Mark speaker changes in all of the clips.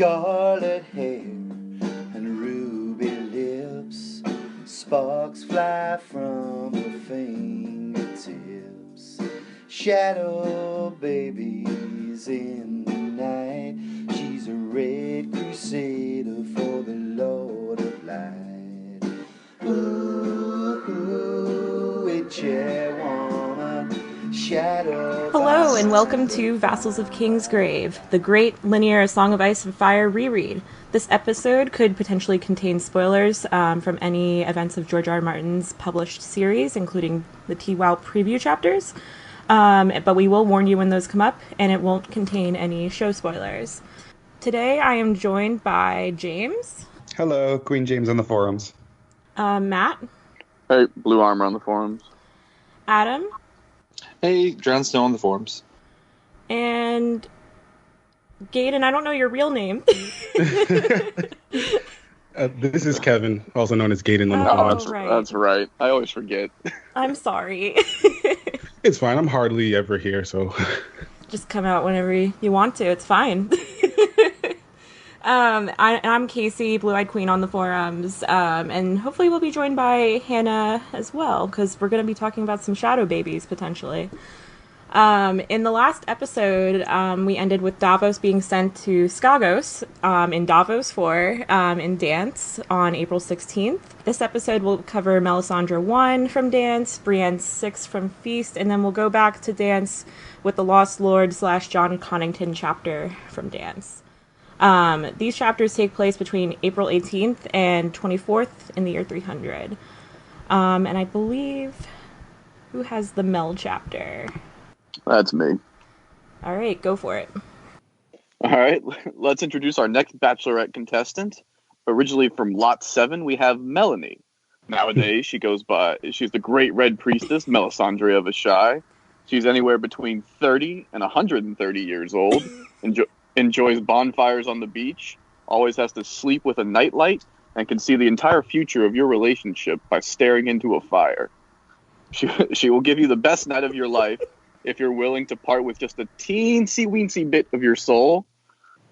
Speaker 1: Scarlet hair and ruby lips, sparks fly from her fingertips. Shadow babies in the night, she's a red crusader for the Lord of Light. Ooh, a chairwoman, shadow.
Speaker 2: Hello, and welcome to Vassals of Kingsgrave, the great linear Song of Ice and Fire reread. This episode could potentially contain spoilers from any events of George R. R. Martin's published series, including the TWOW preview chapters. But we will warn you when those come up, and it won't contain any show spoilers. Today I am joined by James.
Speaker 3: Hello, QueenJames on the forums.
Speaker 2: Matt.
Speaker 4: Hey, Blue Armor on the forums.
Speaker 2: Adam.
Speaker 5: Hey, drownedsnow on the forums.
Speaker 2: And Gaiden, I don't know your real name.
Speaker 3: This is Kevin, also known as Gaiden on the forums.
Speaker 4: That's right. I always forget.
Speaker 2: I'm sorry.
Speaker 3: It's fine. I'm hardly ever here, so...
Speaker 2: Just come out whenever you want to. It's fine. I'm Casey, Blue-Eyed Queen on the forums, and hopefully we'll be joined by Hannah as well, because we're going to be talking about some shadow babies, potentially. In the last episode, we ended with Davos being sent to Skagos in Davos 4 in Dance on April 16th. This episode will cover Melisandre 1 from Dance, Brienne 6 from Feast, and then we'll go back to Dance with the Lost Lord / Jon Connington chapter from Dance. These chapters take place between April 18th and 24th in the year 300. And I believe... Who has the Mel chapter?
Speaker 4: That's me.
Speaker 2: All right, go for it.
Speaker 4: All right, let's introduce our next Bachelorette contestant. Originally from Lot 7, we have Melanie. Nowadays, she's the Great Red Priestess, Melisandre of Asha. She's anywhere between 30 and 130 years old. Enjoys bonfires on the beach, always has to sleep with a nightlight, and can see the entire future of your relationship by staring into a fire. She will give you the best night of your life if you're willing to part with just a teensy-weensy bit of your soul.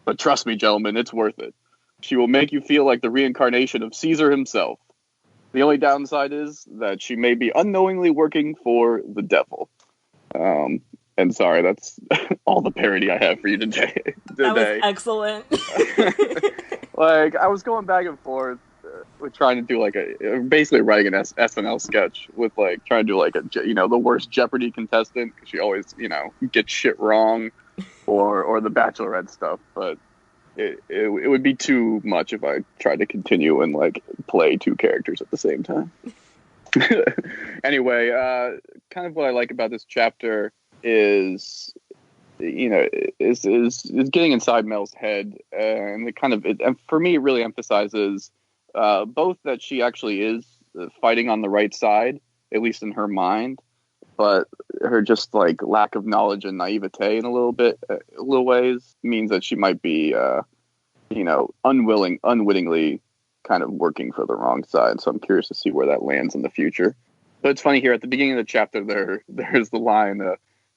Speaker 4: But trust me, gentlemen, it's worth it. She will make you feel like the reincarnation of Caesar himself. The only downside is that she may be unknowingly working for the devil. And sorry, that's all the parody I have for you today.
Speaker 2: That was excellent.
Speaker 4: Like, I was going back and forth with trying to do basically writing an SNL sketch with trying to do the worst Jeopardy contestant, because she always, gets shit wrong, or the Bachelorette stuff. But it would be too much if I tried to continue and play two characters at the same time. Anyway, kind of what I like about this chapter is getting inside Mel's head, and and for me it really emphasizes both that she actually is fighting on the right side, at least in her mind, but her just lack of knowledge and naivete in a little ways means that she might be unwittingly kind of working for the wrong side. So I'm curious to see where that lands in the future. But it's funny here at the beginning of the chapter, there's the line,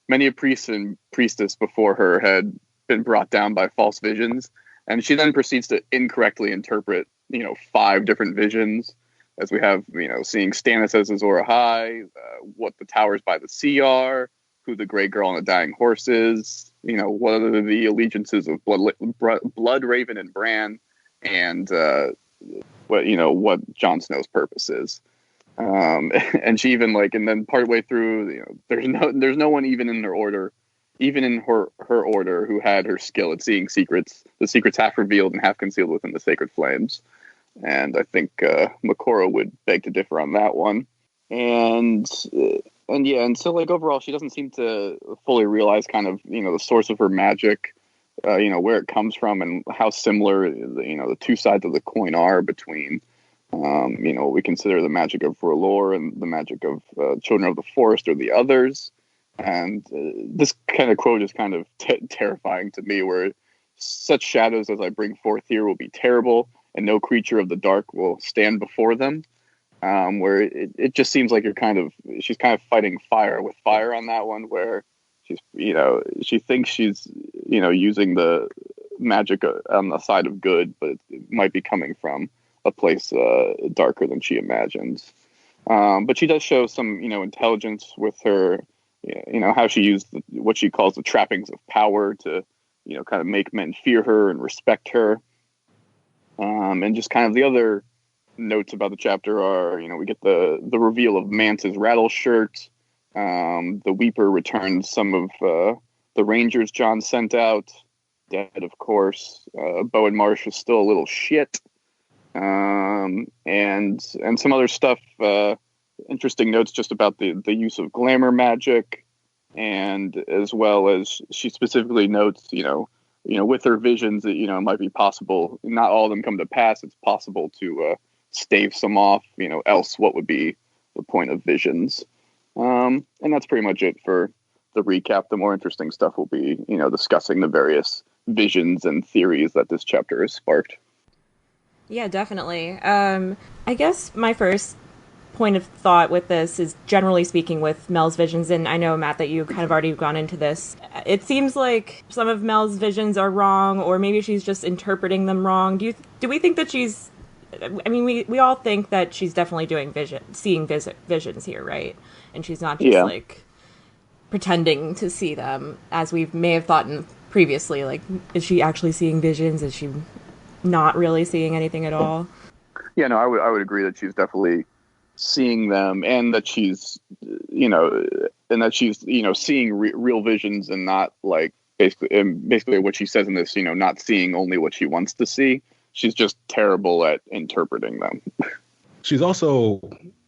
Speaker 4: many a priest and priestess before her had been brought down by false visions. And she then proceeds to incorrectly interpret, 5 different visions, as we have, seeing Stannis as Azor Ahai, what the towers by the sea are, who the gray girl on the dying horse is, what are the allegiances of Blood Raven and Bran, and what Jon Snow's purpose is. And she even and then partway through, there's no one even in her order who had her skill at seeing secrets, the secrets half revealed and half concealed within the sacred flames. And I think Makora would beg to differ on that one. And so overall, she doesn't seem to fully realize kind of, the source of her magic, where it comes from and how similar, the two sides of the coin are between, what we consider the magic of R'hllor and the magic of Children of the Forest or the others. And this kind of quote is kind of terrifying to me, where such shadows as I bring forth here will be terrible, and no creature of the dark will stand before them. Where it just seems like she's kind of fighting fire with fire on that one, where she's, she thinks she's, using the magic on the side of good, but it might be coming from a place darker than she imagines. But she does show some, intelligence with her, how she used what she calls the trappings of power to, kind of make men fear her and respect her. And just kind of the other notes about the chapter are, we get the reveal of Mance's rattle shirt. The Weeper returns some of the Rangers Jon sent out. Dead, of course. Bowen Marsh is still a little shit. And some other stuff, interesting notes just about the use of glamour magic, and as well as she specifically notes, with her visions that, it might be possible, not all of them come to pass. It's possible to stave some off, else what would be the point of visions. And that's pretty much it for the recap. The more interesting stuff will be, discussing the various visions and theories that this chapter has sparked.
Speaker 2: Yeah, definitely. I guess my first point of thought with this is, generally speaking, with Mel's visions, and I know, Matt, that you kind of already gone into this. It seems like some of Mel's visions are wrong, or maybe she's just interpreting them wrong. Do we think that she's... I mean, we all think that she's definitely seeing visions here, right? And she's not just, like, pretending to see them, as we may have thought previously. Like, is she actually seeing visions? Is she not really seeing anything at all?
Speaker 4: Yeah, no, I would agree that she's definitely seeing them, and that she's, seeing real visions, and not like basically what she says in this, not seeing only what she wants to see. She's just terrible at interpreting them.
Speaker 3: She's also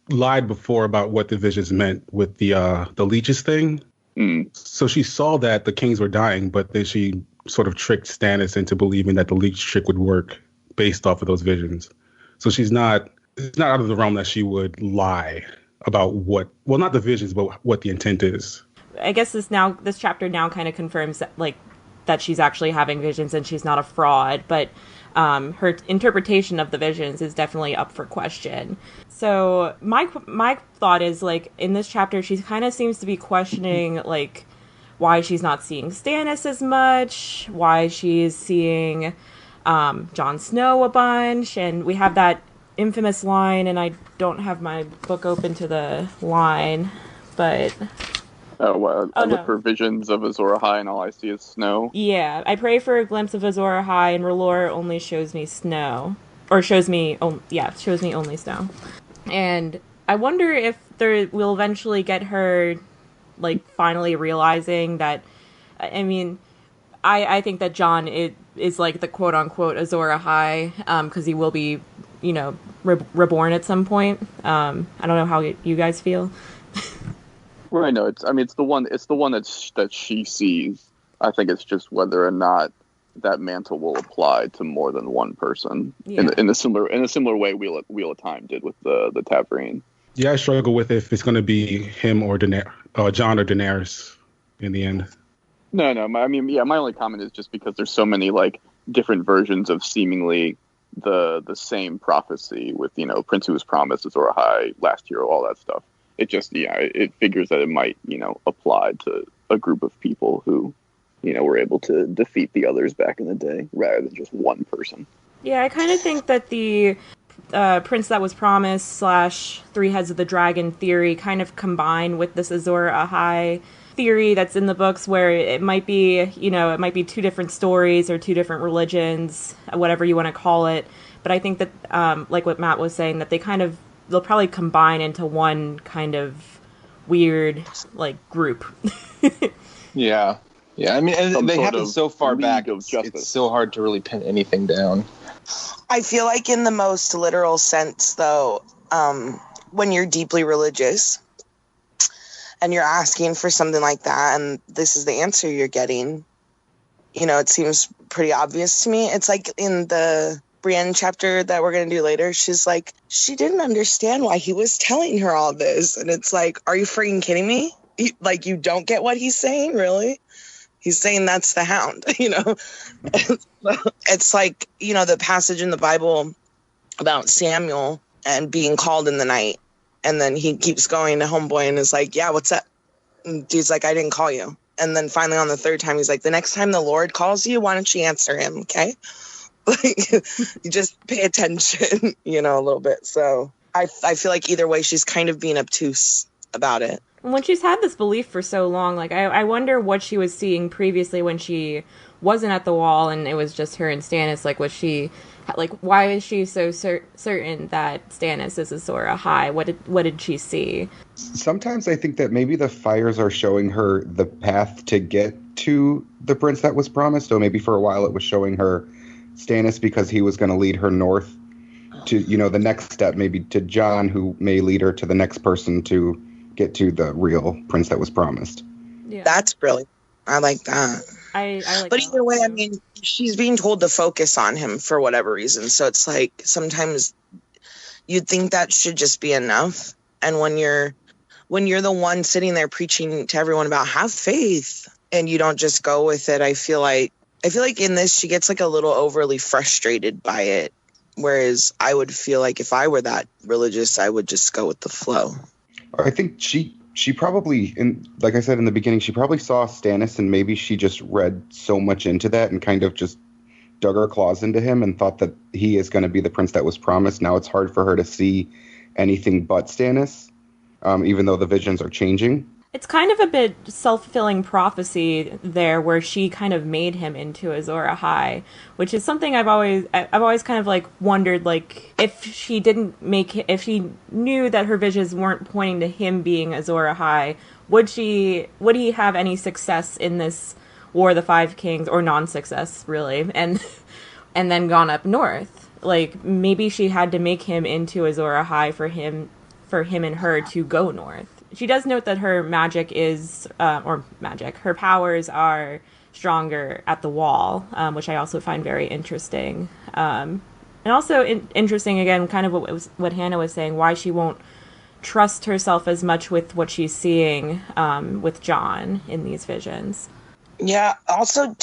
Speaker 3: lied before about what the visions meant with the leeches thing. So she saw that the kings were dying, but then she sort of tricked Stannis into believing that the leech trick would work based off of those visions. So it's not out of the realm that she would lie about not the visions, but what the intent is.
Speaker 2: I guess this chapter now kind of confirms that she's actually having visions and she's not a fraud, but her interpretation of the visions is definitely up for question. So my thought is, like, in this chapter, she kind of seems to be questioning, like, why she's not seeing Stannis as much, why she's seeing Jon Snow a bunch, and we have that infamous line, and I don't have my book open to the line, but...
Speaker 4: I look for visions of Azor Ahai, and all I see is snow.
Speaker 2: Yeah, I pray for a glimpse of Azor Ahai, and R'hllor only shows me snow. Or shows me only snow. And I wonder if we'll eventually get her, like, finally realizing that... I mean, I think that Jon is like the quote-unquote Azor Ahai, because he will be, reborn at some point. I don't know how you guys feel.
Speaker 4: Right, no, it's the one that she sees. I think it's just whether or not that mantle will apply to more than one person, in a similar way Wheel of Time did with the Tavrine.
Speaker 3: Yeah, I struggle with if it's going to be him or Jon or Daenerys in the end.
Speaker 4: No, my only comment is just because there's so many, like, different versions of seemingly the same prophecy with, Prince Who Was Promised, Azor Ahai, Last Hero, all that stuff. It just, it figures that it might, apply to a group of people who, were able to defeat the others back in the day, rather than just one person.
Speaker 2: Yeah, I kind of think that the Prince That Was Promised / Three Heads of the Dragon theory kind of combine with this Azor Ahai theory that's in the books, where it might be, it might be two different stories or two different religions, whatever you want to call it. But I think that, like what Matt was saying, that they'll probably combine into one kind of weird, like, group.
Speaker 5: Yeah. I mean, and they happen so far back, it's so hard to really pin anything down.
Speaker 6: I feel like in the most literal sense, though, when you're deeply religious and you're asking for something like that, and this is the answer you're getting, it seems pretty obvious to me. It's like in the Brienne chapter that we're going to do later, she's like, she didn't understand why he was telling her all this. And it's like, are you freaking kidding me? You don't get what he's saying, really? He's saying that's the Hound, It's like, the passage in the Bible about Samuel and being called in the night. And then he keeps going to homeboy and is like, yeah, what's up? And dude's like, I didn't call you. And then finally on the third time, he's like, the next time the Lord calls you, why don't you answer him, okay? Like, you just pay attention, a little bit. So I feel like either way, she's kind of being obtuse about it.
Speaker 2: When she's had this belief for so long, like, I wonder what she was seeing previously when she wasn't at the wall and it was just her and Stannis. Like, was she, like, why is she so certain that Stannis is Azor Ahai? What did she see?
Speaker 7: Sometimes I think that maybe the fires are showing her the path to get to the prince that was promised. So maybe for a while it was showing her Stannis because he was going to lead her north to, the next step, maybe to Jon, who may lead her to the next person to get to the real prince that was promised.
Speaker 2: Yeah.
Speaker 6: That's brilliant. I like that.
Speaker 2: I like
Speaker 6: but
Speaker 2: that
Speaker 6: either way,
Speaker 2: too.
Speaker 6: I mean, she's being told to focus on him for whatever reason. So it's like sometimes you'd think that should just be enough. And when you're the one sitting there preaching to everyone about have faith and you don't just go with it, I feel like in this she gets like a little overly frustrated by it. Whereas I would feel like if I were that religious, I would just go with the flow.
Speaker 7: I think she probably, like I said in the beginning, she probably saw Stannis and maybe she just read so much into that and kind of just dug her claws into him and thought that he is going to be the prince that was promised. Now it's hard for her to see anything but Stannis, even though the visions are changing.
Speaker 2: It's kind of a bit self-fulfilling prophecy there, where she kind of made him into Azor Ahai, which is something I've always kind of like wondered, like if she knew that her visions weren't pointing to him being Azor Ahai, would he have any success in this War of the Five Kings, or non-success really, and then gone up north? Like maybe she had to make him into Azor Ahai for him and her to go north. She does note that her magic is, her powers are stronger at the wall, which I also find very interesting. And also interesting, again, kind of what Hannah was saying, why she won't trust herself as much with what she's seeing with Jon in these visions.
Speaker 6: Yeah, also,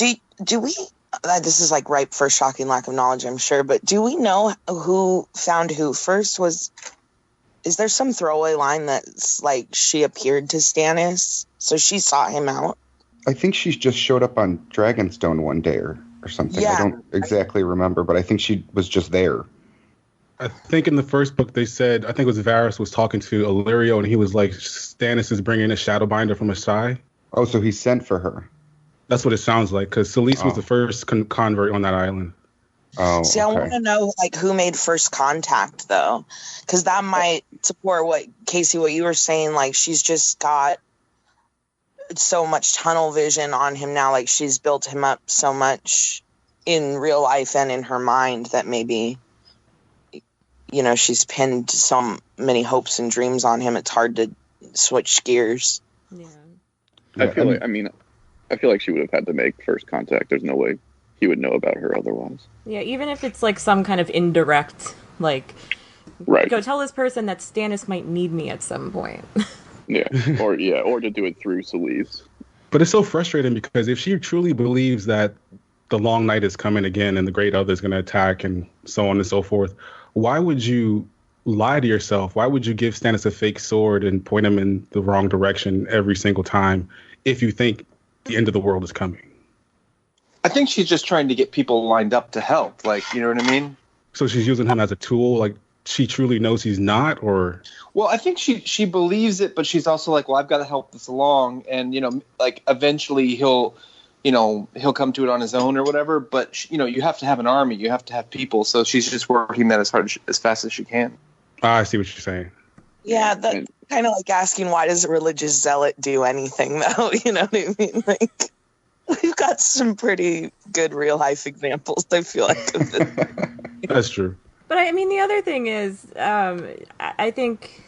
Speaker 6: do we, this is like ripe for shocking lack of knowledge, I'm sure, but do we know who found who first? Is there some throwaway line that's like she appeared to Stannis, so she sought him out?
Speaker 7: I think she just showed up on Dragonstone one day or something. Yeah. I don't exactly remember, but I think she was just there.
Speaker 3: I think in the first book they said, I think it was Varys was talking to Illyrio and he was like, Stannis is bringing a Shadowbinder from Asai.
Speaker 7: Oh, so he sent for her.
Speaker 3: That's what it sounds like, because Selyse was the first convert on that island.
Speaker 7: Oh,
Speaker 6: see, okay. I want to know like who made first contact though, because that might support what you were saying. Like she's just got so much tunnel vision on him now. Like she's built him up so much in real life and in her mind that maybe she's pinned so many hopes and dreams on him. It's hard to switch gears.
Speaker 2: Yeah,
Speaker 4: I feel like she would have had to make first contact. There's no way he would know about her otherwise.
Speaker 2: Yeah, even if it's like some kind of indirect, like,
Speaker 4: right,
Speaker 2: go tell this person that Stannis might need me at some point.
Speaker 4: Yeah, or to do it through Selyse.
Speaker 3: But it's so frustrating because if she truly believes that the Long Night is coming again and the Great Other is going to attack and so on and so forth, why would you lie to yourself? Why would you give Stannis a fake sword and point him in the wrong direction every single time if you think the end of the world is coming?
Speaker 5: I think she's just trying to get people lined up to help. Like, you know what I mean?
Speaker 3: So she's using him as a tool? Like, she truly knows he's not? Or?
Speaker 5: Well, I think she believes it, but she's also like, well, I've got to help this along. And, like, eventually he'll come to it on his own or whatever. But, you have to have an army. You have to have people. So she's just working that as fast as she can.
Speaker 3: I see what you're saying.
Speaker 6: Yeah, that's kind of like asking, why does a religious zealot do anything, though? You know what I mean? Like, we've got some pretty good real life examples, I feel like. Of this.
Speaker 3: That's true.
Speaker 2: But I mean, the other thing is, I think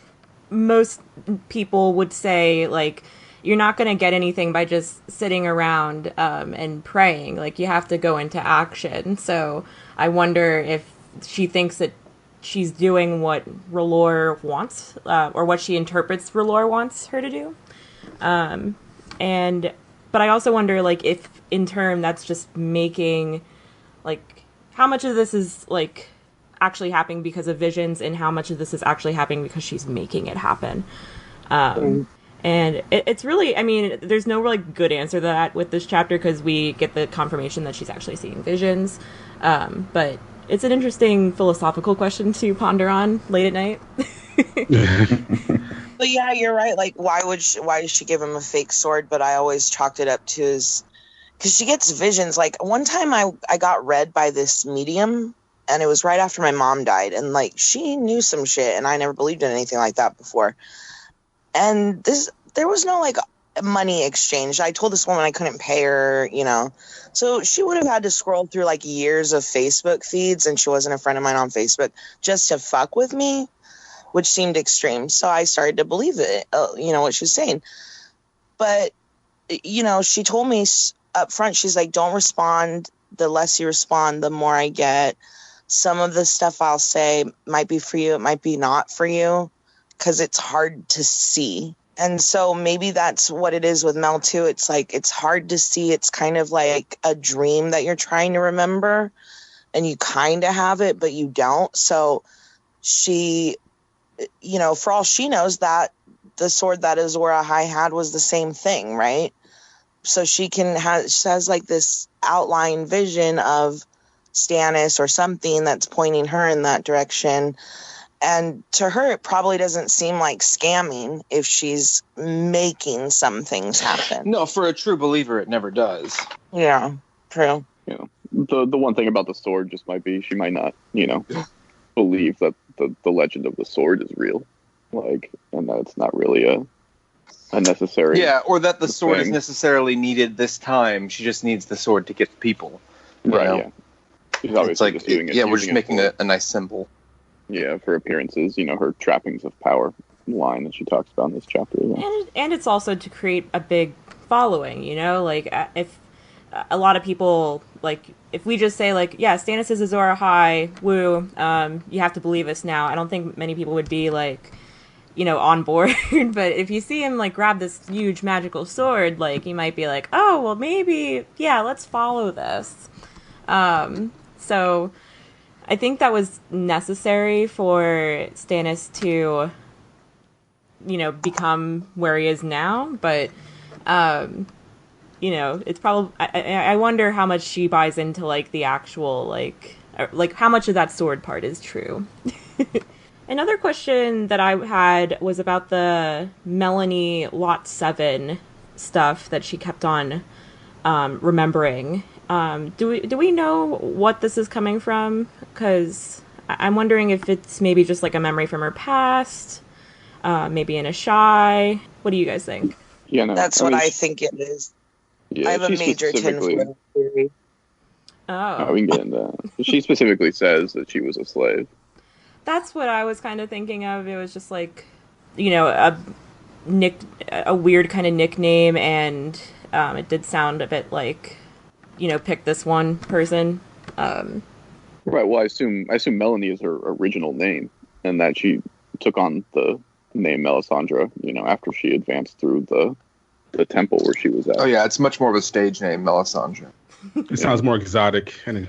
Speaker 2: most people would say, like, you're not going to get anything by just sitting around and praying. Like, you have to go into action. So I wonder if she thinks that she's doing what R'hllor wants, or what she interprets R'hllor wants her to do. But I also wonder, like, if in turn that's just making, like, how much of this is, like, actually happening because of visions and how much of this is actually happening because she's making it happen. And And it's really, I mean, there's no really good answer to that with this chapter because we get the confirmation that she's actually seeing visions. But it's an interesting philosophical question to ponder on late at night.
Speaker 6: But yeah, you're right. Like, why does she give him a fake sword? But I always chalked it up to his, because she gets visions. Like, one time I got read by this medium, and it was right after my mom died, and like she knew some shit, and I never believed in anything like that before. And there was no like money exchange. I told this woman I couldn't pay her, you know. So she would have had to scroll through like years of Facebook feeds, and she wasn't a friend of mine on Facebook, just to fuck with me, which seemed extreme. So I started to believe it, you know, what she was saying. But, you know, she told me up front, she's like, don't respond. The less you respond, the more I get. Some of the stuff I'll say might be for you, it might be not for you, because it's hard to see. And so maybe that's what it is with Mel too. It's like, it's hard to see. It's kind of like a dream that you're trying to remember, and you kind of have it, but you don't. So she, you know, for all she knows, that the sword that Azor Ahai had was the same thing, right? So she has like this outline vision of Stannis or something that's pointing her in that direction. And to her, it probably doesn't seem like scamming if she's making some things happen.
Speaker 5: No, for a true believer, it never does.
Speaker 6: Yeah, true.
Speaker 4: You know, the one thing about the sword just might be she might not, you know, believe that the legend of the sword is real, like, and that it's not really a necessary.
Speaker 5: Yeah, or that the sword is
Speaker 4: thing.
Speaker 5: necessarily needed this time. She just needs the sword to get people.
Speaker 4: Right.
Speaker 5: know?
Speaker 4: Yeah. She's obviously
Speaker 5: It's like,
Speaker 4: just using it.
Speaker 5: yeah, we're just
Speaker 4: using it
Speaker 5: making
Speaker 4: for-
Speaker 5: a nice symbol.
Speaker 4: Yeah, for appearances, you know, her trappings of power line that she talks about in this chapter. Yeah.
Speaker 2: And it's also to create a big following, you know? Like, if a lot of people, like, if we just say, like, yeah, Stannis is Azor Ahai, woo, you have to believe us now, I don't think many people would be, like, you know, on board. But if you see him, like, grab this huge magical sword, like, you might be like, oh, well, maybe, yeah, let's follow this. So I think that was necessary for Stannis to, you know, become where he is now. But, you know, it's probably, I wonder how much she buys into, like, the actual, like how much of that sword part is true. Another question that I had was about the Melanie Lot 7 stuff that she kept on remembering. Do we know what this is coming from? Because I'm wondering if it's maybe just like a memory from her past, maybe in a shy. What do you guys think?
Speaker 4: Yeah, no,
Speaker 6: That's what I think it is.
Speaker 4: Yeah,
Speaker 6: I have a
Speaker 4: she
Speaker 6: major
Speaker 4: specifically-
Speaker 6: tinfoil theory.
Speaker 2: Oh,
Speaker 4: we can get into that. She specifically says that she was a slave.
Speaker 2: that's what I was kind of thinking of. It was just like, you know, a weird kind of nickname, and it did sound a bit like, you know, pick this one person.
Speaker 4: Right. Well, I assume Melanie is her original name, and that she took on the name Melisandre, you know, after she advanced through the temple where she was at.
Speaker 5: Oh yeah, it's much more of a stage name, Melisandre.
Speaker 3: It sounds more exotic, and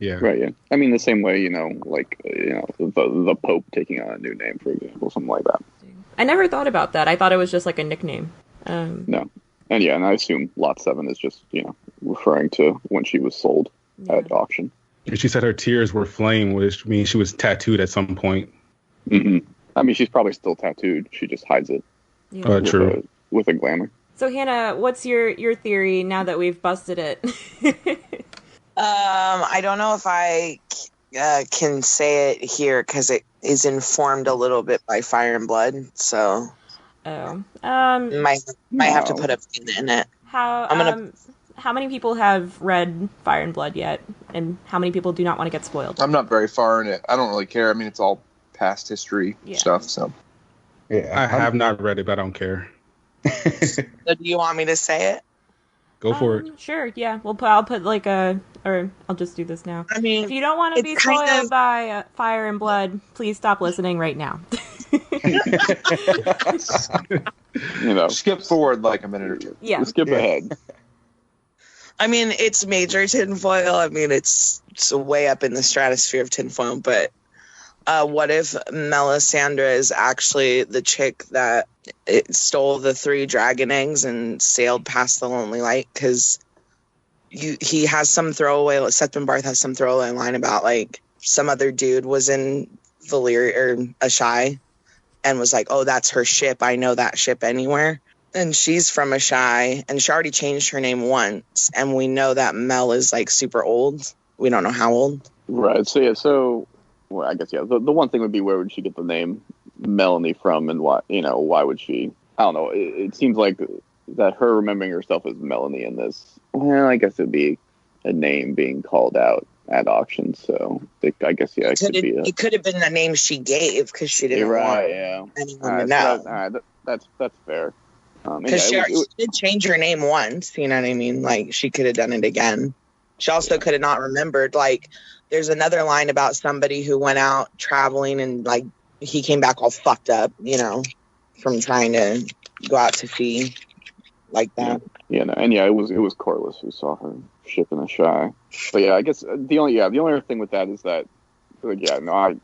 Speaker 3: yeah.
Speaker 4: Right. Yeah. I mean, the same way, you know, like, you know, the Pope taking on a new name, for example, something like that.
Speaker 2: I never thought about that. I thought it was just like a nickname.
Speaker 4: No. And yeah, and I assume Lot 7 is just, you know, referring to when she was sold at auction.
Speaker 3: She said her tears were flame, which means she was tattooed at some point.
Speaker 4: Mm-hmm. I mean, she's probably still tattooed. She just hides it.
Speaker 2: Yeah.
Speaker 3: True.
Speaker 4: With a glamour.
Speaker 2: So Hannah, what's your theory now that we've busted it?
Speaker 6: I don't know if I can say it here because it is informed a little bit by Fire and Blood. So
Speaker 2: Oh.
Speaker 6: might have to put a pin in it.
Speaker 2: How many people have read Fire and Blood yet, and how many people do not want to get spoiled?
Speaker 5: I'm not very far in it. I don't really care. I mean, it's all past history stuff. So
Speaker 7: Yeah,
Speaker 3: I have not read it, but I don't care.
Speaker 6: So do you want me to say it?
Speaker 3: Go for it.
Speaker 2: Sure, yeah. I'll put like or I'll just do this now.
Speaker 6: I mean,
Speaker 2: If you don't want to be
Speaker 6: it's kind
Speaker 2: spoiled
Speaker 6: of-
Speaker 2: by Fire and Blood, please stop listening right now.
Speaker 4: You know,
Speaker 5: skip forward like a minute or two.
Speaker 2: Yeah.
Speaker 4: skip ahead.
Speaker 6: I mean, it's major tinfoil. I mean, it's way up in the stratosphere of tinfoil, but What if Melisandre is actually the chick that stole the 3 dragon eggs and sailed past the Lonely Light? Because he has some throwaway, Septon Barth has some throwaway line about, like, some other dude was in Valyria or Asshai and was like, oh, that's her ship. I know that ship anywhere. And she's from Asshai, and she already changed her name once. And we know that Mel is, like, super old. We don't know how old.
Speaker 4: Right. So, yeah, well, I guess, yeah, the one thing would be, where would she get the name Melanie from, and why would she? I don't know. It seems like that her remembering herself as Melanie in this, well, I guess it'd be a name being called out at auction. So I guess, yeah, it
Speaker 6: could have been the name she gave because she didn't want anyone to know.
Speaker 4: All right, that's fair.
Speaker 6: Because she did change her name once, you know what I mean? Like, she could have done it again. She also could have not remembered. Like, there's another line about somebody who went out traveling and, like, he came back all fucked up, you know, from trying to go out to sea like that.
Speaker 4: Yeah, no, and yeah, it was Corlys who saw her ship in Asshai. But yeah, I guess the only other thing with that is that, like, yeah, no, I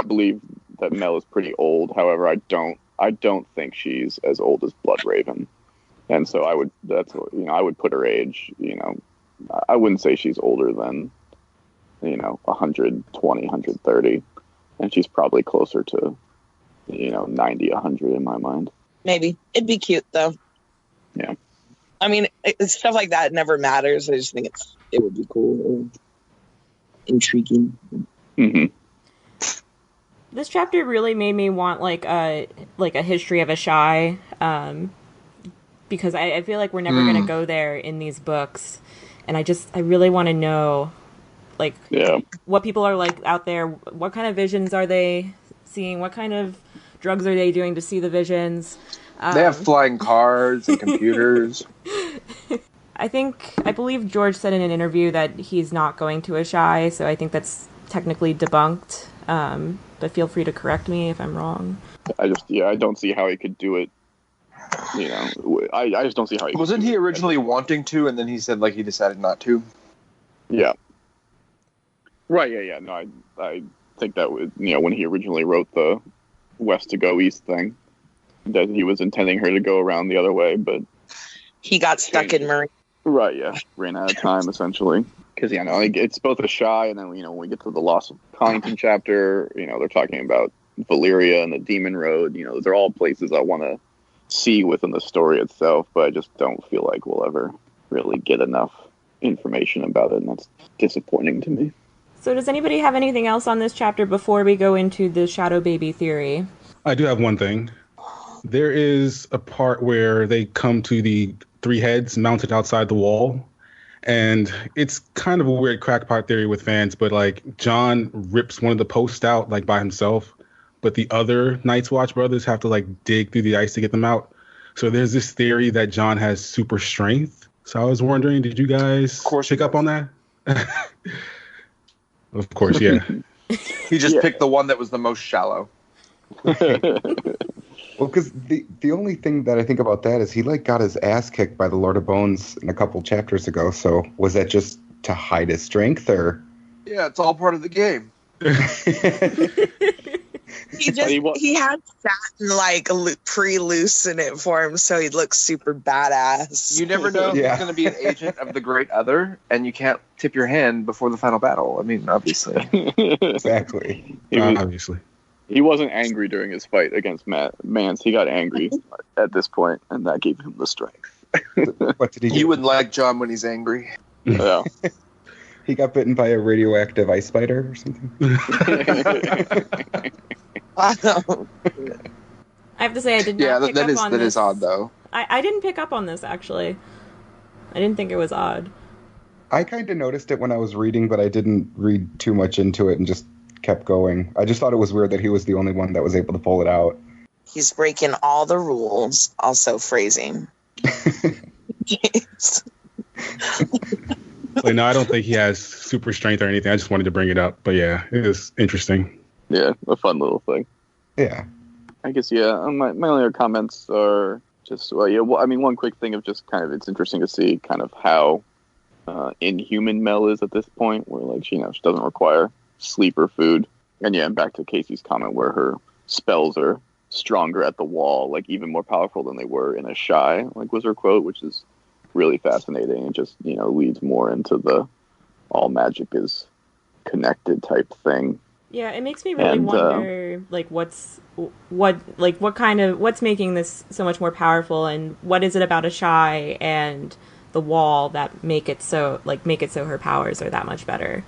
Speaker 4: believe that Mel is pretty old. However, I don't think she's as old as Bloodraven, and so I would put her age. I wouldn't say she's older than 120, 130, and she's probably closer to 90, 100 in my mind.
Speaker 6: Maybe it'd be cute though.
Speaker 4: Yeah,
Speaker 6: I mean, stuff like that never matters. I just think it would be cool, intriguing.
Speaker 4: Mm-hmm.
Speaker 2: This chapter really made me want like a history of Asshai, because I feel like we're never going to go there in these books, and I really want to know, like, what people are like out there. What kind of visions are they seeing? What kind of drugs are they doing to see the visions?
Speaker 5: They have flying cars and computers.
Speaker 2: I believe George said in an interview that he's not going to Asshai, so I think that's technically debunked. But feel free to correct me if I'm wrong.
Speaker 4: I don't see how he could do it. I just don't see how he
Speaker 5: Wasn't he originally wanting to, and then he said, like, he decided not to?
Speaker 4: Yeah. Right, yeah. No, I think that was, when he originally wrote the west to go east thing, that he was intending her to go around the other way, but
Speaker 6: he got stuck in Murray.
Speaker 4: Right, yeah. Ran out of time, essentially. Because, it's both Asshai, and then, when we get to the Lost of Connington chapter, they're talking about Valyria and the Demon Road. Those are all places I want to see within the story itself, but I just don't feel like we'll ever really get enough information about it, and that's disappointing to me.
Speaker 2: So does anybody have anything else on this chapter before we go into the shadowbaby theory?
Speaker 3: I do have one thing. There is a part where they come to the 3 heads mounted outside the wall. And it's kind of a weird crackpot theory with fans, but, like, Jon rips one of the posts out, like, by himself, but the other Night's Watch brothers have to, like, dig through the ice to get them out. So there's this theory that Jon has super strength. So I was wondering, did you guys pick up on that? Of course, yeah.
Speaker 5: He just picked the one that was the most shallow.
Speaker 7: Well, because the only thing that I think about that is he, like, got his ass kicked by the Lord of Bones a couple chapters ago. So was that just to hide his strength, or?
Speaker 5: Yeah, it's all part of the game.
Speaker 6: He had satin, like, pre-loosen it for him so he'd look super badass.
Speaker 5: You never know if he's going to be an agent of the Great Other, and you can't tip your hand before the final battle. I mean, obviously.
Speaker 7: Exactly.
Speaker 3: Obviously.
Speaker 4: He wasn't angry during his fight against Mance. He got angry at this point, and that gave him the strength.
Speaker 7: What did he do?
Speaker 5: You wouldn't like Jon when he's angry.
Speaker 4: Yeah.
Speaker 7: He got bitten by a radioactive ice spider or something?
Speaker 2: I have to say, I did not pick up on this.
Speaker 5: That is odd, though.
Speaker 2: I didn't pick up on this, actually. I didn't think it was odd.
Speaker 7: I kind of noticed it when I was reading, but I didn't read too much into it and just kept going. I just thought it was weird that he was the only one that was able to pull it out.
Speaker 6: He's breaking all the rules. Also phrasing.
Speaker 3: Like, no, I don't think he has super strength or anything. I just wanted to bring it up. But yeah, it is interesting.
Speaker 4: Yeah, a fun little thing.
Speaker 7: Yeah.
Speaker 4: I guess, my only other comments are just, one quick thing of just kind of, it's interesting to see kind of how inhuman Mel is at this point, where, like, she doesn't require sleep or food. and back to Casey's comment where her spells are stronger at the wall, like even more powerful than they were in a shy, like was her quote, which is really fascinating and just, leads more into the all magic is connected type thing.
Speaker 2: Yeah, it makes me really wonder, like, what's making this so much more powerful, and what is it about a shy and the wall that make it so her powers are that much better?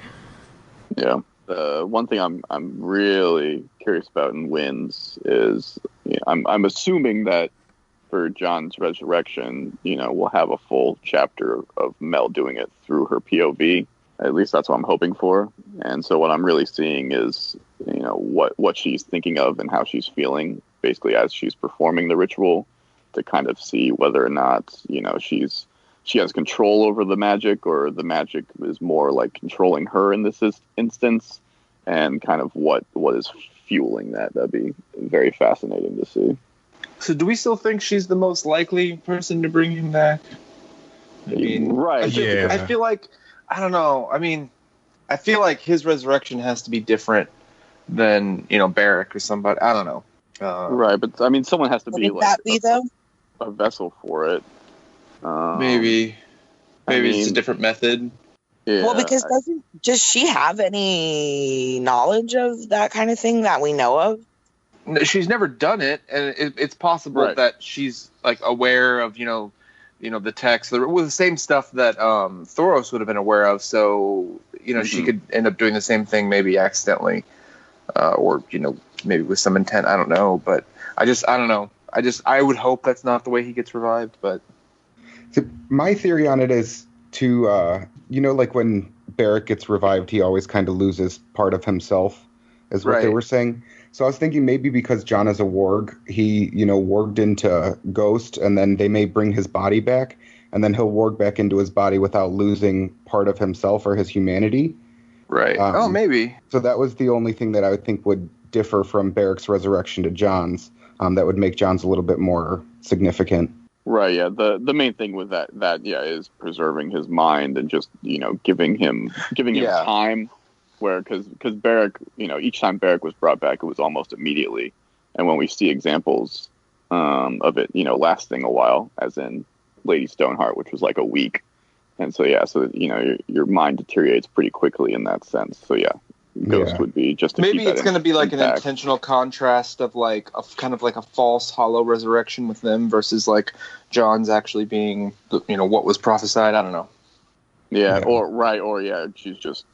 Speaker 4: Yeah. One thing I'm really curious about in Winds is I'm assuming that for Jon's resurrection, we'll have a full chapter of Mel doing it through her POV. At least that's what I'm hoping for. And so what I'm really seeing is, what she's thinking of and how she's feeling, basically as she's performing the ritual, to kind of see whether or not, she has control over the magic, or the magic is more like controlling her in this instance, and kind of what is fueling that. That'd be very fascinating to see.
Speaker 5: So do we still think she's the most likely person to bring him back? I mean,
Speaker 4: right.
Speaker 5: I feel like, I don't know. I mean, I feel like his resurrection has to be different than, Beric or somebody. I don't know.
Speaker 4: Right, but I mean, someone has to be
Speaker 6: Would that be, though?
Speaker 4: a vessel for it.
Speaker 5: Maybe it's a different method.
Speaker 6: Yeah, well, because does she have any knowledge of that kind of thing that we know of?
Speaker 5: No, she's never done it, and it's possible that she's like aware of the text, the same stuff that Thoros would have been aware of. So she could end up doing the same thing, maybe accidentally, or maybe with some intent. I don't know, but I don't know. I would hope that's not the way he gets revived. But
Speaker 7: so my theory on it is to like when Beric gets revived, he always kind of loses part of himself, is what they were saying. So I was thinking maybe because Jon is a warg, he, warged into Ghost, and then they may bring his body back, and then he'll warg back into his body without losing part of himself or his humanity.
Speaker 5: Right. Maybe.
Speaker 7: So that was the only thing that I would think would differ from Beric's resurrection to Jon's. That would make Jon's a little bit more significant.
Speaker 4: Right. Yeah. The main thing with that is preserving his mind and just giving him time. Where because Beric, each time Beric was brought back, it was almost immediately, and when we see examples of it, lasting a while, as in Lady Stoneheart, which was like a week, and so your mind deteriorates pretty quickly in that sense. So Ghost would be just to
Speaker 5: maybe
Speaker 4: keep
Speaker 5: it's going to be like
Speaker 4: intact.
Speaker 5: An intentional contrast of like a kind of like a false hollow resurrection with them versus like Jon's actually being what was prophesied. I don't know.
Speaker 4: Yeah, or she's just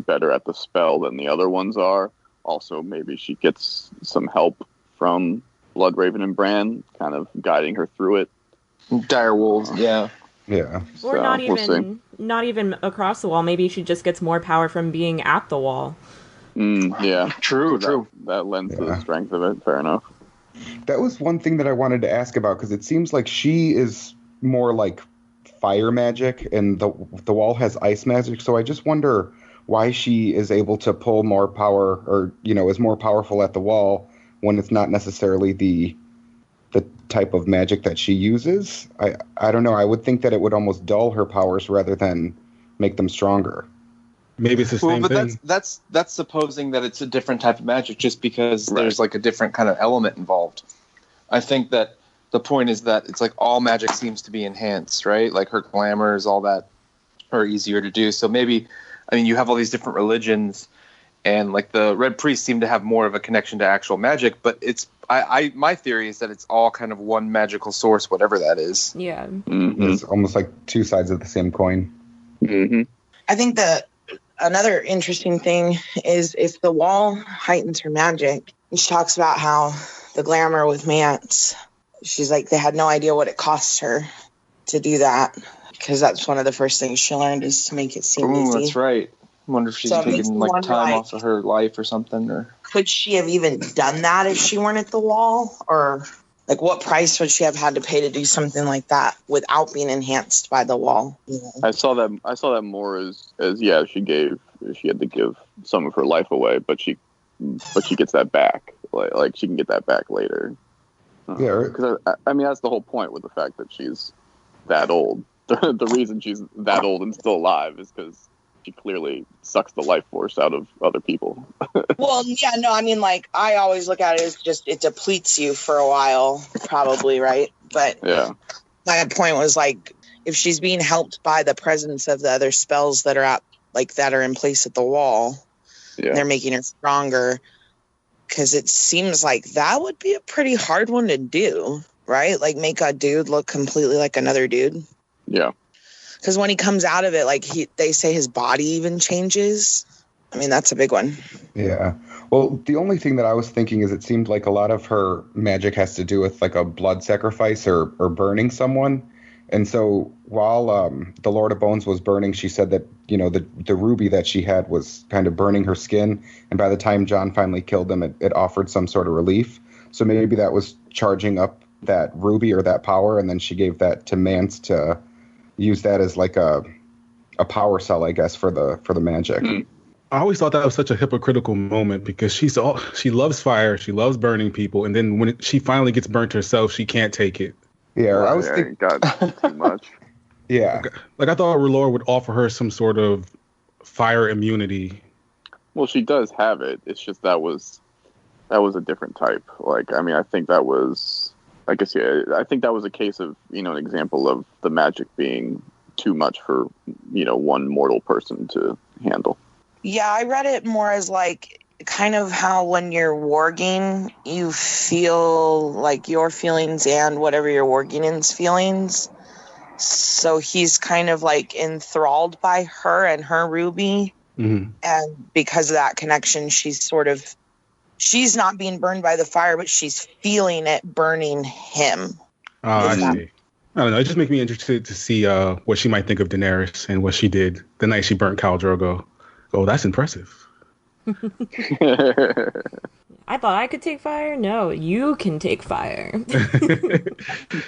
Speaker 4: better at the spell than the other ones are. Also, maybe she gets some help from Bloodraven and Bran, kind of guiding her through it.
Speaker 5: Dire wolves, yeah.
Speaker 2: Or
Speaker 4: so,
Speaker 2: not even across the wall. Maybe she just gets more power from being at the wall.
Speaker 4: Yeah,
Speaker 5: true.
Speaker 4: That lends to the strength of it. Fair enough.
Speaker 7: That was one thing that I wanted to ask about, because it seems like she is more like fire magic, and the wall has ice magic. So I just wonder why she is able to pull more power, or is more powerful at the wall when it's not necessarily the type of magic that she uses. I don't know. I would think that it would almost dull her powers rather than make them stronger.
Speaker 3: Maybe it's the same thing.
Speaker 5: That's supposing that it's a different type of magic, just because there's like a different kind of element involved. I think that the point is that it's like all magic seems to be enhanced, right? Like her glamours, all that are easier to do. So maybe, you have all these different religions, and like the Red Priests seem to have more of a connection to actual magic, but my theory is that it's all kind of one magical source, whatever that is.
Speaker 2: Yeah.
Speaker 4: Mm-hmm.
Speaker 7: It's almost like two sides of the same coin.
Speaker 4: Mm-hmm.
Speaker 6: I think that another interesting thing is if the wall heightens her magic, she talks about how the glamour with Mance, she's like, they had no idea what it cost her to do that, because that's one of the first things she learned is to make it seem easy.
Speaker 5: That's right. I wonder if she's taking like time off of her life or something. Or
Speaker 6: could she have even done that if she weren't at the wall? Or like what price would she have had to pay to do something like that without being enhanced by the wall?
Speaker 4: I saw that more as she had to give some of her life away, but she gets that back. Like she can get that back later. Because that's the whole point with the fact that she's that old. The reason she's that old and still alive is because she clearly sucks the life force out of other people.
Speaker 6: Well, yeah, no, I mean, like, I always look at it as just it depletes you for a while, probably, right? But
Speaker 4: Yeah.
Speaker 6: my point was, like, if she's being helped by the presence of the other spells that are that are in place at the wall, they're making her stronger. Because it seems like that would be a pretty hard one to do, right? Like, make a dude look completely like another dude.
Speaker 4: Yeah.
Speaker 6: Because when he comes out of it, like, they say his body even changes. I mean, that's a big one.
Speaker 7: Yeah. Well, the only thing that I was thinking is it seemed like a lot of her magic has to do with, like, a blood sacrifice or burning someone. And so while the Lord of Bones was burning, she said that, you know, the ruby that she had was kind of burning her skin. And by the time Jon finally killed him, it offered some sort of relief. So maybe that was charging up that ruby or that power. And then she gave that to Mance to use that as like a power cell, I guess, for the magic.
Speaker 3: I always thought that was such a hypocritical moment because she loves fire, she loves burning people, and then when she finally gets burnt herself, she can't take it.
Speaker 7: Yeah, I was thinking
Speaker 4: got too much.
Speaker 7: Yeah,
Speaker 3: like I thought R'hllor would offer her some sort of fire immunity.
Speaker 4: Well, she does have it. It's just that was a different type. Like, I mean, I think that was, I guess, yeah, I think that was a case of, you know, an example of the magic being too much for, you know, one mortal person to handle.
Speaker 6: Yeah, I read it more as like kind of how when you're warging, you feel like your feelings and whatever you're warging in's feelings. So he's kind of like enthralled by her and her ruby.
Speaker 3: Mm-hmm.
Speaker 6: And because of that connection, she's not being burned by the fire, but she's feeling it burning him.
Speaker 3: I see. I don't know. It just makes me interested to see what she might think of Daenerys and what she did the night she burnt Khal Drogo. Oh, that's impressive.
Speaker 2: I thought I could take fire. No, you can take fire.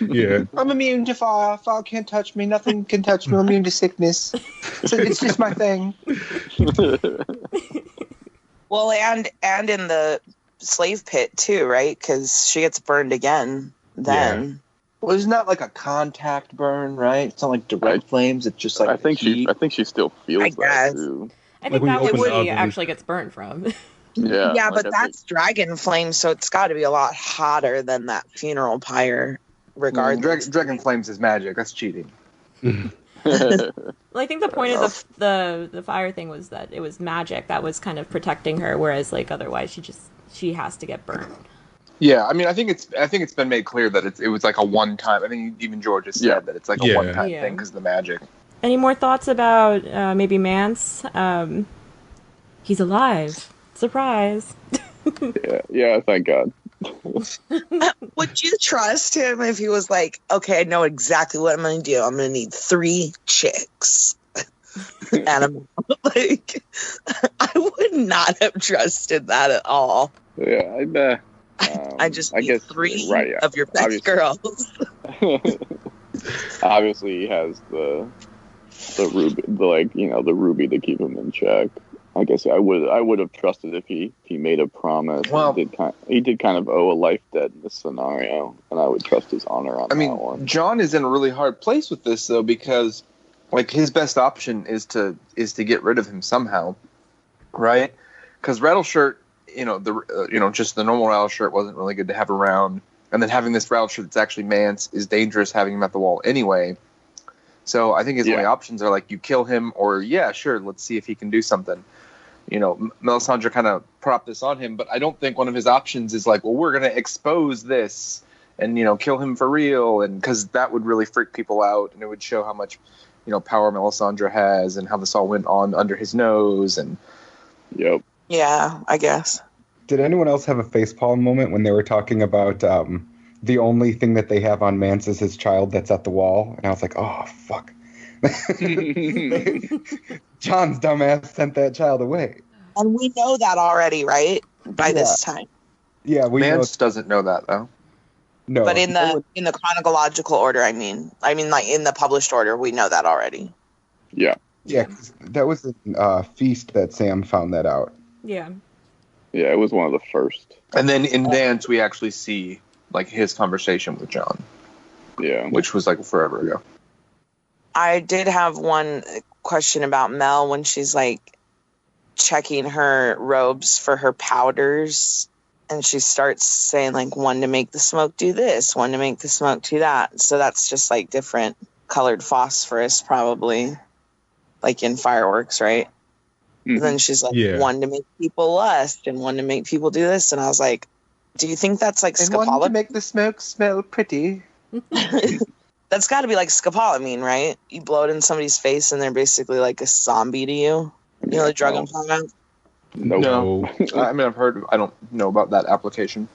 Speaker 3: Yeah.
Speaker 5: I'm immune to fire. Fire can't touch me. Nothing can touch me. I'm immune to sickness. So it's just my thing.
Speaker 6: Well, and in the slave pit too, right? Because she gets burned again then.
Speaker 3: Yeah.
Speaker 5: Well, it's not like a contact burn, right? It's not like direct flames. It's just like
Speaker 4: I think she still feels that too.
Speaker 2: I think
Speaker 3: Like
Speaker 2: that
Speaker 3: when you
Speaker 2: would
Speaker 3: open the
Speaker 2: she
Speaker 3: oven.
Speaker 2: actually gets burnt from.
Speaker 4: Yeah,
Speaker 6: Yeah,
Speaker 4: like
Speaker 6: but that's dragon flame, so it's got to be a lot hotter than that funeral pyre, regardless.
Speaker 5: Dragon flames is magic. That's cheating.
Speaker 2: Well, I think the point of the fire thing was that it was magic that was kind of protecting her, whereas like otherwise she has to get burnt.
Speaker 5: Yeah, I mean, I think it's been made clear that it was like a one time. I think even George has said that it's like a one time thing because of the magic.
Speaker 2: Any more thoughts about maybe Mance? He's alive. Surprise.
Speaker 4: Yeah, thank God.
Speaker 6: Would you trust him if he was like, okay, I know exactly what I'm going to do. I'm going to need 3 chicks. And I'm like, I would not have trusted that at all.
Speaker 4: Yeah,
Speaker 6: I just need 3 of your best girls.
Speaker 4: Obviously, he has the ruby, the ruby to keep him in check. I guess I would have trusted if he made a promise.
Speaker 5: Well,
Speaker 4: he did kind of owe a life debt in this scenario, and I would trust his honor on that one.
Speaker 5: Jon is in a really hard place with this though, because like his best option is to get rid of him somehow, right? Because Rattleshirt, just the normal Rattleshirt wasn't really good to have around, and then having this Rattleshirt that's actually Mance is dangerous, having him at the wall anyway. So I think his only options are like you kill him, or sure, let's see if he can do something. Melisandre kind of propped this on him, but I don't think one of his options is like, well, we're going to expose this and, kill him for real. And because that would really freak people out, and it would show how much, power Melisandre has and how this all went on under his nose. And
Speaker 6: yeah, I guess.
Speaker 7: Did anyone else have a facepalm moment when they were talking about the only thing that they have on Mance is his child that's at the wall? And I was like, oh, fuck. Jon's dumbass sent that child away.
Speaker 6: And we know that already, right? By this time.
Speaker 7: Yeah,
Speaker 5: Mance doesn't know that though.
Speaker 7: No.
Speaker 6: But in the chronological order, I mean like in the published order, we know that already.
Speaker 4: Yeah.
Speaker 7: Yeah, 'cause that was a feast that Sam found that out.
Speaker 2: Yeah.
Speaker 4: Yeah, it was one of the first.
Speaker 5: And then in Dance, we actually see like his conversation with Jon.
Speaker 4: Yeah.
Speaker 5: Which was like forever ago.
Speaker 6: I did have one question about Mel when she's like checking her robes for her powders, and she starts saying like one to make the smoke do this, one to make the smoke do that. So that's just like different colored phosphorus, probably, like in fireworks, right?
Speaker 4: Mhm.
Speaker 6: Then she's like,
Speaker 3: Yeah.
Speaker 6: one to make people lust and one to make people do this. And I was like, do you think that's like
Speaker 5: And one to
Speaker 6: scopolamine?
Speaker 5: make the smoke smell pretty.
Speaker 6: That's got to be like scopolamine, right? You blow it in somebody's face and they're basically like a zombie to you. You know the drug I'm talking about?
Speaker 4: Nope.
Speaker 5: No. I mean, I've heard. I don't know about that application.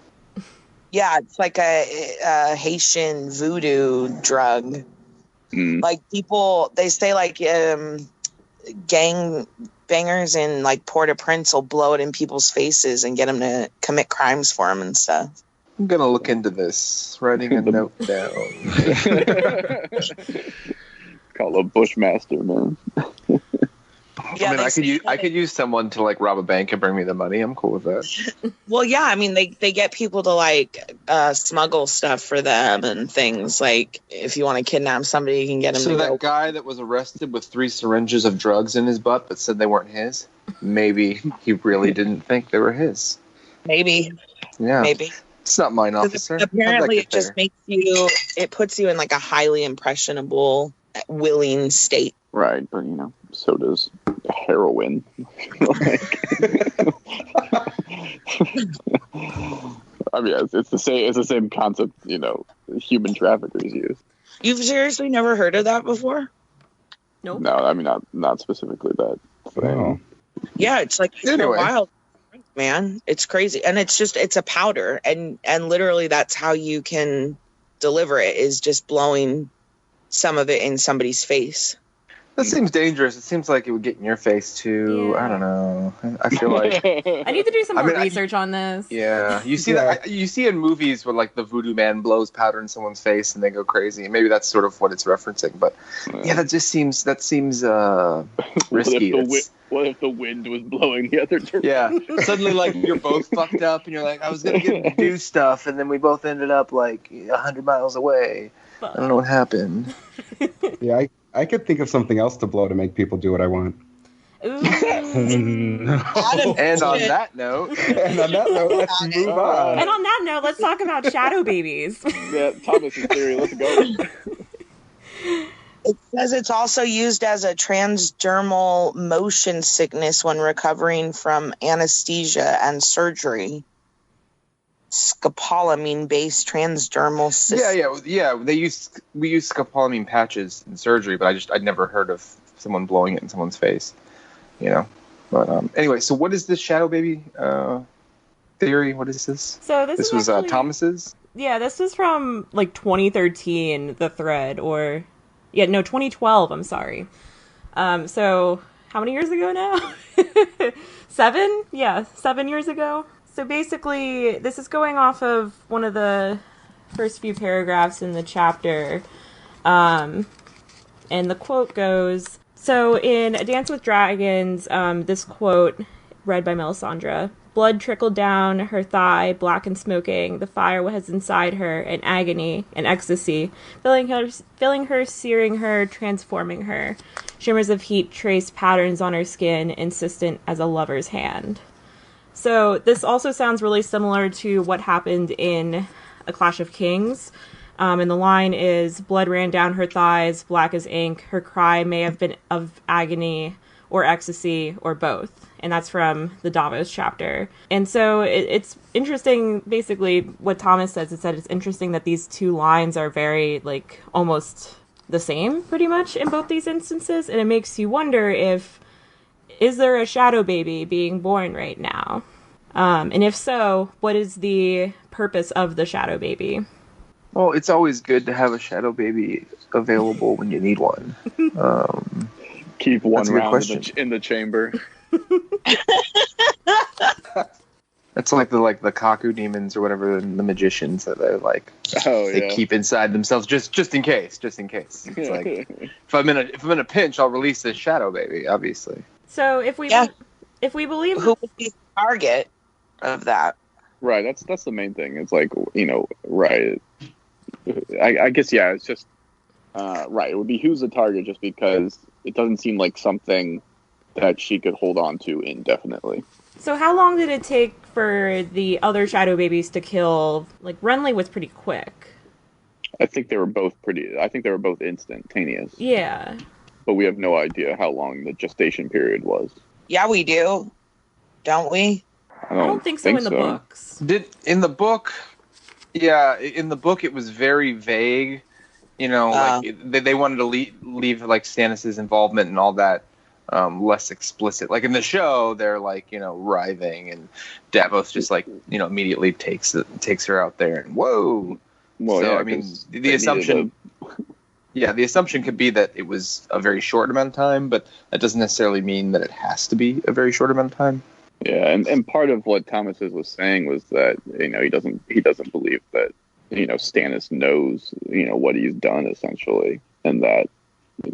Speaker 6: Yeah, it's like a Haitian voodoo drug.
Speaker 4: Mm.
Speaker 6: Like people, they say like gang bangers in like Port-au-Prince will blow it in people's faces and get them to commit crimes for them and stuff.
Speaker 5: I'm gonna look into this. Writing a note down.
Speaker 4: Call a Bushmaster, man.
Speaker 6: Yeah,
Speaker 5: I mean,
Speaker 6: they
Speaker 5: I
Speaker 6: say
Speaker 5: could use someone to like rob a bank and bring me the money. I'm cool with that.
Speaker 6: Well, yeah, I mean, they get people to like smuggle stuff for them and things. Like if you want to kidnap somebody, you can get them
Speaker 5: So
Speaker 6: to
Speaker 5: that
Speaker 6: go.
Speaker 5: guy that was arrested with 3 syringes of drugs in his butt but said they weren't his, maybe he really didn't think they were his.
Speaker 6: Maybe,
Speaker 5: Yeah.
Speaker 6: maybe.
Speaker 5: It's not mine,
Speaker 6: 'Cause
Speaker 5: officer.
Speaker 6: apparently,
Speaker 5: How'd
Speaker 6: it
Speaker 5: that get
Speaker 6: just makes you. It puts you in like a highly impressionable, willing state.
Speaker 4: Right, but so does heroin. I mean, it's the same. It's the same concept. Human traffickers use.
Speaker 6: You've seriously never heard of that before?
Speaker 2: Nope.
Speaker 4: No, I mean not specifically that thing.
Speaker 7: Oh.
Speaker 6: Yeah, it's like
Speaker 5: Anyway.
Speaker 6: wild, man. It's crazy, and it's a powder, and literally that's how you can deliver it is just blowing some of it in somebody's face.
Speaker 5: That seems dangerous. It seems like it would get in your face too.
Speaker 2: Yeah.
Speaker 5: I don't know. I feel like
Speaker 2: I need to do some
Speaker 5: I
Speaker 2: more
Speaker 5: mean,
Speaker 2: research on this.
Speaker 5: yeah. You see
Speaker 7: Yeah.
Speaker 5: that you see in movies where like the voodoo man blows powder in someone's face and they go crazy. Maybe that's sort of what it's referencing. But yeah, that seems risky.
Speaker 4: What if the wind was blowing the other direction?
Speaker 5: Yeah. Suddenly, like, you're both fucked up, and you're like, I was going to get him to do stuff, and then we both ended up, like, 100 miles away. I don't know what happened.
Speaker 7: Yeah, I could think of something else to blow to make people do what I want.
Speaker 2: Ooh.
Speaker 5: And on that note...
Speaker 7: And on that note, let's move on.
Speaker 2: And on that note, let's talk about shadow babies.
Speaker 4: Yeah, Thomas's theory. Let's go.
Speaker 6: It says it's also used as a transdermal motion sickness when recovering from anesthesia and surgery. Scopolamine-based transdermal system.
Speaker 5: Yeah. We use scopolamine patches in surgery, but I'd never heard of someone blowing it in someone's face. But anyway, so what is this shadow baby theory? What is this?
Speaker 2: So this
Speaker 5: was
Speaker 2: actually,
Speaker 5: Thomas's?
Speaker 2: Yeah, this is from like 2013, the thread, 2012, I'm sorry. So how many years ago now? 7? Yeah, 7 years ago. So basically, this is going off of one of the first few paragraphs in the chapter. And the quote goes, so in A Dance with Dragons, this quote, read by Melisandre, blood trickled down her thigh, black and smoking. The fire was inside her, an agony, an ecstasy, filling her, searing her, transforming her. Shimmers of heat traced patterns on her skin, insistent as a lover's hand. So this also sounds really similar to what happened in A Clash of Kings. And the line is, blood ran down her thighs, black as ink. Her cry may have been of agony or ecstasy or both. And that's from the Davos chapter. And so it's interesting, basically, what Thomas says. It said it's interesting that these two lines are very, like, almost the same, pretty much, in both these instances. And it makes you wonder is there a shadow baby being born right now? And if so, what is the purpose of the shadow baby?
Speaker 5: Well, it's always good to have a shadow baby available when you need one.
Speaker 4: Keep one
Speaker 5: That's a good
Speaker 4: round
Speaker 5: question.
Speaker 4: in the chamber.
Speaker 5: It's like the Kaku demons or whatever, the magicians that they keep inside themselves just in case. It's like if I'm in a pinch, I'll release this shadow baby. Obviously.
Speaker 2: So if we believe
Speaker 6: Who would be the target of that?
Speaker 4: Right, that's the main thing. It's like, right. I guess, yeah, it's just, right. It would be who's the target just because, it doesn't seem like something that she could hold on to indefinitely.
Speaker 2: So how long did it take for the other shadow babies to kill? Like, Renly was pretty quick.
Speaker 4: I think they were both instantaneous.
Speaker 2: Yeah.
Speaker 4: But we have no idea how long the gestation period was.
Speaker 6: Yeah, we do. Don't we?
Speaker 2: I don't think so in the books.
Speaker 5: In the book, it was very vague. You know, like they wanted to leave like Stannis' involvement and all that less explicit. Like in the show, they're like, you know, writhing, and Davos just like, you know, immediately takes her out there and whoa. Well, so, yeah, I mean, the assumption, the assumption could be that it was a very short amount of time, but that doesn't necessarily mean that it has to be a very short amount of time.
Speaker 4: Yeah, and part of what Thomas was saying was that, you know, he doesn't believe that, you know, Stannis knows, you know, what he's done essentially, and that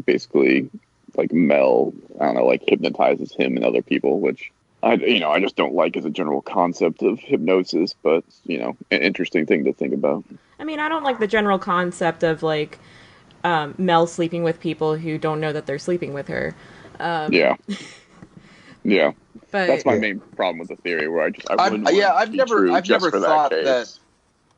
Speaker 4: basically like Mel, I don't know, like hypnotizes him and other people, which I just don't like as a general concept of hypnosis, but, you know, an interesting thing to think about.
Speaker 2: I mean, I don't like the general concept of like Mel sleeping with people who don't know that they're sleeping with her. Yeah. But
Speaker 4: that's my main problem with the theory, where I've
Speaker 5: never thought that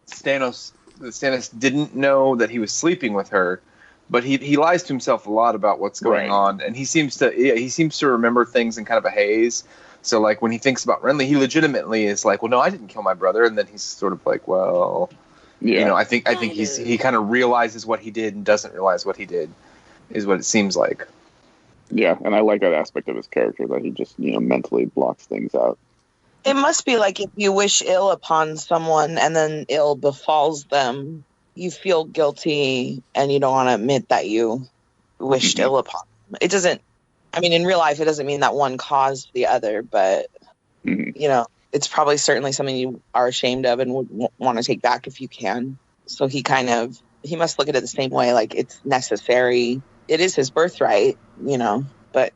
Speaker 5: Stannis didn't know that he was sleeping with her, but he lies to himself a lot about what's going on, and he seems to remember things in kind of a haze. So like when he thinks about Renly, he legitimately is like, well, no, I didn't kill my brother, and then he's sort of like, well, you know, I think he kind of realizes what he did and doesn't realize what he did, is what it seems like.
Speaker 4: Yeah, and I like that aspect of his character, that he just, you know, mentally blocks things out.
Speaker 6: It must be like if you wish ill upon someone and then ill befalls them, you feel guilty and you don't want to admit that you wished ill upon them. It doesn't, I mean, in real life, it doesn't mean that one caused the other, but, you know, it's probably certainly something you are ashamed of and would want to take back if you can. So he must look at it the same way, like it's necessary. It is his birthright, you know, but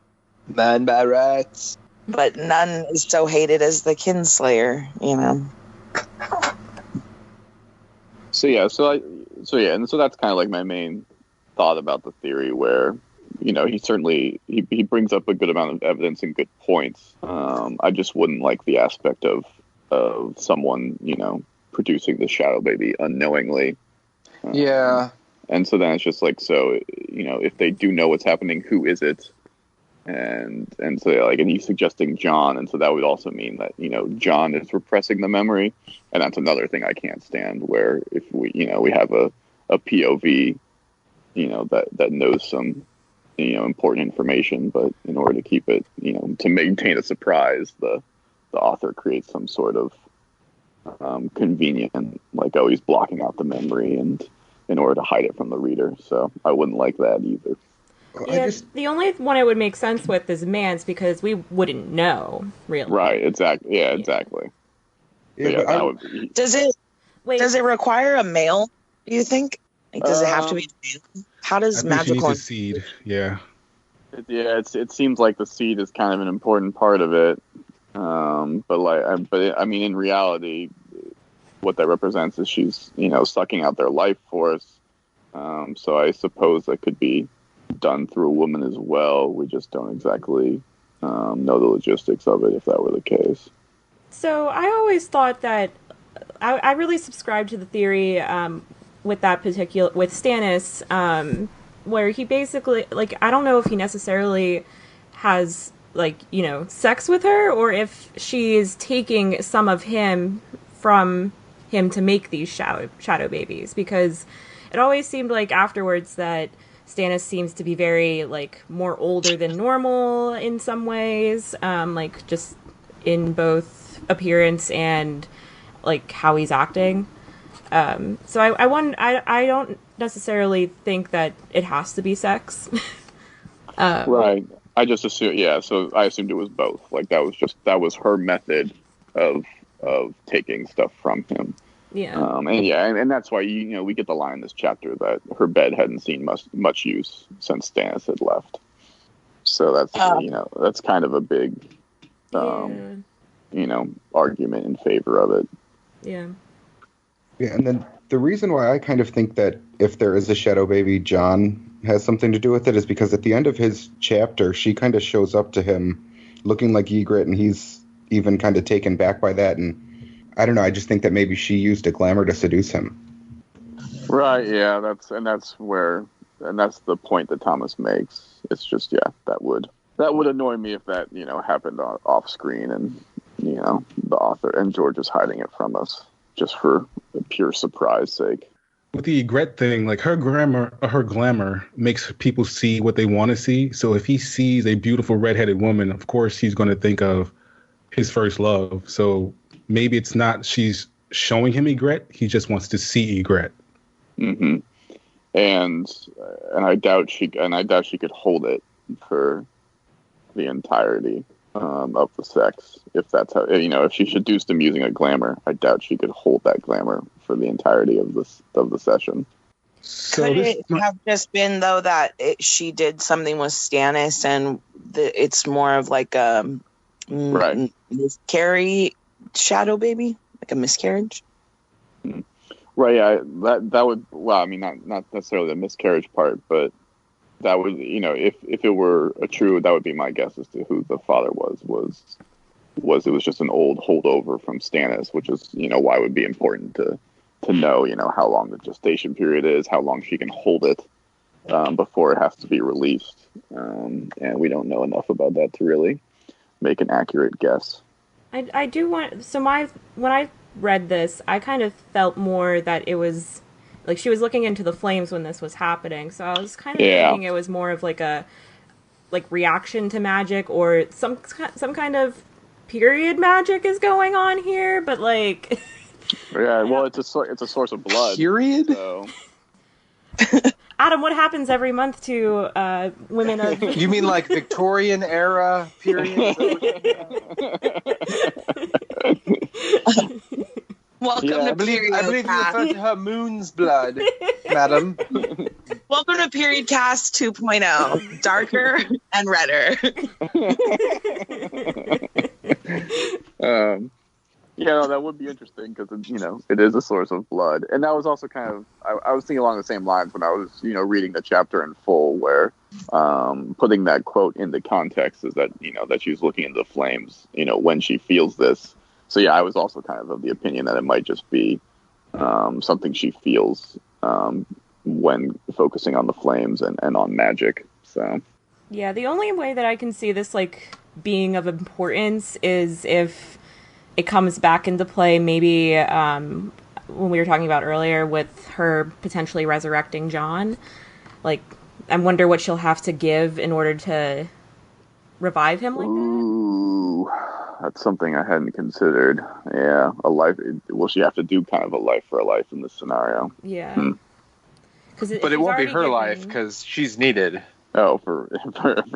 Speaker 5: man by rights.
Speaker 6: But none is so hated as the kinslayer, you know.
Speaker 4: So that's kind of like my main thought about the theory, where, you know, he brings up a good amount of evidence and good points. I just wouldn't like the aspect of someone, you know, producing the shadow baby unknowingly. And so then it's just like, so, you know, if they do know what's happening, who is it? And so like, and he's suggesting Jon, and so that would also mean that, you know, Jon is repressing the memory, and that's another thing I can't stand, where if we, you know, we have a POV, you know, that knows some, you know, important information, but in order to keep it, you know, to maintain a surprise, the author creates some sort of convenient, like, oh, he's blocking out the memory, and in order to hide it from the reader. So I wouldn't like that either.
Speaker 2: Yeah, the only one it would make sense with is Mance, because we wouldn't know, really.
Speaker 4: Right, exactly. Yeah, exactly.
Speaker 6: Does it require a male, do you think? Like, does it have to be a male? How does magical...
Speaker 3: a seed, yeah.
Speaker 4: It seems like the seed is kind of an important part of it. But I mean, in reality, what that represents is she's, you know, sucking out their life force. So I suppose that could be done through a woman as well. We just don't exactly know the logistics of it, if that were the case.
Speaker 2: So I always thought that I really subscribed to the theory with Stannis, where he basically, like, I don't know if he necessarily has, like, you know, sex with her, or if she is taking some of him from him to make these shadow babies, because it always seemed like afterwards that Stannis seems to be very, like, more older than normal in some ways, like, just in both appearance and, like, how he's acting. So I don't necessarily think that it has to be sex.
Speaker 4: Right. I just assume, so I assumed it was both. Like, that was her method of taking stuff from him.
Speaker 2: Yeah.
Speaker 4: And that's why, you know, we get the line in this chapter that her bed hadn't seen much use since Stannis had left. So that's, you know, that's kind of a big, you know, argument in favor of it.
Speaker 2: Yeah.
Speaker 7: Yeah, and then the reason why I kind of think that if there is a shadow baby, Jon has something to do with it is because at the end of his chapter, she kind of shows up to him looking like Ygritte, and he's even kind of taken back by that. And I don't know, I just think that maybe she used a glamour to seduce him.
Speaker 4: Right, yeah, that's the point that Thomas makes. It's just, yeah, that would annoy me if that, happened off screen and, the author and George is hiding it from us just for pure surprise sake.
Speaker 3: With the Ygritte thing, like her glamour makes people see what they want to see. So if he sees a beautiful redheaded woman, of course he's going to think of his first love. So maybe it's not she's showing him Ygritte, he just wants to see Ygritte.
Speaker 4: Mm-hmm. And I doubt she could hold it for the entirety of the sex. If that's how, if she seduced him using a glamour, I doubt she could hold that glamour for the entirety of the session.
Speaker 6: So could it have just been though that she did something with Stannis and it's more of like a miscarry shadow baby, like a miscarriage?
Speaker 4: Right, yeah, that would, well, I mean, not necessarily the miscarriage part, but that would, if it were true, that would be my guess as to who the father was it was just an old holdover from Stannis, which is, why it would be important to know, how long the gestation period is, how long she can hold it before it has to be released. And we don't know enough about that to really make an accurate guess.
Speaker 2: I do want, so when I read this, I kind of felt more that it was like she was looking into the flames when this was happening. So I was kind of thinking it was more of like a reaction to magic or some kind of period magic is going on here, but like
Speaker 4: yeah, well, it's a source of blood.
Speaker 5: Period.
Speaker 4: So.
Speaker 2: Adam, what happens every month to women of...
Speaker 5: You mean like Victorian era period?
Speaker 6: Welcome to
Speaker 5: I believe you referred to her moon's blood, madam.
Speaker 6: Welcome to Period Cast 2.0. Darker and redder.
Speaker 4: Yeah, that would be interesting because, it is a source of blood. And that was also kind of, I was thinking along the same lines when I was, reading the chapter in full where putting that quote into context is that, that she's looking into the flames, when she feels this. So, yeah, I was also kind of the opinion that it might just be something she feels when focusing on the flames and on magic. So,
Speaker 2: yeah, the only way that I can see this, being of importance is if it comes back into play maybe when we were talking about earlier with her potentially resurrecting Jon. I wonder what she'll have to give in order to revive him like that.
Speaker 4: Ooh, that's something I hadn't considered. Yeah, a life. Will she have to do kind of a life for a life in this scenario?
Speaker 2: Yeah.
Speaker 5: But it won't be her life because she's needed.
Speaker 4: Oh, for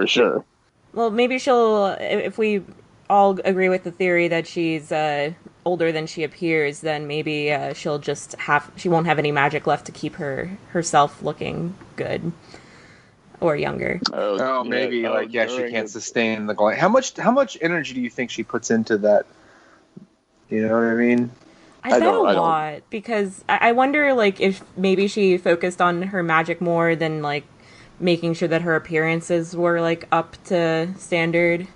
Speaker 4: sure.
Speaker 2: Well, maybe she'll, if we all agree with the theory that she's older than she appears, then maybe she won't have any magic left to keep herself looking good or younger.
Speaker 5: Maybe she can't sustain the glow. How much energy do you think she puts into that? You know what I mean?
Speaker 2: I bet a lot because I wonder if maybe she focused on her magic more than making sure that her appearances were up to standard.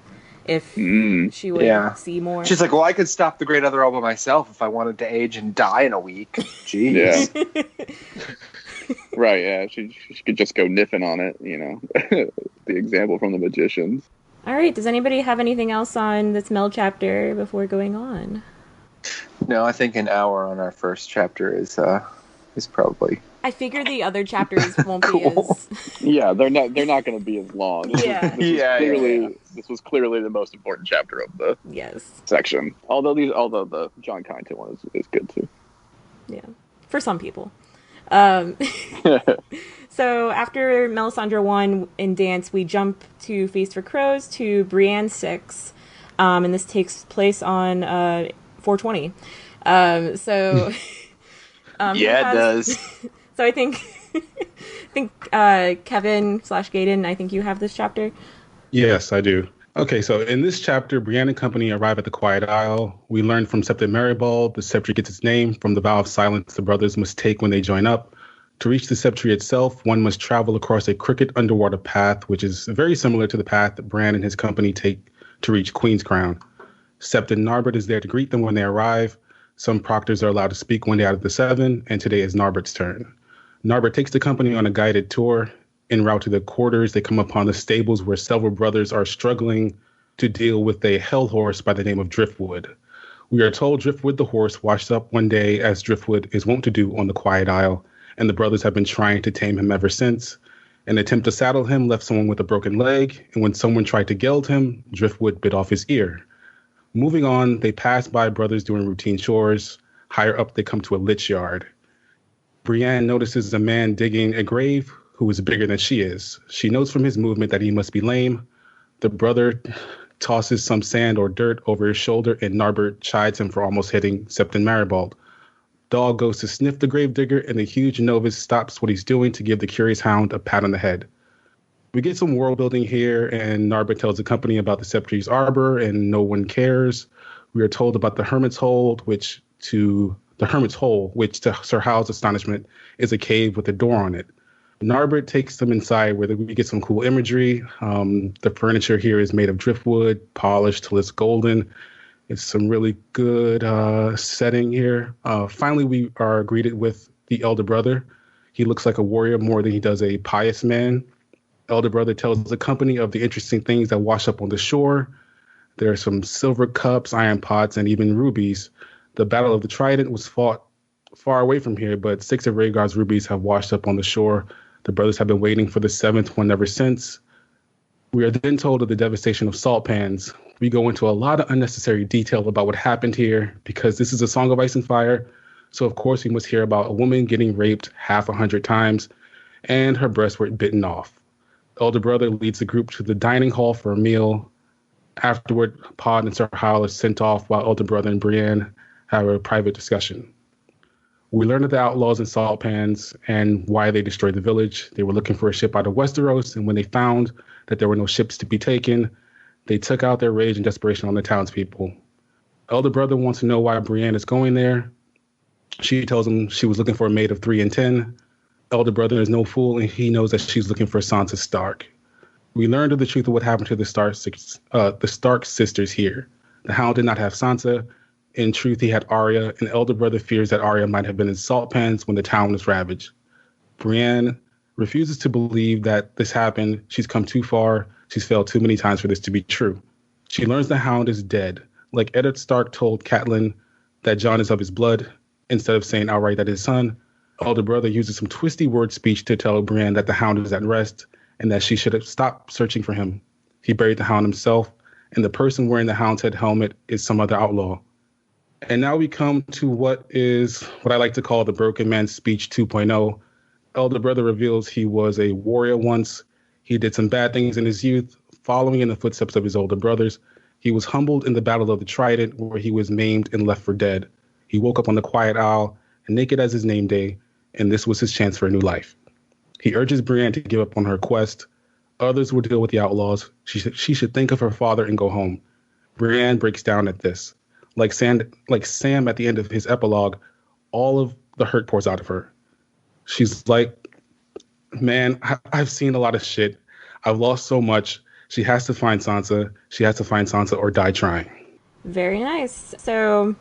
Speaker 2: If she would see more.
Speaker 5: She's like, well, I could stop the Great Other all by myself if I wanted to age and die in a week. Jeez.
Speaker 4: Yeah. Right, yeah. She could just go niffing on it, the example from the magicians.
Speaker 2: All right, does anybody have anything else on this Mel chapter before going on?
Speaker 5: No, I think an hour on our first chapter is probably...
Speaker 2: I figure the other chapters won't be as...
Speaker 4: Yeah, they're not going to be as long.
Speaker 5: This
Speaker 4: was clearly the most important chapter of the section. Although the Jon Connington one is good too.
Speaker 2: Yeah, for some people. So after Melisandre won in dance, we jump to Feast for Crows to Brienne 6, and this takes place on 420. It
Speaker 5: does.
Speaker 2: So I think Kevin / Gaiden, I think you have this chapter.
Speaker 3: Yes, I do. Okay, so in this chapter, Brienne and company arrive at the Quiet Isle. We learn from Septon Marybald the scepter gets its name from the vow of silence the brothers must take when they join up. To reach the Sceptry itself, one must travel across a crooked underwater path, which is very similar to the path that Bran and his company take to reach Queen's Crown. Sept and Narbert is there to greet them when they arrive. Some proctors are allowed to speak one day out of the 7, and today is Narbert's turn. Narbert takes the company on a guided tour. En route to the quarters, they come upon the stables where several brothers are struggling to deal with a hell horse by the name of Driftwood. We are told Driftwood the horse washed up one day, as Driftwood is wont to do on the Quiet Isle, and the brothers have been trying to tame him ever since. An attempt to saddle him left someone with a broken leg, and when someone tried to geld him, Driftwood bit off his ear. Moving on, they pass by brothers doing routine chores. Higher up, they come to a lich yard. Brienne notices a man digging a grave who is bigger than she is. She knows from his movement that he must be lame. The brother tosses some sand or dirt over his shoulder, and Narbert chides him for almost hitting Septon Maribald. Dog goes to sniff the gravedigger, and the huge novice stops what he's doing to give the curious hound a pat on the head. We get some world building here, and Narbert tells the company about the Sceptry's Arbor, and no one cares. We are told about the Hermit's Hold, which to Sir Hal's astonishment is a cave with a door on it. Narbert takes them inside where we get some cool imagery. The furniture here is made of driftwood, polished till it's golden. It's some really good setting here. Finally, we are greeted with the elder brother. He looks like a warrior more than he does a pious man. Elder brother tells the company of the interesting things that wash up on the shore. There are some silver cups, iron pots, and even rubies. The Battle of the Trident was fought far away from here, but 6 of Rhaegar's rubies have washed up on the shore. The brothers have been waiting for the 7th one ever since. We are then told of the devastation of salt pans. We go into a lot of unnecessary detail about what happened here because this is a Song of Ice and Fire. So, of course, we must hear about a woman getting raped 100 times and her breasts were bitten off. Elder brother leads the group to the dining hall for a meal. Afterward, Pod and Sir Hal are sent off while Elder brother and Brienne have a private discussion. We learn of the outlaws and salt pans and why they destroyed the village. They were looking for a ship out of Westeros, and when they found that there were no ships to be taken, they took out their rage and desperation on the townspeople. Elder brother wants to know why Brienne is going there. She tells him she was looking for a maid of 3 and 10. Elder brother is no fool, and he knows that she's looking for Sansa Stark. We learned of the truth of what happened to the Stark sisters here. The Hound did not have Sansa. In truth, he had Arya, and Elder brother fears that Arya might have been in salt pans when the town was ravaged. Brienne refuses to believe that this happened. She's come too far. She's failed too many times for this to be true. She learns the Hound is dead. Like Eddard Stark told Catelyn that Jon is of his blood, instead of saying outright that his son, Elder brother uses some twisty word speech to tell Brienne that the Hound is at rest and that she should have stopped searching for him. He buried the Hound himself, and the person wearing the Hound's head helmet is some other outlaw. And now we come to what I like to call the Broken Man Speech 2.0. Elder brother reveals he was a warrior once. He did some bad things in his youth, following in the footsteps of his older brothers. He was humbled in the Battle of the Trident, where he was maimed and left for dead. He woke up on the Quiet Isle, naked as his name day, and this was his chance for a new life. He urges Brienne to give up on her quest. Others will deal with the outlaws. She should think of her father and go home. Brienne breaks down at this. Like Sam at the end of his epilogue, all of the hurt pours out of her. She's like, man, I've seen a lot of shit. I've lost so much. She has to find Sansa. She has to find Sansa or die trying.
Speaker 2: Very nice. So,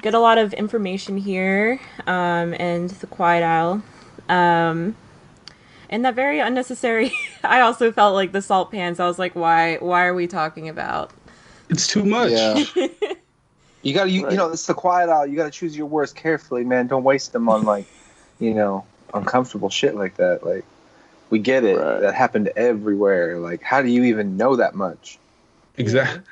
Speaker 2: get a lot of information here, and the Quiet Isle. And that very unnecessary, I also felt like the salt pans. I was like, why are we talking about?
Speaker 3: It's too much.
Speaker 5: Yeah. You gotta, you know, it's the Quiet Isle. You gotta choose your words carefully, man. Don't waste them on uncomfortable shit like that. Like, we get it. Right. That happened everywhere. Like, how do you even know that much?
Speaker 3: Exactly.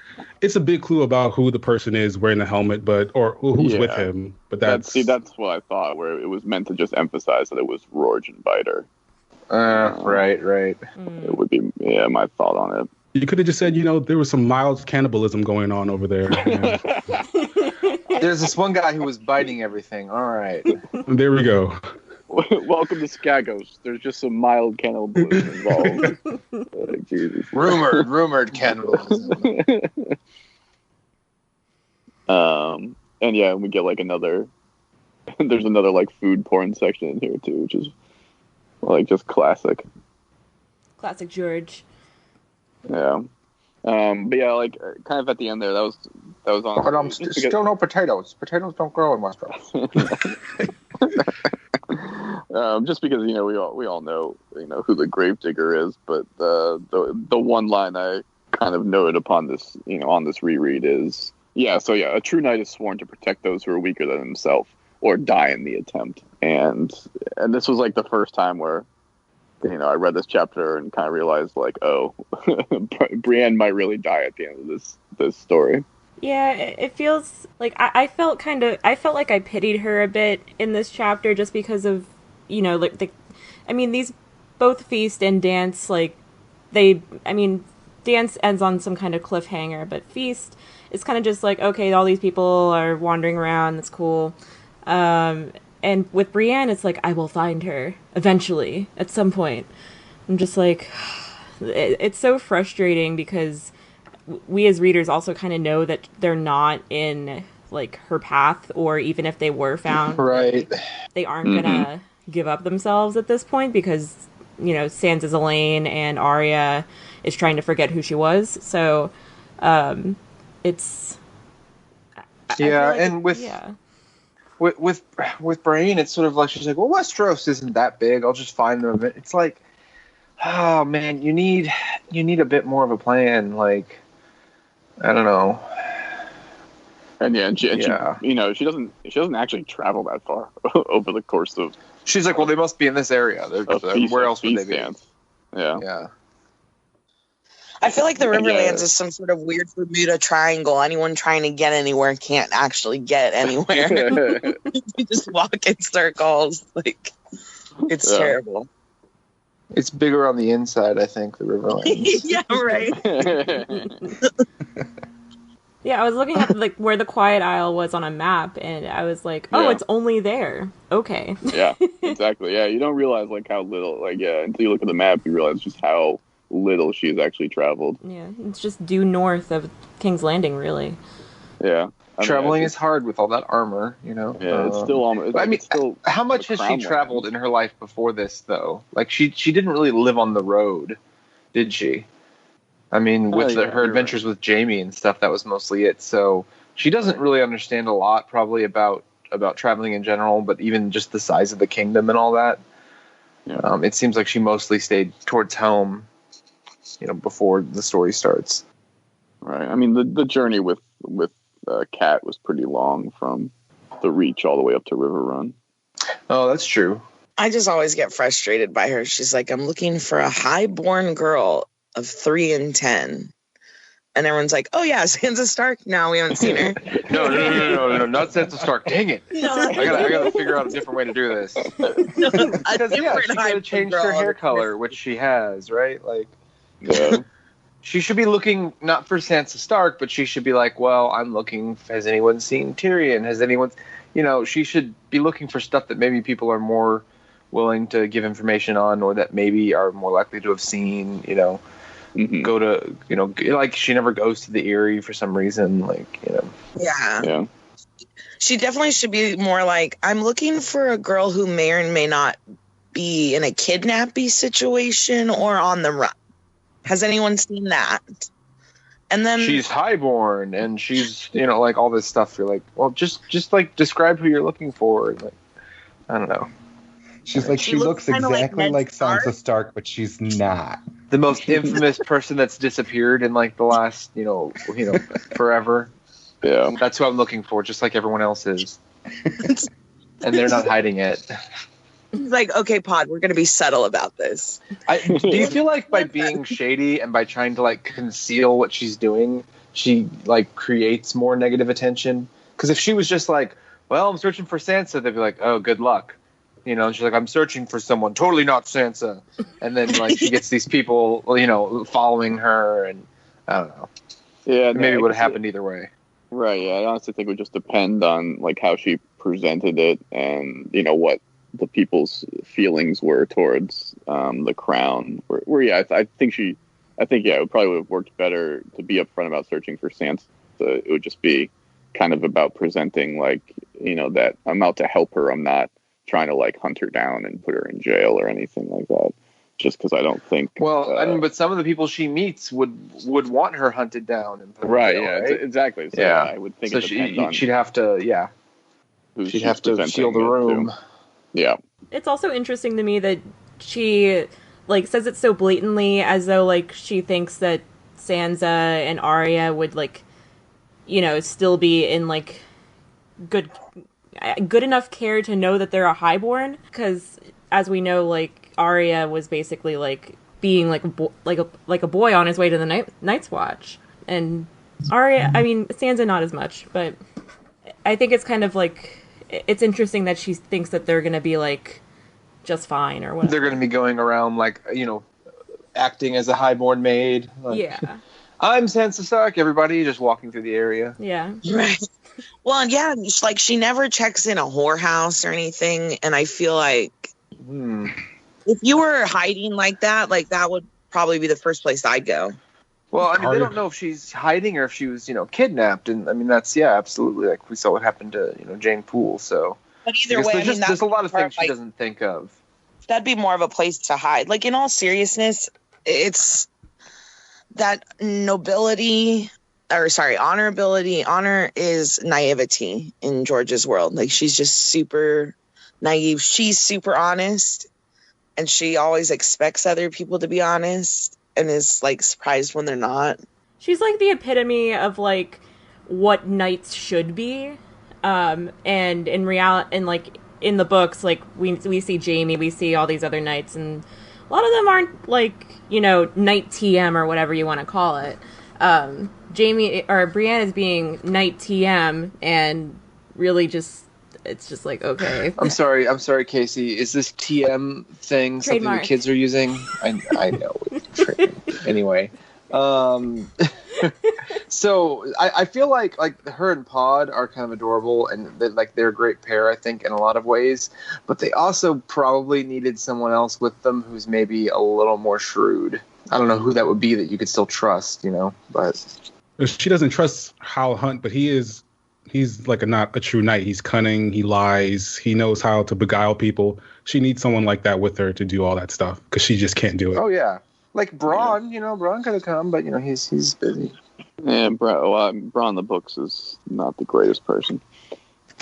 Speaker 3: It's a big clue about who the person is wearing the helmet, or who's with him. But that's
Speaker 4: what I thought. Where it was meant to just emphasize that it was Rorge and Biter.
Speaker 5: Right.
Speaker 4: It would be my thought on it.
Speaker 3: You could have just said, there was some mild cannibalism going on over there.
Speaker 5: There's this one guy who was biting everything. All right.
Speaker 3: There we go.
Speaker 4: Welcome to Skagos. There's just some mild cannibalism involved. Jesus.
Speaker 5: Rumored cannibalism.
Speaker 4: And we get like another there's another like food porn section in here too, which is like just classic.
Speaker 2: Classic George.
Speaker 4: Yeah. But yeah, like kind of at the end there, that was honestly,
Speaker 5: But still no potatoes. Potatoes don't grow in Westeros.
Speaker 4: Just because we all know who the gravedigger is, but the one line I kind of noted upon this on this reread is a true knight is sworn to protect those who are weaker than himself or die in the attempt, and this was like the first time where I read this chapter and kind of realized like, oh, Brienne might really die at the end of this story.
Speaker 2: Yeah, it feels like I felt like I pitied her a bit in this chapter just because of, these both Feast and Dance, Dance ends on some kind of cliffhanger, but Feast is kind of just like, okay, all these people are wandering around, that's cool. And with Brienne, it's like, I will find her eventually at some point. I'm just like, it's so frustrating because we as readers also kind of know that they're not in like her path, or even if they were found,
Speaker 5: right,
Speaker 2: they aren't gonna give up themselves at this point because Sansa's Elaine and Arya is trying to forget who she was. So it's
Speaker 5: with Brienne, it's sort of like she's like, well, Westeros isn't that big. I'll just find them. It's like, oh man, you need a bit more of a plan. Like, I don't know.
Speaker 4: And she doesn't actually travel that far over the course of.
Speaker 5: She's like, well, they must be in this area. Where else would they be?
Speaker 4: Yeah.
Speaker 6: I feel like the Riverlands is some sort of weird Bermuda Triangle. Anyone trying to get anywhere can't actually get anywhere. You just walk in circles. Like, it's terrible.
Speaker 5: It's bigger on the inside, I think, the Riverlands.
Speaker 6: Yeah, right.
Speaker 2: Yeah, I was looking at like where the Quiet Isle was on a map, and I was like, "Oh, it's only there." Okay.
Speaker 4: Yeah, exactly. Yeah, you don't realize like how little, until you look at the map, you realize just how little she's actually traveled.
Speaker 2: Yeah, it's just due north of King's Landing, really.
Speaker 4: Yeah,
Speaker 5: traveling is hard with all that armor, Yeah,
Speaker 4: it's still almost.
Speaker 5: How much has she traveled in her life before this, though? Like, she didn't really live on the road, did she? I mean, with her adventures with Jaime and stuff, that was mostly it. So she doesn't really understand a lot, probably, about traveling in general, but even just the size of the kingdom and all that. Yeah. It seems like she mostly stayed towards home, before the story starts.
Speaker 4: Right. I mean, the journey with Kat was pretty long, from the Reach all the way up to River Run.
Speaker 5: Oh, that's true.
Speaker 6: I just always get frustrated by her. She's like, I'm looking for a high-born girl of 3 and 10. And everyone's like, oh yeah, Sansa Stark? No, we haven't seen her.
Speaker 5: No, not Sansa Stark. Dang it. No. I gotta figure out a different way to do this. Because she gotta change her hair color, which she has, right? Like, she should be looking not for Sansa Stark, but she should be like, well, I'm looking, has anyone seen Tyrion? Has anyone, she should be looking for stuff that maybe people are more willing to give information on, or that maybe are more likely to have seen, go to, like, she never goes to the Eyrie for some reason, like,
Speaker 6: Yeah. She definitely should be more like, I'm looking for a girl who may or may not be in a kidnapping situation or on the run. Has anyone seen that? And then
Speaker 5: she's highborn and she's, like all this stuff. You're like, well, just like describe who you're looking for. Like, I don't know.
Speaker 7: She's like, she looks exactly like Sansa Stark, but she's not.
Speaker 5: The most infamous person that's disappeared in like the last, forever.
Speaker 4: Yeah.
Speaker 5: That's who I'm looking for, just like everyone else is. And they're not hiding it.
Speaker 6: Like, okay, Pod, we're going to be subtle about this.
Speaker 5: Do you feel like by being shady and by trying to like conceal what she's doing, she like creates more negative attention? Because if she was just like, well, I'm searching for Sansa, they'd be like, oh, good luck. She's like, I'm searching for someone totally not Sansa. And then like she gets these people, following her, and I don't know. Yeah, maybe it would have happened either way.
Speaker 4: Right, yeah. I honestly think it would just depend on like how she presented it and, what the people's feelings were towards the crown. I think it probably would have worked better to be upfront about searching for Sansa. It would just be kind of about presenting like that I'm out to help her. I'm not trying to like hunt her down and put her in jail or anything like that. Just because I don't think.
Speaker 5: Well, I mean, but some of the people she meets would want her hunted down and put in
Speaker 4: right.
Speaker 5: jail,
Speaker 4: Yeah.
Speaker 5: right?
Speaker 4: Exactly. So yeah, I would think.
Speaker 5: So
Speaker 4: it depends on
Speaker 5: she'd have to. Yeah. She'd have to seal the room.
Speaker 4: Yeah.
Speaker 2: It's also interesting to me that she like says it so blatantly, as though like she thinks that Sansa and Arya would like, still be in like good enough care to know that they're a highborn, because as we know, like Arya was basically like being like a boy on his way to the Night's Watch, and Arya, I mean Sansa not as much, but I think it's kind of like it's interesting that she thinks that they're gonna be like just fine or whatever.
Speaker 5: They're gonna be going around like acting as a highborn maid. Like,
Speaker 2: yeah.
Speaker 5: I'm Sansa Stark. Everybody just walking through the area.
Speaker 2: Yeah.
Speaker 6: Right. Well, yeah, like she never checks in a whorehouse or anything, and I feel like if you were hiding like that would probably be the first place I'd go.
Speaker 5: Well, I mean, they don't know if she's hiding or if she was, kidnapped, and I mean that's absolutely, like we saw what happened to Jane Poole. So,
Speaker 6: but either way,
Speaker 5: there's a lot of things she doesn't think of.
Speaker 6: That'd be more of a place to hide. Like in all seriousness, it's that honorability. Honor is naivety in George's world. Like she's just super naive. She's super honest, and she always expects other people to be honest, and is like surprised when they're not.
Speaker 2: She's like the epitome of like what knights should be, and in reality, and like in the books, like we see Jaime, we see all these other knights, and a lot of them aren't like knight TM or whatever you want to call it. Jaime or Brienne is being knight TM, and really it's just like, okay.
Speaker 5: I'm sorry, Casey. Is this TM thing something the kids are using? I know. Anyway, so I feel like her and Pod are kind of adorable, and they're a great pair, I think, in a lot of ways. But they also probably needed someone else with them who's maybe a little more shrewd. I don't know who that would be that you could still trust, but
Speaker 3: she doesn't trust Hal Hunt, but he's like not a true knight. He's cunning. He lies. He knows how to beguile people. She needs someone like that with her to do all that stuff because she just can't do it.
Speaker 5: Oh yeah, like Bronn. Bronn could have come, but he's busy.
Speaker 4: Yeah, Bronn the books is not the greatest person.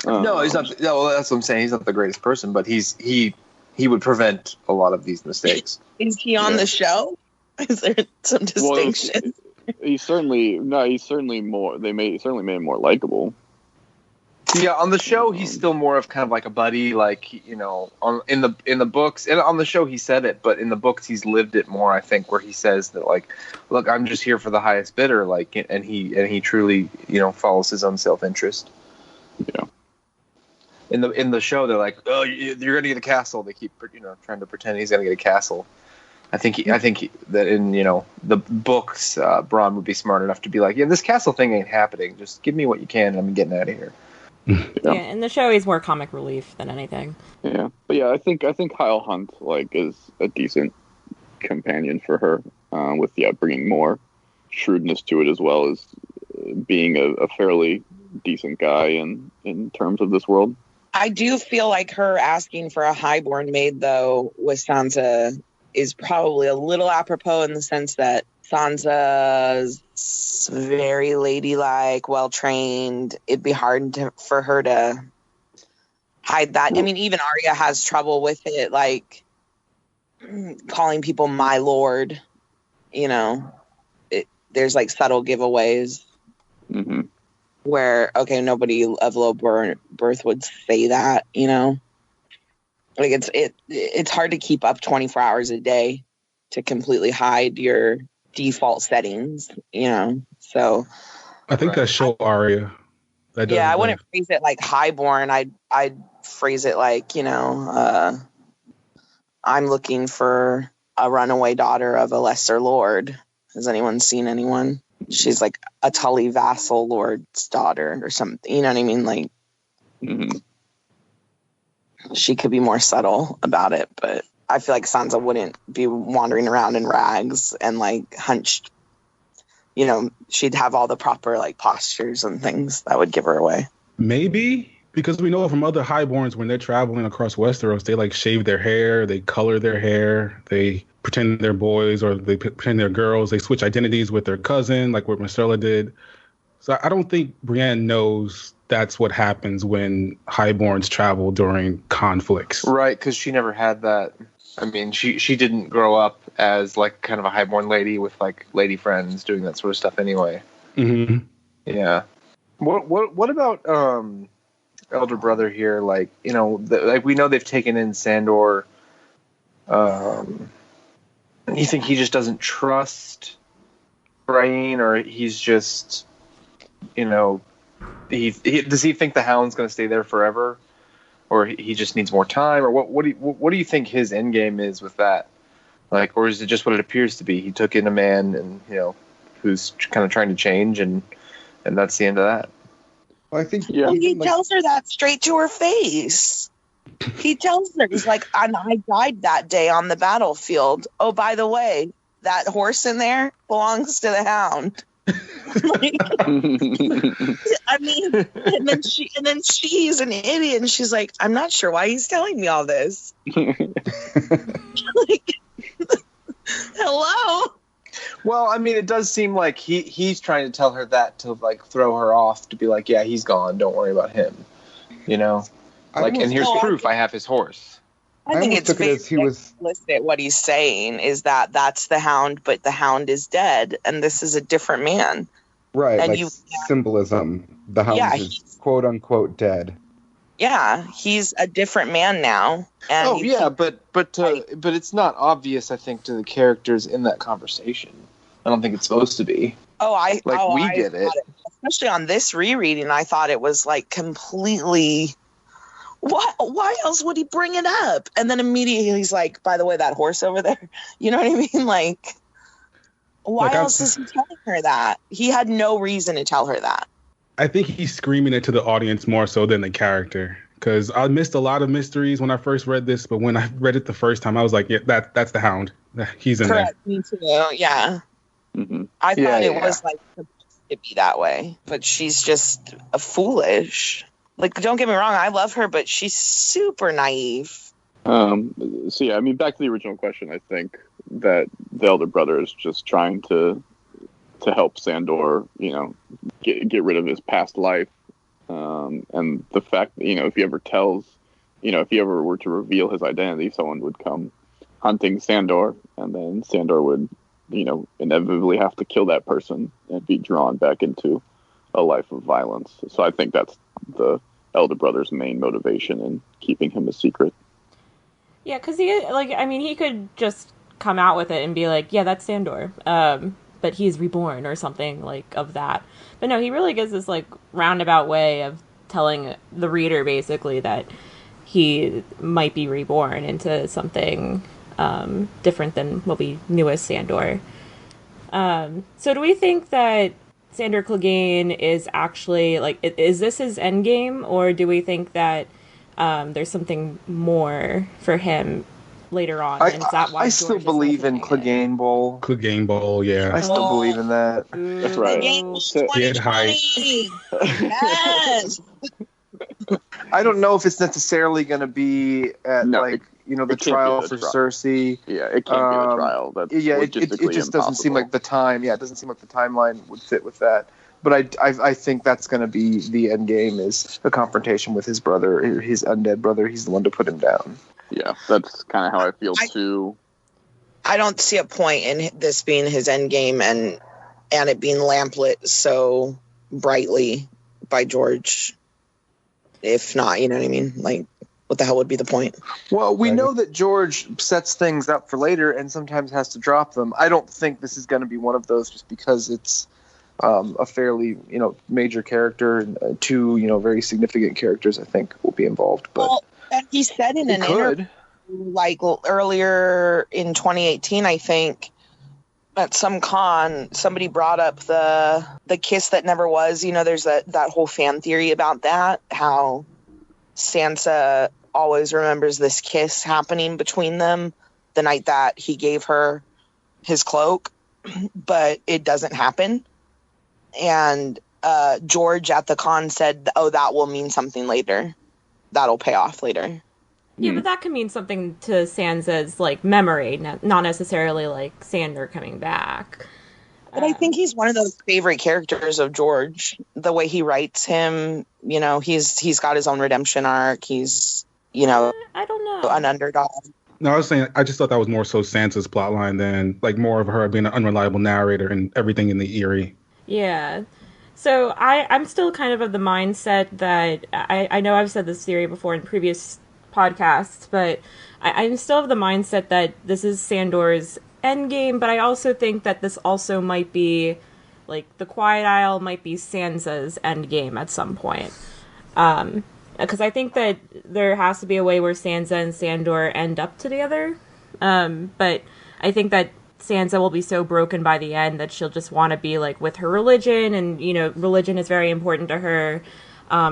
Speaker 5: No, he's not. No, that's what I'm saying. He's not the greatest person, but he would prevent a lot of these mistakes.
Speaker 6: Is he on the show? Is there some distinction?
Speaker 4: He's certainly more. Certainly made him more likable.
Speaker 5: Yeah, on the show he's still more of kind of like a buddy, like in the books, and on the show he said it, but in the books he's lived it more. I think where he says that like, look, I'm just here for the highest bidder, like, and he truly follows his own self-interest.
Speaker 4: Yeah.
Speaker 5: In the show they're like, oh, you're gonna get a castle. They keep trying to pretend he's gonna get a castle. I think that in the books, Bronn would be smart enough to be like, yeah, this castle thing ain't happening. Just give me what you can, and I'm getting out of here.
Speaker 2: Yeah, in the show he's more comic relief than anything.
Speaker 4: Yeah, but yeah, I think Kyle Hunt is a decent companion for her, with bringing more shrewdness to it as well as being a fairly decent guy in terms of this world.
Speaker 6: I do feel like her asking for a highborn maid though with Sansa is probably a little apropos in the sense that Sansa's very ladylike, well-trained. It'd be hard for her to hide that. I mean, even Arya has trouble with it, like calling people my lord. There's like subtle giveaways where, okay, nobody of low birth would say that, Like it's hard to keep up 24 hours a day to completely hide your default settings, So
Speaker 3: I think that's show Arya.
Speaker 6: I wouldn't phrase it like highborn. I'd phrase it like I'm looking for a runaway daughter of a lesser lord. Has anyone seen anyone? She's like a Tully vassal lord's daughter or something. You know what I mean? Like. Mm-hmm. She could be more subtle about it, but I feel like Sansa wouldn't be wandering around in rags and like hunched. She'd have all the proper like postures and things that would give her away.
Speaker 3: Maybe, Because we know from other highborns when they're traveling across Westeros, they like shave their hair, they color their hair, they pretend they're boys or they pretend they're girls. They switch identities with their cousin, like what Marcella did. So I don't think Brienne knows that's what happens when highborns travel during conflicts.
Speaker 5: Right, because she never had that. I mean, she didn't grow up as like kind of a highborn lady with like lady friends doing that sort of stuff anyway.
Speaker 3: Mm-hmm.
Speaker 5: Yeah. What about elder brother here? Like, you know, like we know they've taken in Sandor. You think he just doesn't trust Brienne, or he's just, you know, does he think the Hound's going to stay there forever, or he just needs more time, or what do you think his end game is with that? Like, or is it just what it appears to be? He took in a man, and you know, who's kind of trying to change, and that's the end of that.
Speaker 7: Well, I think
Speaker 6: Well, he tells her that straight to her face. He tells her, he's like, and I died that day on the battlefield. Oh, by the way, that horse in there belongs to the Hound. Like, I mean, and then she's an idiot, and she's like, I'm not sure why he's telling me all this. Like, hello.
Speaker 5: Well, I mean, it does seem like he's trying to tell her that to like throw her off, to be like, yeah, he's gone, don't worry about him, you know. Like, and here's proof: I have his horse.
Speaker 6: I think it's implicit what he's saying is that that's the Hound, but the Hound is dead, and this is a different man.
Speaker 7: Right,
Speaker 6: and
Speaker 7: like symbolism. The Hound is quote unquote dead.
Speaker 6: Yeah, he's a different man now. And
Speaker 5: but it's not obvious, I think, to the characters in that conversation. I don't think it's supposed to be.
Speaker 6: I
Speaker 5: get it.
Speaker 6: Especially on this rereading, I thought it was like completely. Why else would he bring it up? And then immediately he's like, by the way, that horse over there. You know what I mean? Like, why else is he telling her that? He had no reason to tell her that.
Speaker 3: I think he's screaming it to the audience more so than the character. Because I missed a lot of mysteries when I first read this, but when I read it the first time, I was like, yeah, that's the Hound. He's in there.
Speaker 6: Me too, yeah. Mm-hmm. I thought it was like supposed to be that way, but she's just a foolish. Like, don't get me wrong, I love her, but she's super naive.
Speaker 4: So yeah, I mean, back to the original question, I think that the elder brother is just trying to help Sandor, you know, get rid of his past life. And the fact that, you know, if he ever were to reveal his identity, someone would come hunting Sandor, and then Sandor would, you know, inevitably have to kill that person and be drawn back into a life of violence. So I think that's the elder brother's main motivation in keeping him a secret.
Speaker 2: Yeah, because he could just come out with it and be like, yeah, that's Sandor. But he's reborn or something like of that. But no, he really gives this like roundabout way of telling the reader basically that he might be reborn into something different than what we knew as Sandor. So do we think that Sandor Clegane is actually like, is this his endgame, or do we think that there's something more for him later on? And is that why
Speaker 5: I still believe in Clegane Bowl.
Speaker 3: Clegane Bowl, yeah.
Speaker 5: I still believe in that.
Speaker 4: That's right.
Speaker 6: Clegane Bowl 2020. Yes.
Speaker 5: I don't know if it's necessarily going to be at the trial for Cersei.
Speaker 4: Yeah, it can't be the trial. That's
Speaker 5: it just doesn't seem like the time. Yeah, it doesn't seem like the timeline would fit with that. But I think that's going to be the end game, is a confrontation with his brother, his undead brother. He's the one to put him down.
Speaker 4: Yeah, that's kind of how I feel too.
Speaker 6: I don't see a point in this being his end game and it being lamplit so brightly by George. If not, you know what I mean? Like, what the hell would be the point?
Speaker 5: Well, we know that George sets things up for later and sometimes has to drop them. I don't think this is going to be one of those, just because it's a fairly, major character. And two, very significant characters, I think, will be involved. But
Speaker 6: and he said in an interview, like earlier in 2018, I think, at some con, somebody brought up the kiss that never was. There's that whole fan theory about that, how Sansa always remembers this kiss happening between them the night that he gave her his cloak, but it doesn't happen. And George at the con said, "Oh, that will mean something later. That'll pay off later."
Speaker 2: Yeah, but that could mean something to Sansa's, like, memory, not necessarily, like, Sandor coming back.
Speaker 6: But I think he's one of those favorite characters of George. The way he writes him, you know, he's got his own redemption arc. He's, you know,
Speaker 2: I don't know.
Speaker 6: an underdog.
Speaker 3: No, I was saying I just thought that was more so Sansa's plotline than like more of her being an unreliable narrator and everything in the Eyrie.
Speaker 2: Yeah. So I'm still kind of the mindset that I know I've said this theory before in previous podcasts, but I'm still of the mindset that this is Sandor's endgame, but I also think that this also might be, like, the Quiet Isle might be Sansa's endgame at some point. Because I think that there has to be a way where Sansa and Sandor end up together. But I think that Sansa will be so broken by the end that she'll just want to be, like, with her religion, and, you know, religion is very important to her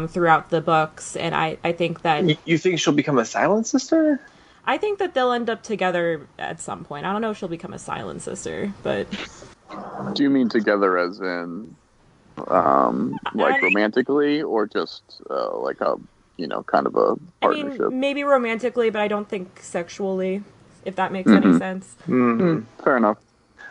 Speaker 2: throughout the books, and I think that...
Speaker 5: You think she'll become a Silent Sister?
Speaker 2: I think that they'll end up together at some point. I don't know if she'll become a Silent Sister, but...
Speaker 4: Do you mean together as in, like, romantically, or just, like, a, you know, kind of a partnership?
Speaker 2: I mean, maybe romantically, but I don't think sexually, if that makes any sense.
Speaker 4: Fair enough.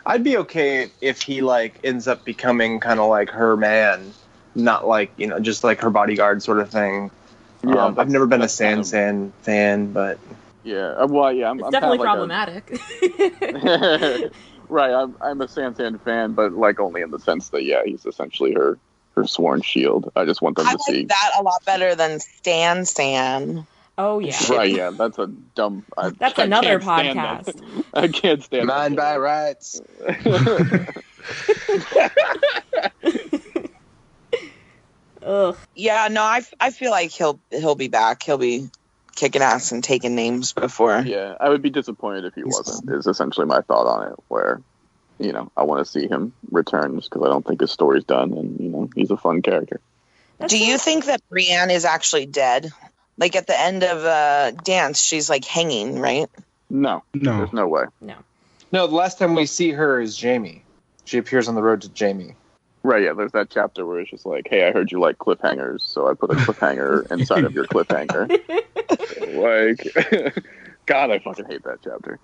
Speaker 5: I'd be okay if he, like, ends up becoming kind of like her man, not like, you know, just like her bodyguard sort of thing.
Speaker 4: Yeah,
Speaker 5: I've never been a Sansa fan, but...
Speaker 4: Yeah, well, yeah,
Speaker 2: It's
Speaker 4: I'm
Speaker 2: definitely
Speaker 4: kind of like
Speaker 2: problematic.
Speaker 4: Right, I'm a Sansan fan, but, like, only in the sense that, yeah, he's essentially her sworn shield. I just want them to see.
Speaker 6: I like that a lot better than Stan.
Speaker 2: Oh, yeah.
Speaker 4: Right, yeah, that's a dumb...
Speaker 2: That's another podcast.
Speaker 4: I can't stand
Speaker 5: Mind by rights.
Speaker 2: Ugh.
Speaker 6: Yeah, no, I feel like he'll be back. He'll be kicking ass and taking names before.
Speaker 4: Yeah, I would be disappointed if he wasn't, is essentially my thought on it, where, you know, I want to see him return just because I don't think his story's done, and, you know, he's a fun character.
Speaker 6: Do you think that Brienne is actually dead? Like, at the end of Dance, she's, like, hanging, right?
Speaker 4: No. There's no way.
Speaker 5: No, the last time we see her is Jaime. She appears on the road to Jaime.
Speaker 4: Right, yeah, there's that chapter where it's just like, hey, I heard you like cliffhangers, so I put a cliffhanger inside of your cliffhanger. Like, God, I fucking hate that chapter.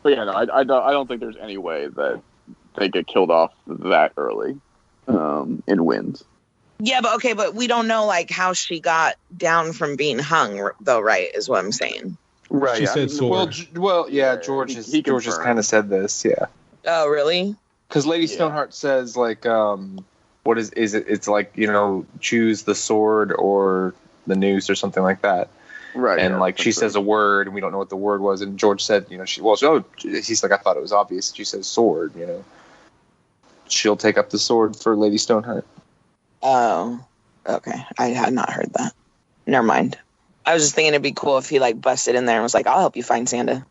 Speaker 4: But yeah, no, I don't think there's any way that they get killed off that early in Winds.
Speaker 6: Yeah, but we don't know, like, how she got down from being hung, though, right, is what I'm saying.
Speaker 4: Right,
Speaker 3: She said sword.
Speaker 5: Well, yeah, George has kind of said this, yeah.
Speaker 6: Oh, really?
Speaker 5: Because Lady Stoneheart says, like, what is it? It's like, you know, choose the sword or the noose or something like that.
Speaker 4: Right.
Speaker 5: And, like, she says a word, and we don't know what the word was. And George said, you know, he's like, I thought it was obvious. She says sword, you know. She'll take up the sword for Lady Stoneheart.
Speaker 6: Oh, okay. I had not heard that. Never mind. I was just thinking it'd be cool if he, like, busted in there and was like, I'll help you find Sansa.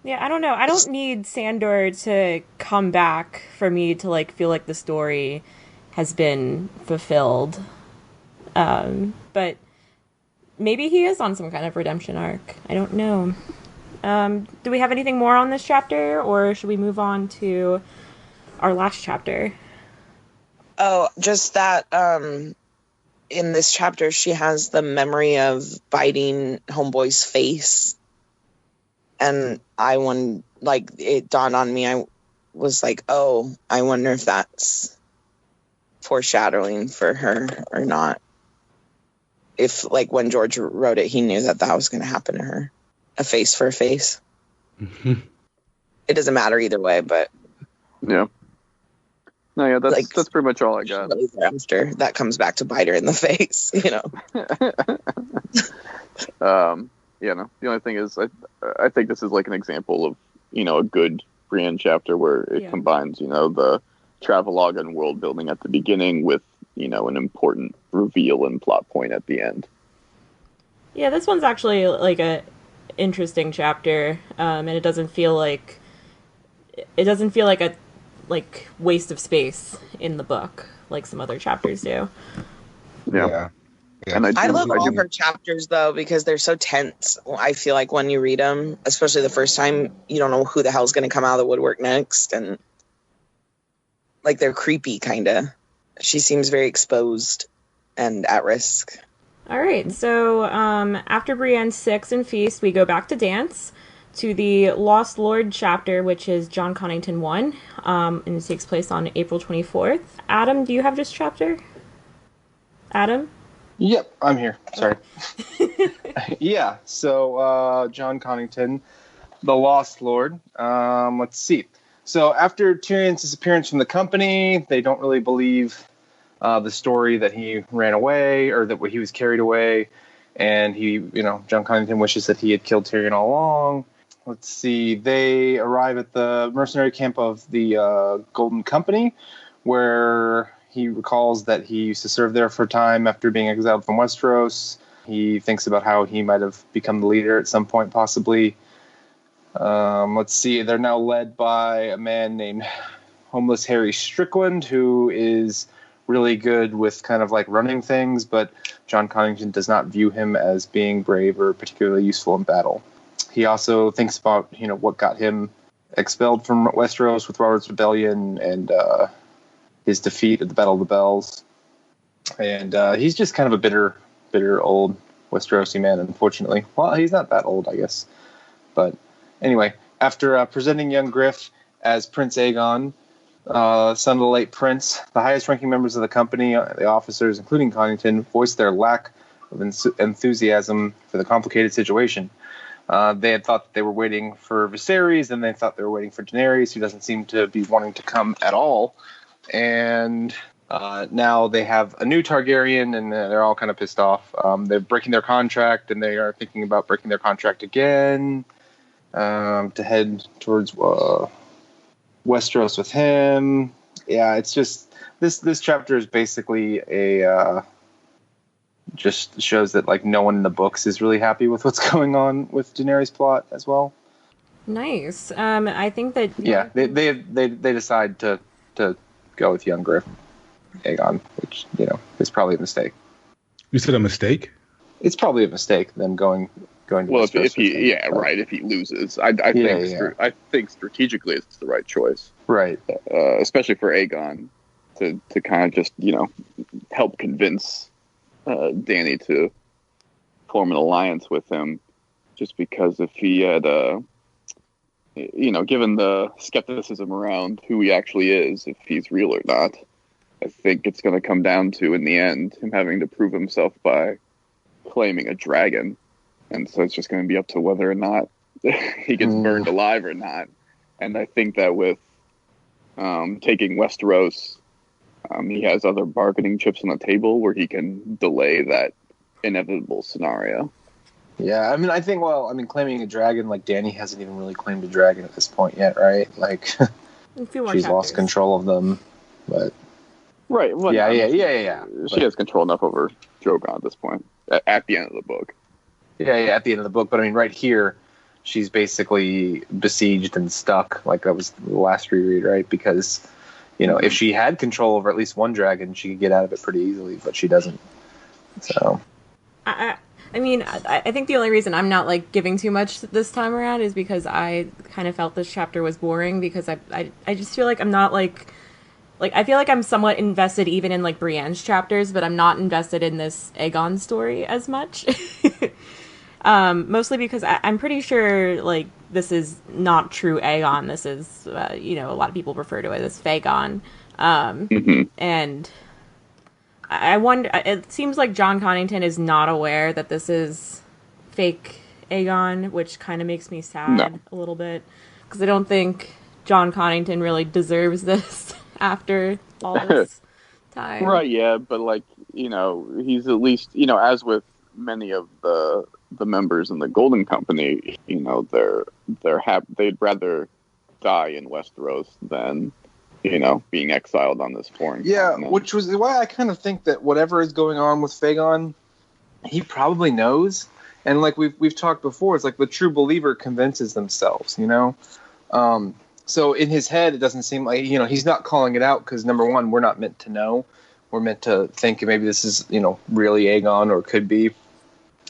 Speaker 2: Yeah, I don't know. I don't need Sandor to come back for me to, like, feel like the story has been fulfilled. But maybe he is on some kind of redemption arc. I don't know. Do we have anything more on this chapter, or should we move on to our last chapter?
Speaker 6: Oh, just that in this chapter, she has the memory of biting Homeboy's face. And it dawned on me, I was like, oh, I wonder if that's foreshadowing for her or not. If, like, when George wrote it, he knew that was going to happen to her. A face for a face.
Speaker 3: Mm-hmm.
Speaker 6: It doesn't matter either way, but...
Speaker 4: Yeah. No, yeah, that's pretty much all I got.
Speaker 6: After that comes back to bite her in the face, you know.
Speaker 4: Yeah, no. The only thing is, I think this is like an example of, you know, a good Brienne chapter where it combines, you know, the travelogue and world building at the beginning with, you know, an important reveal and plot point at the end.
Speaker 2: Yeah, this one's actually like a interesting chapter, and it doesn't feel like a waste of space in the book like some other chapters do.
Speaker 4: Yeah.
Speaker 7: Yeah.
Speaker 4: And
Speaker 6: I love all
Speaker 4: do-
Speaker 6: her chapters though because they're so tense. I feel like when you read them, especially the first time, you don't know who the hell's going to come out of the woodwork next, and like they're creepy kind of. She seems very exposed and at risk.
Speaker 2: All right, so after Brienne's 6 and Feast, we go back to Dance to the Lost Lord chapter, which is Jon Connington 1, and it takes place on April 24th. Adam, do you have this chapter? Adam?
Speaker 5: Yep, I'm here. Sorry. Yeah, so Jon Connington, the Lost Lord. Let's see. So after Tyrion's disappearance from the company, they don't really believe the story that he ran away or that he was carried away. And Jon Connington wishes that he had killed Tyrion all along. Let's see. They arrive at the mercenary camp of the Golden Company, where he recalls that he used to serve there for a time after being exiled from Westeros. He thinks about how he might have become the leader at some point, possibly. Let's see. They're now led by a man named Homeless Harry Strickland, who is really good with kind of like running things, but Jon Connington does not view him as being brave or particularly useful in battle. He also thinks about, what got him expelled from Westeros with Robert's Rebellion and his defeat at the Battle of the Bells. And he's just kind of a bitter old Westerosi man, unfortunately. Well, he's not that old, I guess. But anyway, after presenting young Griff as Prince Aegon, son of the late prince, the highest-ranking members of the company, the officers, including Connington, voiced their lack of enthusiasm for the complicated situation. They had thought that they were waiting for Viserys, and they thought they were waiting for Daenerys, who doesn't seem to be wanting to come at all. And now they have a new Targaryen, and they're all kind of pissed off. They're breaking their contract, and they are thinking about breaking their contract again to head towards Westeros with him. Yeah, it's just this chapter is basically a just shows that like no one in the books is really happy with what's going on with Daenerys' plot as well.
Speaker 2: Nice. I think that
Speaker 5: they decide to go with young Griff Aegon, which is probably a mistake.
Speaker 3: You said a mistake?
Speaker 5: It's probably a mistake them going to
Speaker 4: well,
Speaker 5: Westeros
Speaker 4: if he if he loses, I think strategically it's the right choice,
Speaker 5: right?
Speaker 4: Especially for Aegon to kind of just help convince Dany to form an alliance with him, just because if he had given the skepticism around who he actually is, if he's real or not, I think it's going to come down to, in the end, him having to prove himself by claiming a dragon. And so it's just going to be up to whether or not he gets burned alive or not. And I think that with taking Westeros, he has other bargaining chips on the table where he can delay that inevitable scenario.
Speaker 5: Yeah, I think claiming a dragon, like Dany hasn't even really claimed a dragon at this point yet, right? Like, she's lost control of them, but...
Speaker 4: Right. Well,
Speaker 5: yeah.
Speaker 4: She has control enough over Drogon at this point, at the end of the book.
Speaker 5: Yeah, at the end of the book. But right here, she's basically besieged and stuck. Like, that was the last reread, right? Because, if she had control over at least one dragon, she could get out of it pretty easily, but she doesn't. So...
Speaker 2: I think the only reason I'm not giving too much this time around is because I kind of felt this chapter was boring, because I just feel like I'm not I feel like I'm somewhat invested even in Brienne's chapters, but I'm not invested in this Aegon story as much. Mostly because I'm pretty sure this is not true Aegon. This is a lot of people refer to it as Fagon, and I wonder. It seems like Jon Connington is not aware that this is fake Aegon, which kind of makes me sad a little bit, because I don't think Jon Connington really deserves this after all this time.
Speaker 4: Right, yeah, but he's at least, as with many of the members in the Golden Company, they'd rather die in Westeros than being exiled on this foreign continent.
Speaker 5: Which was why I kind of think that whatever is going on with Fagon, he probably knows. And we've talked before, it's the true believer convinces themselves, So in his head, it doesn't seem like, he's not calling it out because, number one, we're not meant to know we're meant to think maybe this is, really Aegon or could be.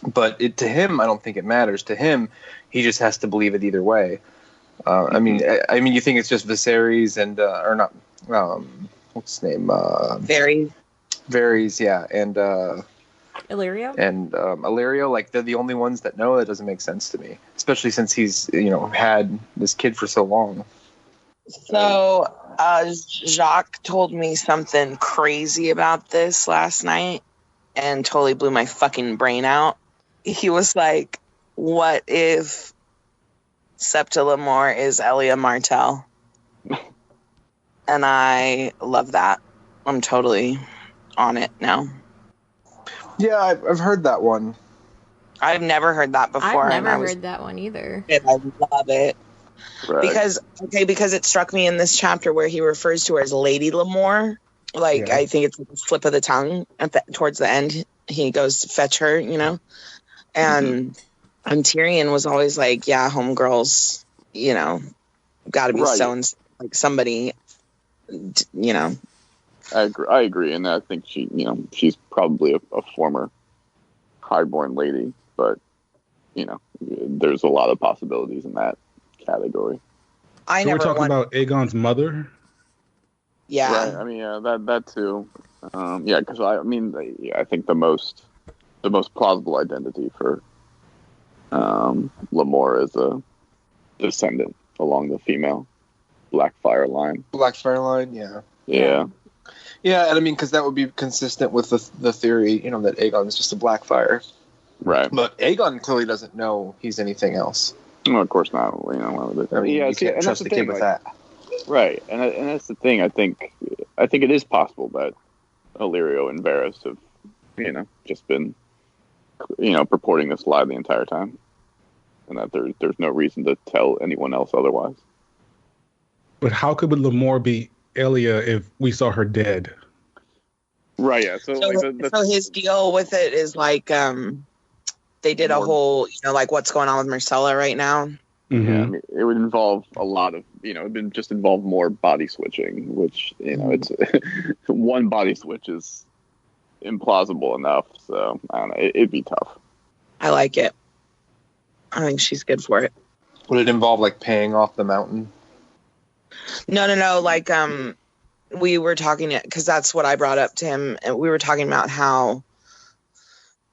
Speaker 5: But to him, I don't think it matters. To him, he just has to believe it either way. I mean, you think it's just Viserys and or not? What's his name? Varys, yeah, and
Speaker 2: Illyrio?
Speaker 5: And Illyrio, like, they're the only ones that know. That doesn't make sense to me, especially since he's, had this kid for so long.
Speaker 6: So, Jacques told me something crazy about this last night and totally blew my fucking brain out. He was like, what if Septa Lemore is Elia Martell? And I love that. I'm totally on it now. Yeah,
Speaker 5: I've heard that one.
Speaker 6: I've never heard that before.
Speaker 2: I've never heard that one either.
Speaker 6: And I love it.
Speaker 4: Right.
Speaker 6: Because it struck me in this chapter where he refers to her as Lady Lemore. Like, yeah. I think it's a slip of the tongue towards the end. He goes to fetch her, And Tyrion was always like, yeah, homegirls, got to be
Speaker 4: right.
Speaker 6: so like somebody,
Speaker 4: I agree, and I think she's probably a former highborn lady, but there's a lot of possibilities in that category.
Speaker 3: So we're talking about Aegon's mother.
Speaker 6: Yeah,
Speaker 4: right. I mean, that too. Because I think the most plausible identity for Lemore is a descendant along the female Blackfire line.
Speaker 5: Yeah.
Speaker 4: Yeah.
Speaker 5: Yeah, and I mean, because that would be consistent with the theory, that Aegon is just a Blackfire.
Speaker 4: Right.
Speaker 5: But Aegon clearly doesn't know he's anything else.
Speaker 4: No, of course not.
Speaker 5: You can't trust the kid with that.
Speaker 4: Right, and that's the thing. I think it is possible that Illyrio and Varys have, just been, purporting this lie the entire time, and that there's no reason to tell anyone else otherwise.
Speaker 3: But how could Lemore be Elia if we saw her dead?
Speaker 4: Right, yeah. So
Speaker 6: his deal with it is like they did a whole, like what's going on with Marcella right now.
Speaker 3: Mm-hmm.
Speaker 4: Yeah, I mean, it would involve a lot of, it would just involve more body switching, which, it's one body switch is implausible enough. So I don't know, it'd be tough.
Speaker 6: I like it. I think she's good for it.
Speaker 5: Would it involve like paying off the mountain?
Speaker 6: No. Like, we were talking, because that's what I brought up to him. And we were talking about how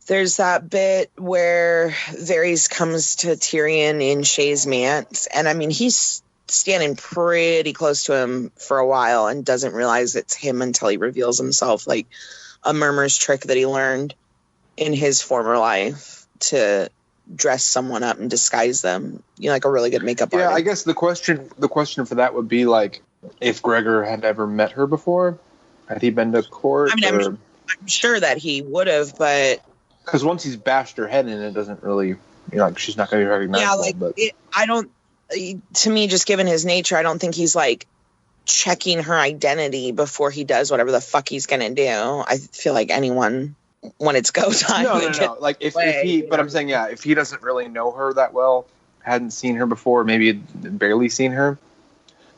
Speaker 6: there's that bit where Varys comes to Tyrion in Shay's manse. And I mean, he's standing pretty close to him for a while and doesn't realize it's him until he reveals himself, like a murmur's trick that he learned in his former life to dress someone up and disguise them, like a really good makeup artist.
Speaker 5: Yeah, I guess the question for that would be like, if Gregor had ever met her before, had he been to court?
Speaker 6: I mean, I'm sure that he would have, but
Speaker 5: because once he's bashed her head in, it doesn't really, she's not going to be recognizable.
Speaker 6: Yeah, to me, just given his nature, I don't think he's like checking her identity before he does whatever the fuck he's going to do. I feel like anyone, when it's go time.
Speaker 5: No. Like if he, but I'm saying, if he doesn't really know her that well, hadn't seen her before, maybe had barely seen her,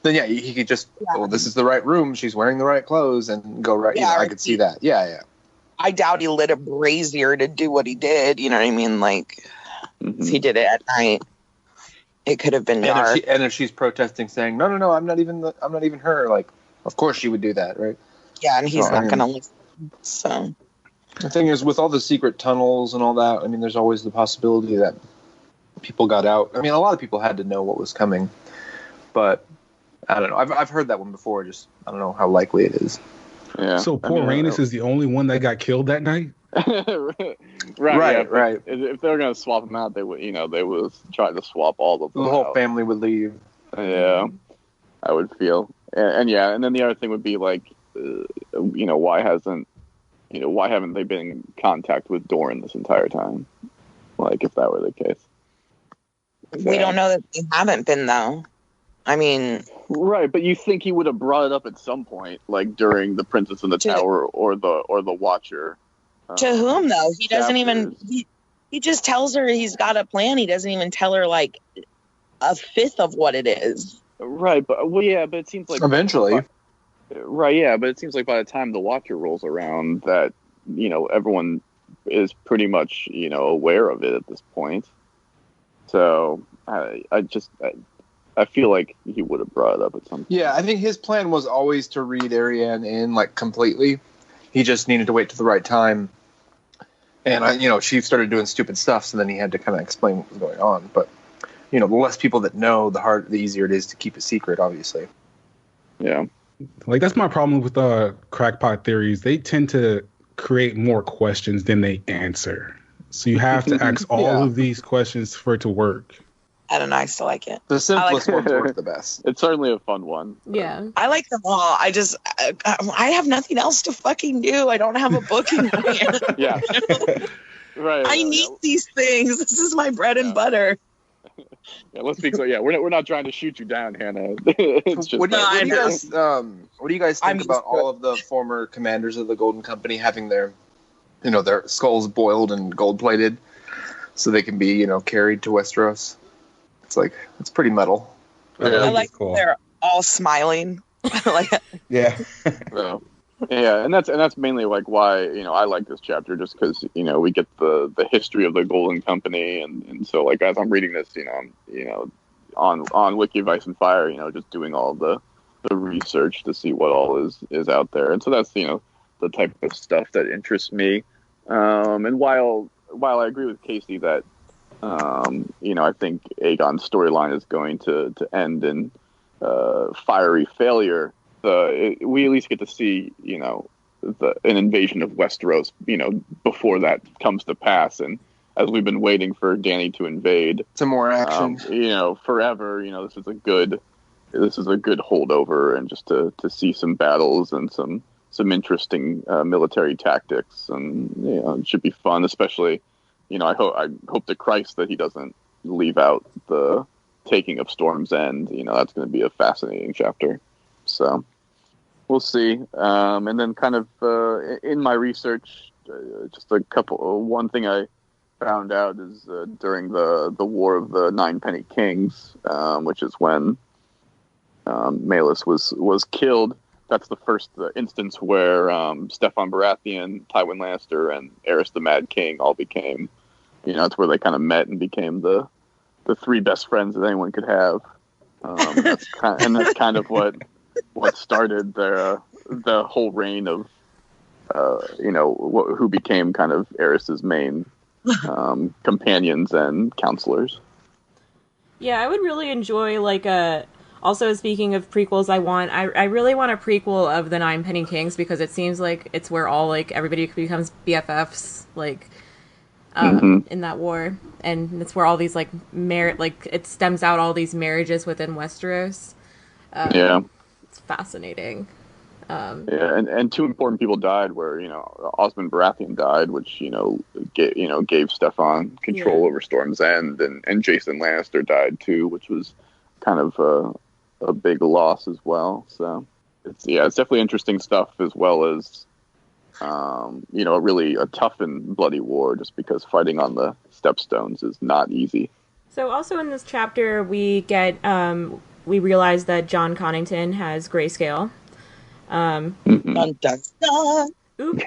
Speaker 5: then he could just, this is the right room, she's wearing the right clothes, and go right. I could see that. Yeah.
Speaker 6: I doubt he lit a brazier to do what he did. You know what I mean? Like, if he did it at night, it could have been dark.
Speaker 5: And if she's protesting, saying, "No, I'm not even her," like, of course she would do that, right?
Speaker 6: Yeah, and he's not going to listen. So
Speaker 5: the thing is, with all the secret tunnels and all that, I mean, there's always the possibility that people got out. I mean, a lot of people had to know what was coming, but I don't know. I've heard that one before. Just I don't know how likely it is.
Speaker 4: Yeah.
Speaker 3: So poor Rhaenys is the only one that got killed that night?
Speaker 4: Right. If they were going to swap them out, they would, they would try to swap all of them.
Speaker 5: The whole
Speaker 4: out.
Speaker 5: family would leave.
Speaker 4: Yeah, I would feel. And then the other thing would be like, why haven't they been in contact with Doran this entire time? Like, if that were the case.
Speaker 6: We don't know that they haven't been, though. I mean,
Speaker 4: right, but you think he would have brought it up at some point, like during the Princess in the Tower or the Watcher.
Speaker 6: To whom though? He doesn't even. He just tells her he's got a plan. He doesn't even tell her like a fifth of what it is.
Speaker 4: Right, but it seems like
Speaker 5: eventually.
Speaker 4: Right, yeah, but it seems like by the time the Watcher rolls around, that everyone is pretty much aware of it at this point. So I feel like he would have brought it up at some point.
Speaker 5: Yeah, I think his plan was always to read Arianne in like completely. He just needed to wait to the right time. And she started doing stupid stuff, so then he had to kind of explain what was going on. But the less people that know, the easier it is to keep a secret, obviously.
Speaker 4: Yeah.
Speaker 3: Like, that's my problem with crackpot theories. They tend to create more questions than they answer. So you have to ask all of these questions for it to work.
Speaker 6: I don't know. I still like it.
Speaker 5: The simplest ones work the best.
Speaker 4: It's certainly a fun one.
Speaker 2: Yeah.
Speaker 6: I like them all. I have nothing else to fucking do. I don't have a book in my hand.
Speaker 4: Yeah. Right.
Speaker 6: I need these things. This is my bread and butter.
Speaker 4: Yeah, let's be clear. Yeah, we're not trying to shoot you down, Hannah. It's just
Speaker 5: what do you guys think about all of the former commanders of the Golden Company having their skulls boiled and gold plated so they can be, carried to Westeros? It's pretty metal.
Speaker 6: I like cool. They're all smiling.
Speaker 7: Yeah.
Speaker 4: Yeah, and that's mainly like why I like this chapter, just because we get the history of the Golden Company, and so like as I'm reading this, on Wiki of Ice and Fire, just doing all the research to see what all is out there, and so that's the type of stuff that interests me. And while I agree with Casey that I think Aegon's storyline is going to end in fiery failure. We at least get to see, an invasion of Westeros, before that comes to pass. And as we've been waiting for Dany to invade,
Speaker 5: some more action,
Speaker 4: forever, this is a good holdover, and just to see some battles and some interesting military tactics, and it should be fun, especially, I hope to Christ that he doesn't leave out the taking of Storm's End. That's going to be a fascinating chapter. So we'll see. And then kind of in my research, one thing I found out is during the War of the Ninepenny Kings, which is when Malus was killed. That's the first instance where Steffon Baratheon, Tywin Lannister, and Aerys the Mad King all became, that's where they kind of met and became the three best friends that anyone could have. That's kind of what started the whole reign of who became kind of Aerys's main companions and counselors.
Speaker 2: Yeah, I would really enjoy also, speaking of prequels, I really want a prequel of the Ninepenny Kings, because it seems like it's where all everybody becomes BFFs in that war, and it's where all these it stems out all these marriages within Westeros. It's fascinating.
Speaker 4: And two important people died. Where Osmond Baratheon died, which gave Steffon control over Storm's End, and Jason Lannister died too, which was kind of a big loss as well. So it's definitely interesting stuff, as well as a tough and bloody war, just because fighting on the Stepstones is not easy.
Speaker 2: So also in this chapter we get we realize that Jon Connington has Greyscale.
Speaker 6: Dun, dun, dun.
Speaker 2: Oops.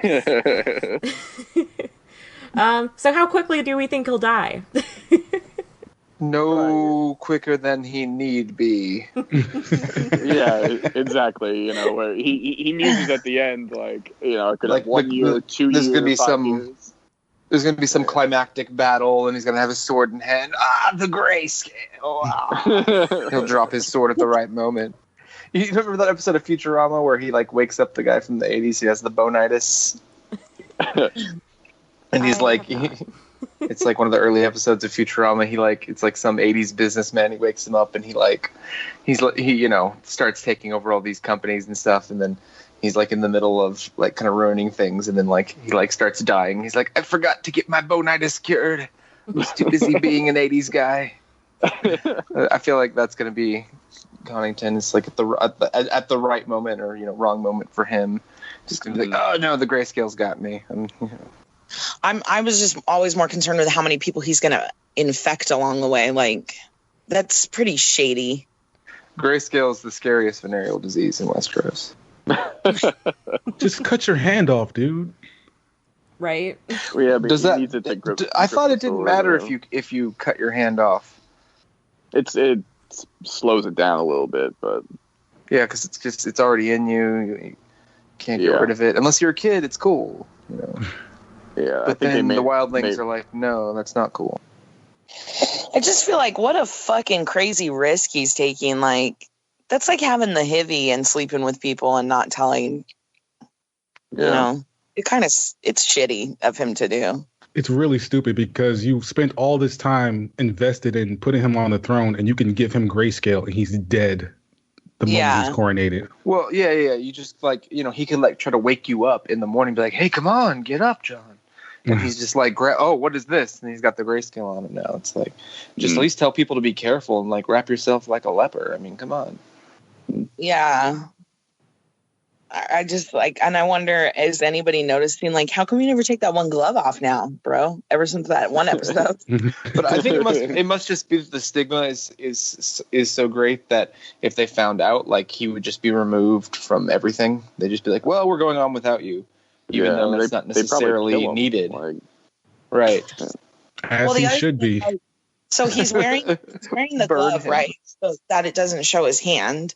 Speaker 2: So how quickly do we think he'll die?
Speaker 5: No quicker than he need be.
Speaker 4: Yeah, exactly. Where he muses at the end, it could have 1 year, 2 years,
Speaker 5: there's gonna be
Speaker 4: 5 years.
Speaker 5: There's gonna be some climactic battle, and he's gonna have his sword in hand. The Greyscale. He'll drop his sword at the right moment. You remember that episode of Futurama where he wakes up the guy from the 80s who has the bonitis? And he's it's one of the early episodes of Futurama. It's some 80s businessman. He wakes him up and he starts taking over all these companies and stuff, and then he's in the middle of kind of ruining things, and then he starts dying. He's like, I forgot to get my bonitis cured. I was too busy being an 80s guy. I feel like that's going to be Connington. It's at the right moment, or wrong moment for him. Just going to be oh no, the Greyscale's got me.
Speaker 6: I was just always more concerned with how many people he's going to infect along the way. That's pretty shady.
Speaker 5: Greyscale is the scariest venereal disease in Westeros.
Speaker 3: Just cut your hand off, dude.
Speaker 2: Right?
Speaker 4: Yeah, but
Speaker 5: Does
Speaker 4: he
Speaker 5: that?
Speaker 4: needs it to grip.
Speaker 5: I thought
Speaker 4: grip
Speaker 5: it
Speaker 4: the
Speaker 5: didn't
Speaker 4: sword,
Speaker 5: matter
Speaker 4: though.
Speaker 5: if you cut your hand off.
Speaker 4: It slows it down a little bit, but
Speaker 5: Yeah, because it's already in you. You can't get
Speaker 4: Yeah.
Speaker 5: rid of it unless you're a kid. It's cool, you know.
Speaker 4: yeah. I
Speaker 5: But
Speaker 4: think
Speaker 5: then
Speaker 4: they
Speaker 5: the wildlings are like, no, that's not cool.
Speaker 6: I just feel like what a fucking crazy risk he's taking. Like, that's like having the hivvy and sleeping with people and not telling, you know. It's shitty of him to do.
Speaker 3: It's really stupid because you spent all this time invested in putting him on the throne, and you can give him grayscale, and he's dead the moment
Speaker 6: Yeah.
Speaker 3: he's coronated.
Speaker 5: Well, yeah. You just like, you know, he can like try to wake you up in the morning, be like, hey, come on, get up, John. And he's just like, oh, what is this? And he's got the grayscale on him now. It's like, just at least tell people to be careful and like wrap yourself like a leper. I mean, come on.
Speaker 6: Yeah. I just like, and I wonder, is anybody noticing, like, how come you never take that one glove off now, bro? Ever since that one episode.
Speaker 5: But I think it must just be that the stigma is so great that if they found out, like, he would just be removed from everything. They'd just be like, well, we're going on without you. Even though it's not
Speaker 4: they probably
Speaker 5: necessarily
Speaker 4: kill him,
Speaker 5: needed.
Speaker 4: like,
Speaker 5: Right.
Speaker 3: As
Speaker 6: Well, the
Speaker 3: he
Speaker 6: other
Speaker 3: should
Speaker 6: thing,
Speaker 3: be.
Speaker 6: So he's wearing the
Speaker 5: Burn
Speaker 6: glove,
Speaker 5: him.
Speaker 6: right? So that it doesn't show his hand.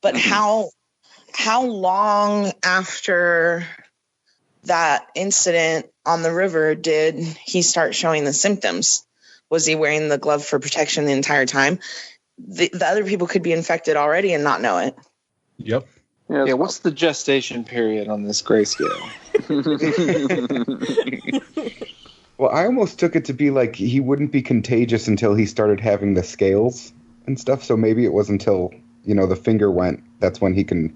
Speaker 6: But how long after that incident on the river did he start showing the symptoms? Was he wearing the glove for protection the entire time? The other people could be infected already and not know it.
Speaker 3: Yep.
Speaker 5: Yeah, what's the gestation period on this grayscale?
Speaker 7: Well, I almost took it to be like he wouldn't be contagious until he started having the scales and stuff. So maybe it was until, you know, the finger went. That's when he can,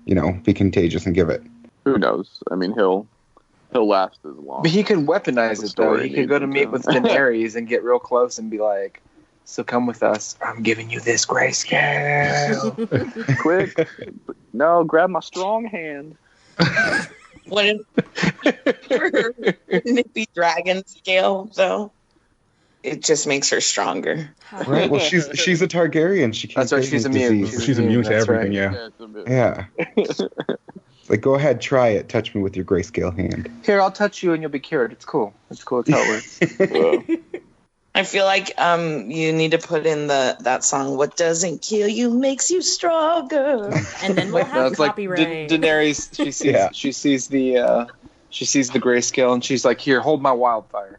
Speaker 7: you know, be contagious and give it.
Speaker 4: Who knows? I mean, he'll last as long.
Speaker 5: But he could weaponize
Speaker 4: The
Speaker 5: it, though.
Speaker 4: story
Speaker 5: He could go to
Speaker 4: needs
Speaker 5: meet
Speaker 4: him
Speaker 5: with
Speaker 4: to.
Speaker 5: Daenerys and get real close and be like, so come with us. I'm giving you this grayscale.
Speaker 4: Quick! No, grab my strong hand.
Speaker 6: Wouldn't it be dragon scale, though? It just makes her stronger.
Speaker 7: Right? Well, she's a Targaryen. She can't
Speaker 5: That's right,
Speaker 7: get
Speaker 5: she's
Speaker 7: any
Speaker 5: immune.
Speaker 7: disease.
Speaker 3: She's immune to
Speaker 5: That's
Speaker 3: everything,
Speaker 5: right.
Speaker 3: yeah.
Speaker 4: It's a bit-
Speaker 7: Yeah. It's like, go ahead, try it. Touch me with your grayscale hand.
Speaker 5: Here, I'll touch you and you'll be cured. It's cool. It's cool. It's how it works.
Speaker 6: I feel like you need to put in that song. What doesn't kill you makes you stronger.
Speaker 2: And then we'll
Speaker 5: No,
Speaker 2: have
Speaker 5: it's like
Speaker 2: copyright.
Speaker 5: Daenerys. She sees the grayscale and she's like, "Here, hold my wildfire."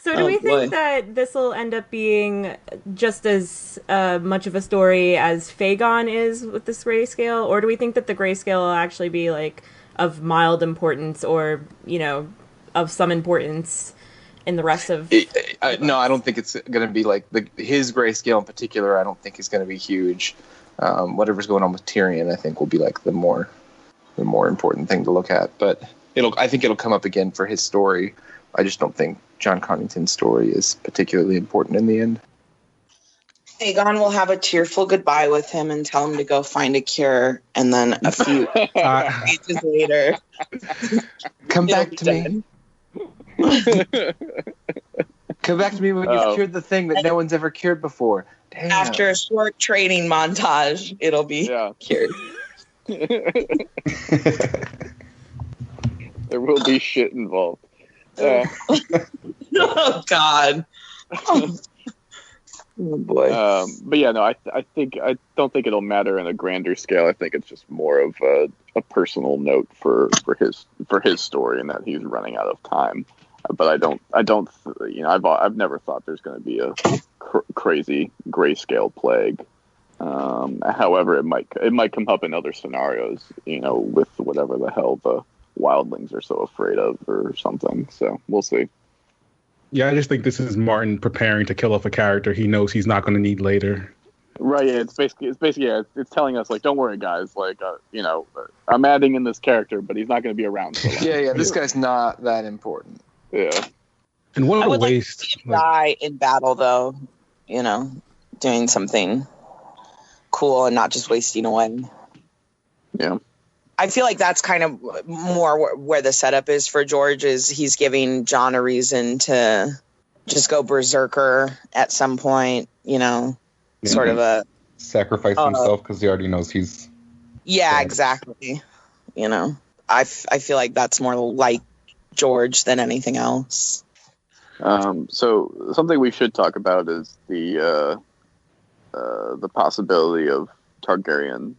Speaker 2: So do we think that this will end up being just as much of a story as Phagon is with this grayscale? Or do we think that the grayscale will actually be like of mild importance or, you know, of some importance in the rest of...
Speaker 5: No, I don't think it's going to be like his grayscale in particular. I don't think is going to be huge. Whatever's going on with Tyrion, I think will be like the more important thing to look at. But I think it'll come up again for his story. I just don't think Jon Connington's story is particularly important in the end.
Speaker 6: Aegon will have a tearful goodbye with him and tell him to go find a cure. And then a few pages later,
Speaker 5: Come back to me. Come back to me when you've cured the thing that no one's ever cured before. Damn.
Speaker 6: After a short training montage, it'll be cured.
Speaker 4: There will be shit involved.
Speaker 6: Oh God. Oh boy.
Speaker 4: But yeah, no, I don't think it'll matter in a grander scale. I think it's just more of a personal note for his story and that he's running out of time. But I don't, you know, I've never thought there's going to be a crazy grayscale plague. However, it might come up in other scenarios, you know, with whatever the hell the wildlings are so afraid of or something. So we'll see.
Speaker 3: Yeah, I just think this is Martin preparing to kill off a character he knows he's not going to need later.
Speaker 4: Right. Yeah, it's telling us, like, don't worry, guys. Like, you know, I'm adding in this character, but he's not going to be around for long.
Speaker 5: Yeah. This guy's not that important.
Speaker 4: Yeah.
Speaker 3: And what
Speaker 6: I
Speaker 3: a
Speaker 6: would
Speaker 3: waste.
Speaker 6: like to see him die in battle, though. You know, doing something cool and not just wasting away.
Speaker 4: Yeah.
Speaker 6: I feel like that's kind of more where the setup is for George. Is he's giving Jon a reason to just go berserker at some point, sort of a
Speaker 7: sacrifice himself because he already knows he's.
Speaker 6: Yeah,
Speaker 7: dead.
Speaker 6: exactly. I feel like that's more like George than anything else.
Speaker 4: So something we should talk about is the possibility of Targaryen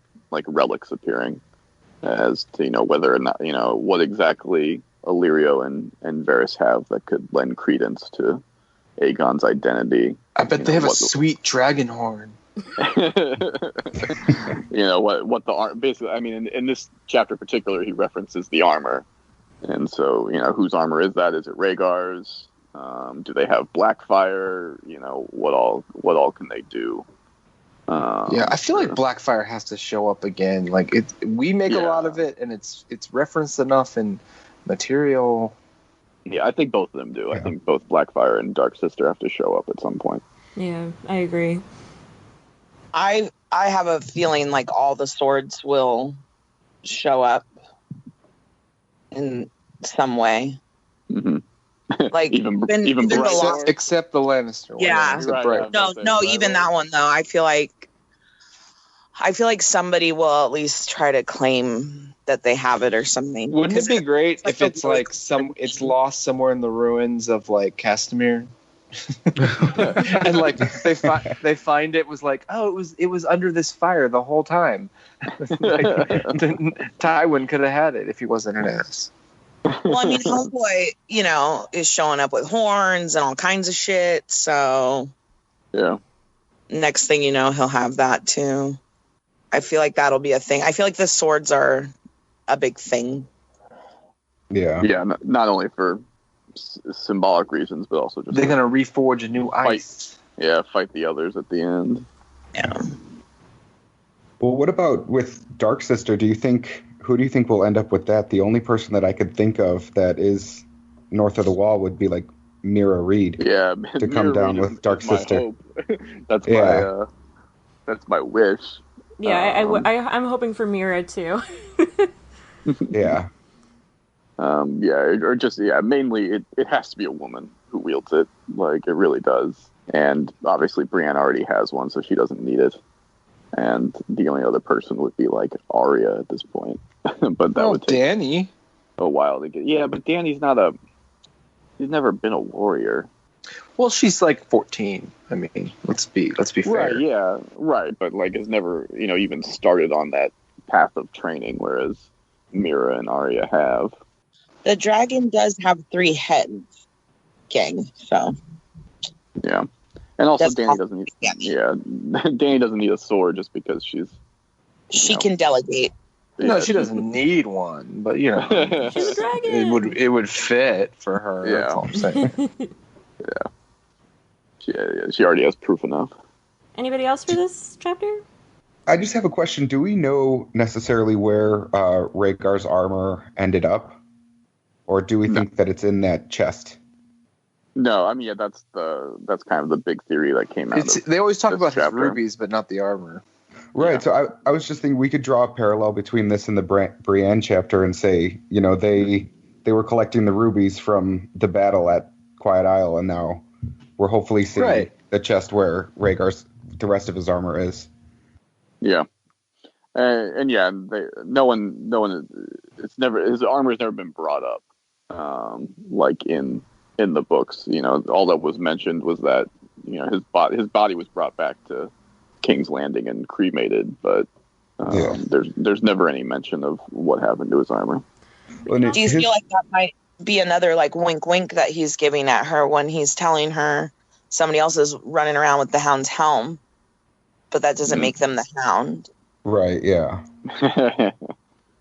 Speaker 4: relics appearing, as to whether or not what exactly Illyrio and Varys have that could lend credence to Aegon's identity.
Speaker 5: I bet they have a sweet dragon horn.
Speaker 4: What the basically, I mean, in this chapter in particular, he references the armor, and so whose armor is that? Is it Rhaegar's? Do they have Blackfire? What all can they do?
Speaker 5: Yeah, I feel like Blackfire has to show up again. We make a lot of it, and it's referenced enough in material.
Speaker 4: Yeah, I think both of them do. Yeah. I think both Blackfire and Dark Sister have to show up at some point.
Speaker 2: Yeah, I agree.
Speaker 6: I have a feeling like all the swords will show up in some way.
Speaker 4: Mm-hmm.
Speaker 6: Even
Speaker 5: except the Lannister one.
Speaker 6: Yeah. Even that one though. I feel like somebody will at least try to claim that they have it or something.
Speaker 5: Wouldn't it be great if it's it's lost somewhere in the ruins of Castamere? And they find it was it was under this fire the whole time. Tywin could have had it if he wasn't an ass.
Speaker 6: Well, I mean, Homeboy, is showing up with horns and all kinds of shit. So,
Speaker 4: yeah.
Speaker 6: Next thing you know, he'll have that too. I feel like that'll be a thing. I feel like the swords are a big thing.
Speaker 7: Yeah.
Speaker 4: Yeah, not only for symbolic reasons, but also just
Speaker 5: they're gonna reforge a new ice.
Speaker 4: Fight the others at the end.
Speaker 6: Yeah.
Speaker 7: Well, what about with Dark Sister? Who do you think will end up with that? The only person that I could think of that is north of the wall would be Mira Reed.
Speaker 4: Yeah,
Speaker 7: to come down with Dark Sister.
Speaker 4: That's my wish.
Speaker 2: Yeah, I'm hoping for Mira too.
Speaker 7: Yeah.
Speaker 4: Mainly it has to be a woman who wields it. It really does. And obviously Brienne already has one, so she doesn't need it. And the only other person would be Arya at this point. But that would take
Speaker 5: Dany
Speaker 4: a while to get. Yeah, but Dany's she's never been a warrior.
Speaker 5: Well, she's 14. I mean, let's be fair.
Speaker 4: Right, yeah, right. But has never, even started on that path of training, whereas Mira and Arya have.
Speaker 6: The dragon does have 3 heads, King. So.
Speaker 4: Yeah, and also Dany doesn't need. Yeah, Dany doesn't need a sword just because she
Speaker 6: can delegate.
Speaker 5: No, she doesn't need one, but
Speaker 2: she's a dragon.
Speaker 5: It would fit for her.
Speaker 4: Yeah.
Speaker 5: That's all I'm saying.
Speaker 4: She already has proof enough.
Speaker 2: Anybody else for this chapter?
Speaker 7: I just have a question. Do we know necessarily where Rhaegar's armor ended up, or do we think that it's in that chest?
Speaker 4: No, I mean, that's kind of the big theory that came out.
Speaker 5: They always talk about his
Speaker 4: chapter.
Speaker 5: rubies, but not the armor.
Speaker 7: Right.
Speaker 4: Yeah.
Speaker 7: So I was just thinking we could draw a parallel between this and the Brienne chapter and say, they were collecting the rubies from the battle at Quiet Isle, and now we're hopefully seeing the chest where the rest of his armor is.
Speaker 4: Yeah. And yeah, no one. It's never, his armor has never been brought up, in the books. All that was mentioned was that his body was brought back to King's Landing and cremated, but there's never any mention of what happened to his armor.
Speaker 6: Do you feel like that might be another wink wink that he's giving at her when he's telling her somebody else is running around with the Hound's helm, but that doesn't make them the Hound?
Speaker 7: Right, yeah.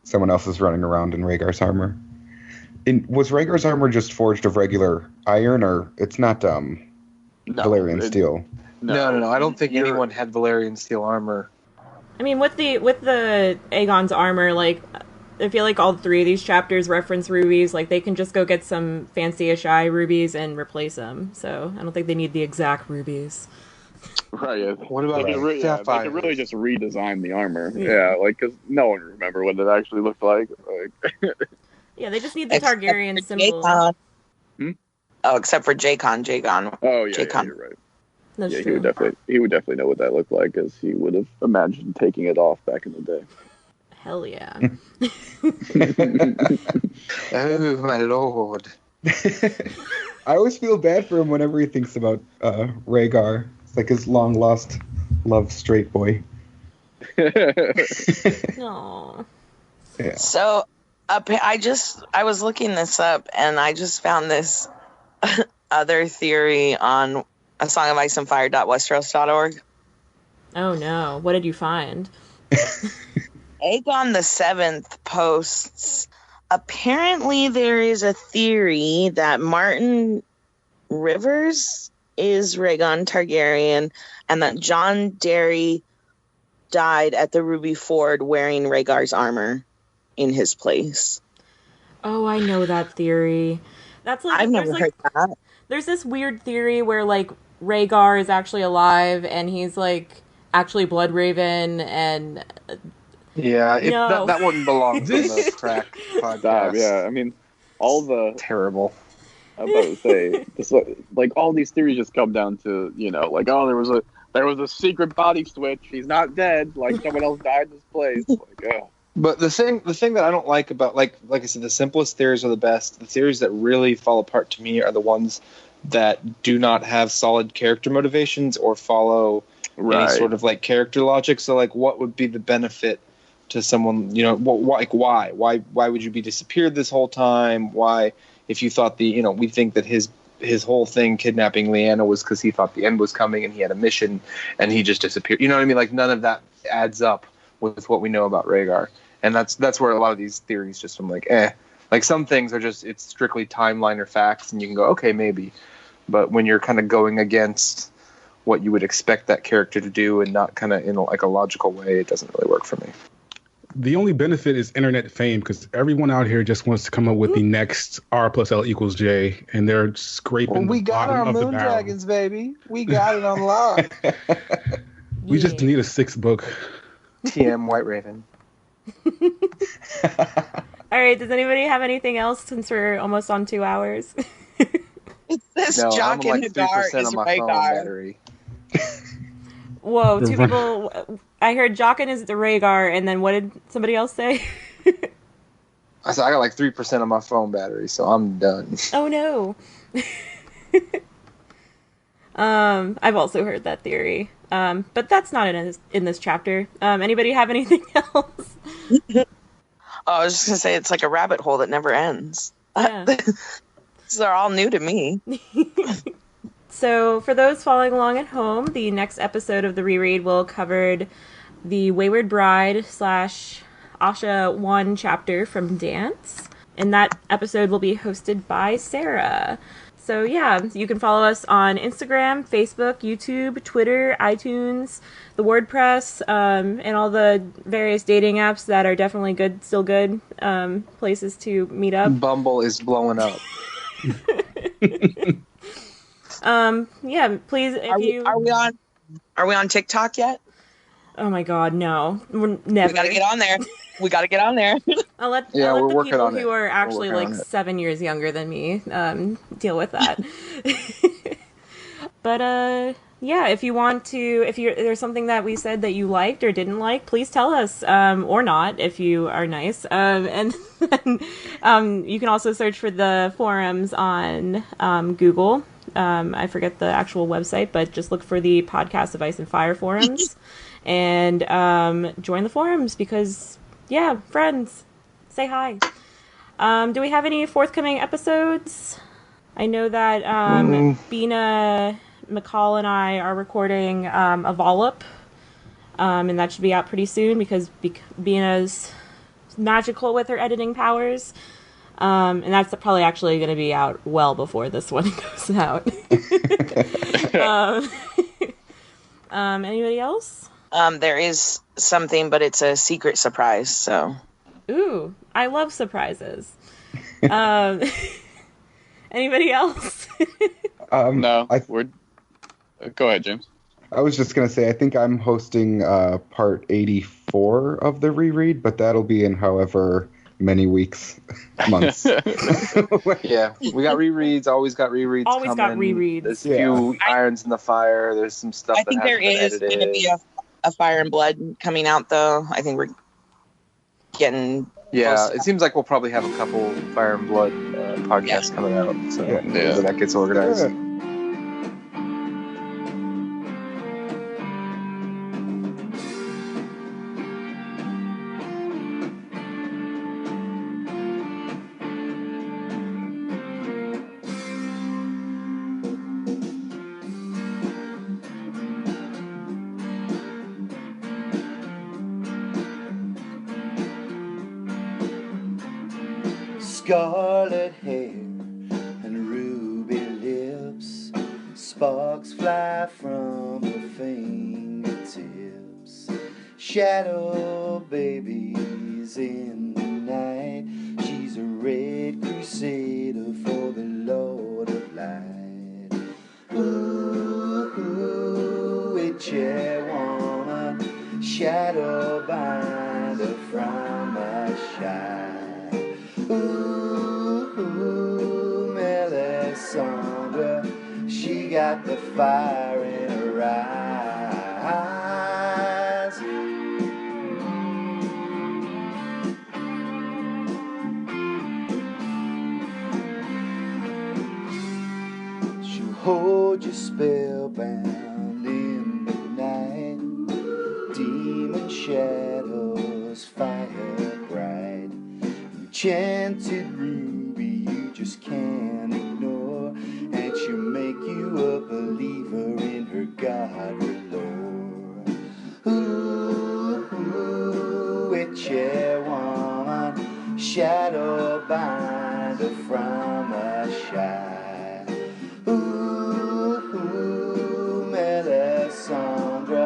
Speaker 7: Someone else is running around in Rhaegar's armor. Was Rhaegar's armor just forged of regular iron, or it's not Valyrian steel?
Speaker 5: No. I don't think anyone had Valyrian steel armor.
Speaker 2: I mean, with the Aegon's armor, I feel like all 3 of these chapters reference rubies. They can just go get some fancy-ish eye rubies and replace them. So I don't think they need the exact rubies.
Speaker 4: Right. Yeah.
Speaker 5: What about
Speaker 4: they could really just redesign the armor. Yeah, because no one remember what it actually looked like.
Speaker 2: Yeah, they just need the Targaryen symbol.
Speaker 6: Oh, except for Jacon.
Speaker 4: Oh yeah,
Speaker 6: Jacon.
Speaker 4: you're right.
Speaker 2: That's
Speaker 4: Yeah,
Speaker 2: true.
Speaker 4: he would definitely know what that looked like, as he would have imagined taking it off back in the day.
Speaker 2: Hell yeah.
Speaker 5: Oh my lord.
Speaker 7: I always feel bad for him whenever he thinks about Rhaegar. It's like his long lost love straight boy.
Speaker 2: Aw.
Speaker 7: Yeah.
Speaker 6: So, I was looking this up, and I just found this other theory on A Song of Ice and Fire.westeros.org.
Speaker 2: Oh no. What did you find?
Speaker 6: Aegon the Seventh posts, apparently there is a theory that Martin Rivers is Rhaegon Targaryen, and that Jon Derry died at the Ruby Ford wearing Rhaegar's armor in his place.
Speaker 2: Oh, I know that theory. That's like
Speaker 6: I've never heard that.
Speaker 2: There's this weird theory where like Rhaegar is actually alive and he's like actually Bloodraven and
Speaker 5: Yeah,
Speaker 2: No.
Speaker 5: that wouldn't belong on the crack podcast.
Speaker 4: Yeah, I mean, all the
Speaker 5: Terrible.
Speaker 4: I was about to say, it's like all these theories just come down to, like, oh, there was a secret body switch. He's not dead. Like, someone else died in his place. Like, oh.
Speaker 5: But the thing that I don't like about, like I said, the simplest theories are the best. The theories that really fall apart to me are the ones that do not have solid character motivations or follow any sort of like character logic. So like, what would be the benefit to someone? Why would you be disappeared this whole time? Why, if you thought we think that his whole thing kidnapping Lyanna was because he thought the end was coming and he had a mission and he just disappeared. You know what I mean? Like, none of that adds up with what we know about Rhaegar. And that's where a lot of these theories just, I'm like, Like, some things are just, it's strictly timeline or facts, and you can go, okay, maybe. But when you're kind of going against what you would expect that character to do and not kind of in like a logical way, it doesn't really work for me.
Speaker 3: The only benefit is internet fame, because everyone out here just wants to come up with the next R plus L equals J, and they're scraping
Speaker 5: Well, we
Speaker 3: the
Speaker 5: got
Speaker 3: bottom
Speaker 5: our
Speaker 3: of the
Speaker 5: moon
Speaker 3: barrel.
Speaker 5: dragons, baby. We got it on lock.
Speaker 3: We just need a 6th book.
Speaker 5: TM White Raven.
Speaker 2: All right, does anybody have anything else since we're almost on 2 hours?
Speaker 6: It's this
Speaker 5: No,
Speaker 6: Jock
Speaker 5: I'm
Speaker 6: and
Speaker 5: like
Speaker 6: Hagar
Speaker 5: 3%
Speaker 6: is
Speaker 5: on my phone
Speaker 6: Rhaegar.
Speaker 5: battery.
Speaker 2: Whoa, 2 people. I heard Jockin is the Rhaegar, and then what did somebody else say?
Speaker 5: I said I got like 3% on my phone battery, so I'm done.
Speaker 2: Oh no. I've also heard that theory. But that's not in this chapter. Anybody have anything else?
Speaker 6: Oh, I was just gonna say it's like a rabbit hole that never ends.
Speaker 2: Yeah.
Speaker 6: These are all new to me.
Speaker 2: So, for those following along at home, the next episode of the Reread will cover the Wayward Bride / Asha 1 chapter from Dance. And that episode will be hosted by Sarah. So yeah, you can follow us on Instagram, Facebook, YouTube, Twitter, iTunes, the WordPress, and all the various dating apps that are definitely still good places to meet up.
Speaker 5: Bumble is blowing up.
Speaker 2: Yeah, please,
Speaker 6: Are we on TikTok yet?
Speaker 2: Oh my God, no, we're never.
Speaker 6: We gotta get on there. We gotta get on there.
Speaker 2: I'll let
Speaker 5: Yeah,
Speaker 2: the
Speaker 5: we're working
Speaker 2: people
Speaker 5: on it.
Speaker 2: who are actually
Speaker 5: We're working
Speaker 2: like
Speaker 5: on it.
Speaker 2: 7 years younger than me deal with that. But yeah, if there's something that we said that you liked or didn't like, please tell us, or not if you are nice. And then, you can also search for the forums on Google. I forget the actual website, but just look for the Podcast of Ice and Fire forums and join the forums because, yeah, friends, say hi. Do we have any forthcoming episodes? I know that Bina, McCall, and I are recording a Volup, and that should be out pretty soon because Bina's magical with her editing powers. And that's probably actually going to be out well before this one goes out. Anybody else?
Speaker 6: There is something, but it's a secret surprise. So,
Speaker 2: Ooh, I love surprises. Anybody else?
Speaker 4: No, go ahead, James.
Speaker 7: I was just going to say, I think I'm hosting part 84 of the reread, but that'll be in however many weeks, months.
Speaker 5: Yeah, we got rereads. Always got rereads.
Speaker 2: Always got
Speaker 5: coming.
Speaker 2: rereads.
Speaker 5: There's a few irons in the fire. There's some stuff.
Speaker 6: I think there is going to be a Fire and Blood coming out, though. I think we're getting.
Speaker 5: Yeah,
Speaker 6: close.
Speaker 5: it seems like we'll probably have a couple Fire and Blood podcasts coming out. So whenever that gets organized.
Speaker 7: Yeah.
Speaker 1: Scarlet hair and ruby lips, sparks fly from her fingertips. Shadow babies in the night, she's a red crusader for the Lord of Light. Ooh, witchy woman, shadow binder from a shy. Ooh, Melisandre, she got the fire in her eyes. She'll hold you spellbound in the night. Demon shadows fire bright. Enchanted ruby you just can't ignore, and she'll make you a believer in her godly lore. Ooh, witchy woman, shadow binder from a shy. Ooh, Melisandre,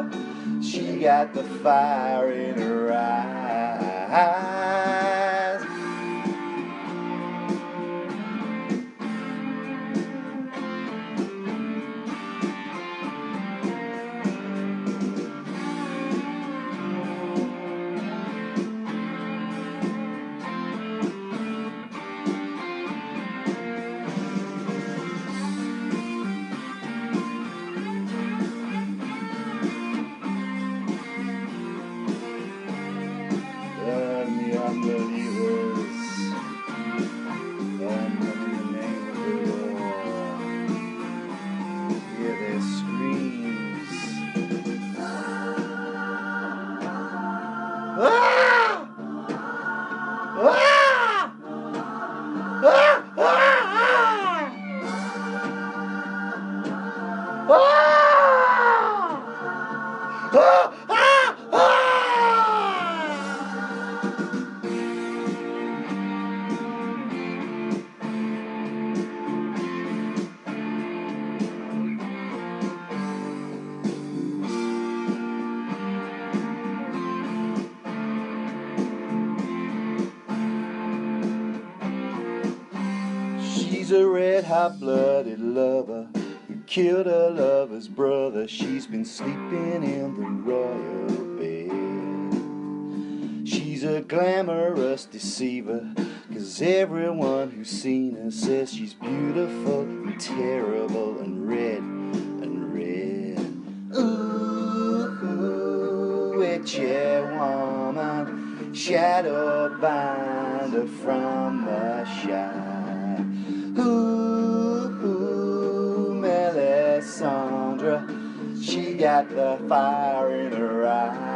Speaker 1: she got the fire in her eyes. Unbelievers, and in the name of the Lord, hear their screams. Ah! Ah! Ah! Ah! Ah! Ah! She's a red hot-blooded lover who killed her lover's brother. She's been sleeping in the royal bed. She's a glamorous deceiver, 'cause everyone who's seen her says she's beautiful and terrible and red and red. Ooh, witchy woman, shadow binder from a shy. Ooh, Melisandre, she got the fire in her eyes.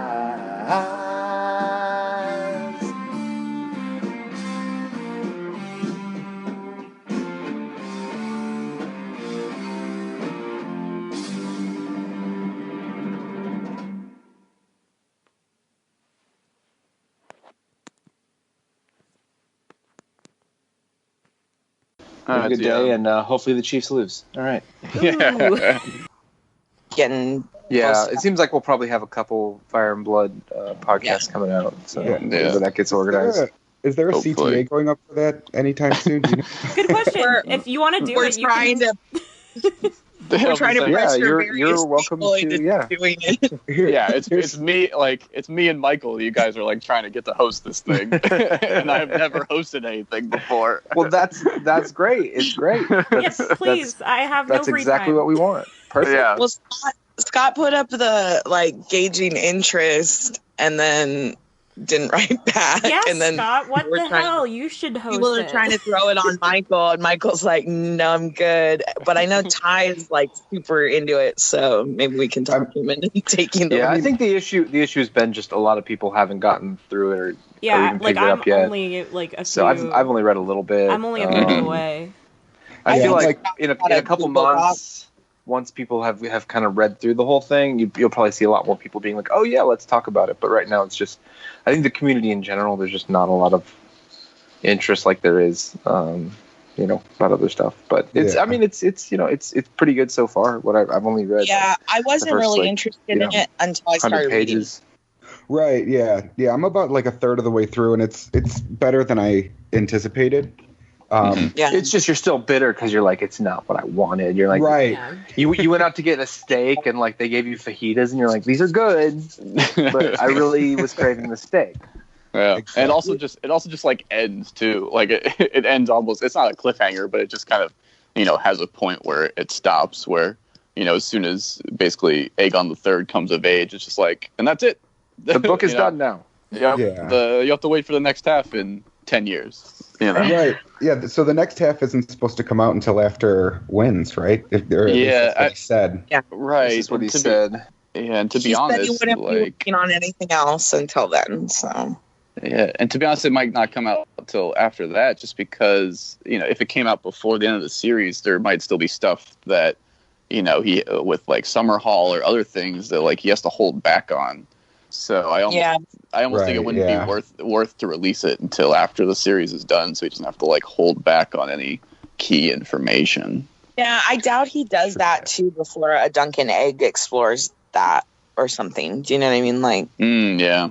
Speaker 5: Have a good day, and hopefully the Chiefs lose. All right.
Speaker 4: Yeah.
Speaker 6: Getting.
Speaker 5: Yeah,
Speaker 6: close.
Speaker 5: it seems like we'll probably have a couple Fire and Blood podcasts coming out. So whenever that gets organized.
Speaker 7: Is there a
Speaker 4: Hopefully.
Speaker 7: CTA going up for that anytime soon? Do you know?
Speaker 2: Good question. If you want to do
Speaker 6: We're
Speaker 2: it, you
Speaker 6: trying
Speaker 2: can...
Speaker 6: to. We're trying to pressure
Speaker 5: you're welcome
Speaker 6: people
Speaker 5: to
Speaker 6: into doing it.
Speaker 4: Yeah, it's me and Michael. You guys are like trying to get to host this thing, and I've never hosted anything before.
Speaker 5: Well, that's great. It's great.
Speaker 2: Yes, please. I have no
Speaker 5: That's
Speaker 2: free
Speaker 5: exactly
Speaker 2: time.
Speaker 5: what we want. Perfect.
Speaker 4: Yeah.
Speaker 6: Well, Scott put up the like gauging interest and then didn't write back.
Speaker 2: Yes,
Speaker 6: and then
Speaker 2: Scott, what
Speaker 6: we're
Speaker 2: the
Speaker 6: trying-
Speaker 2: hell? You should host
Speaker 6: people are
Speaker 2: it.
Speaker 6: trying to throw it on Michael, and Michael's like, "No, I'm good." But I know Ty's like super into it, so maybe we can talk him into taking the
Speaker 5: Yeah, I
Speaker 6: lead.
Speaker 5: think the issue has been just a lot of people haven't gotten through it or
Speaker 2: Yeah,
Speaker 5: even
Speaker 2: like
Speaker 5: picked it
Speaker 2: I'm
Speaker 5: up yet.
Speaker 2: only like a few.
Speaker 5: So I've only read a little bit.
Speaker 2: I'm only a page away.
Speaker 5: I feel
Speaker 7: Yeah,
Speaker 5: like in a couple
Speaker 6: Google Doc.
Speaker 5: months, once people have kind of read through the whole thing, you'll probably see a lot more people being like, "Oh yeah, let's talk about it." But right now, it's just, I think the community in general, there's just not a lot of interest like there is, about other stuff. But it's,
Speaker 7: Yeah.
Speaker 5: I mean, it's pretty good so far. What I've only read,
Speaker 6: Yeah, I wasn't
Speaker 5: first,
Speaker 6: really
Speaker 5: like,
Speaker 6: interested in it until I
Speaker 5: 100
Speaker 6: started reading.
Speaker 5: pages.
Speaker 7: Right, yeah. I'm about like a third of the way through, and it's better than I anticipated.
Speaker 6: Yeah,
Speaker 5: It's just you're still bitter because you're like, it's not what I wanted. You're like,
Speaker 7: right.
Speaker 2: Yeah.
Speaker 5: you went out to get a steak and like they gave you fajitas and you're like, these are good, but I really was craving the steak.
Speaker 4: Yeah,
Speaker 7: Exactly.
Speaker 4: and it also just like ends too. Like it ends almost. It's not a cliffhanger, but it just kind of has a point where it stops. Where as soon as basically Aegon III comes of age, it's just like, and that's it.
Speaker 5: The book is done now.
Speaker 4: Yeah.
Speaker 7: Yeah.
Speaker 4: You have to wait for the next half in 10 years.
Speaker 7: Right. Yeah. So the next half isn't supposed to come out until after Wins, right? Or at least that's what he said.
Speaker 4: Right.
Speaker 5: This is what he
Speaker 4: To be-
Speaker 5: said.
Speaker 4: Yeah, and to
Speaker 6: he
Speaker 4: be
Speaker 6: said he
Speaker 4: honest,
Speaker 6: wouldn't be
Speaker 4: like,
Speaker 6: working on anything else until then. So
Speaker 4: yeah, and to be honest, it might not come out until after that, just because if it came out before the end of the series, there might still be stuff that he with like Summer Hall or other things that like he has to hold back on. So I almost think it wouldn't be worth to release it until after the series is done, so he doesn't have to like hold back on any key information.
Speaker 6: yeah, I doubt he does that too before a Duncan Egg explores that or something. Do you know what I mean? Like,
Speaker 4: Yeah.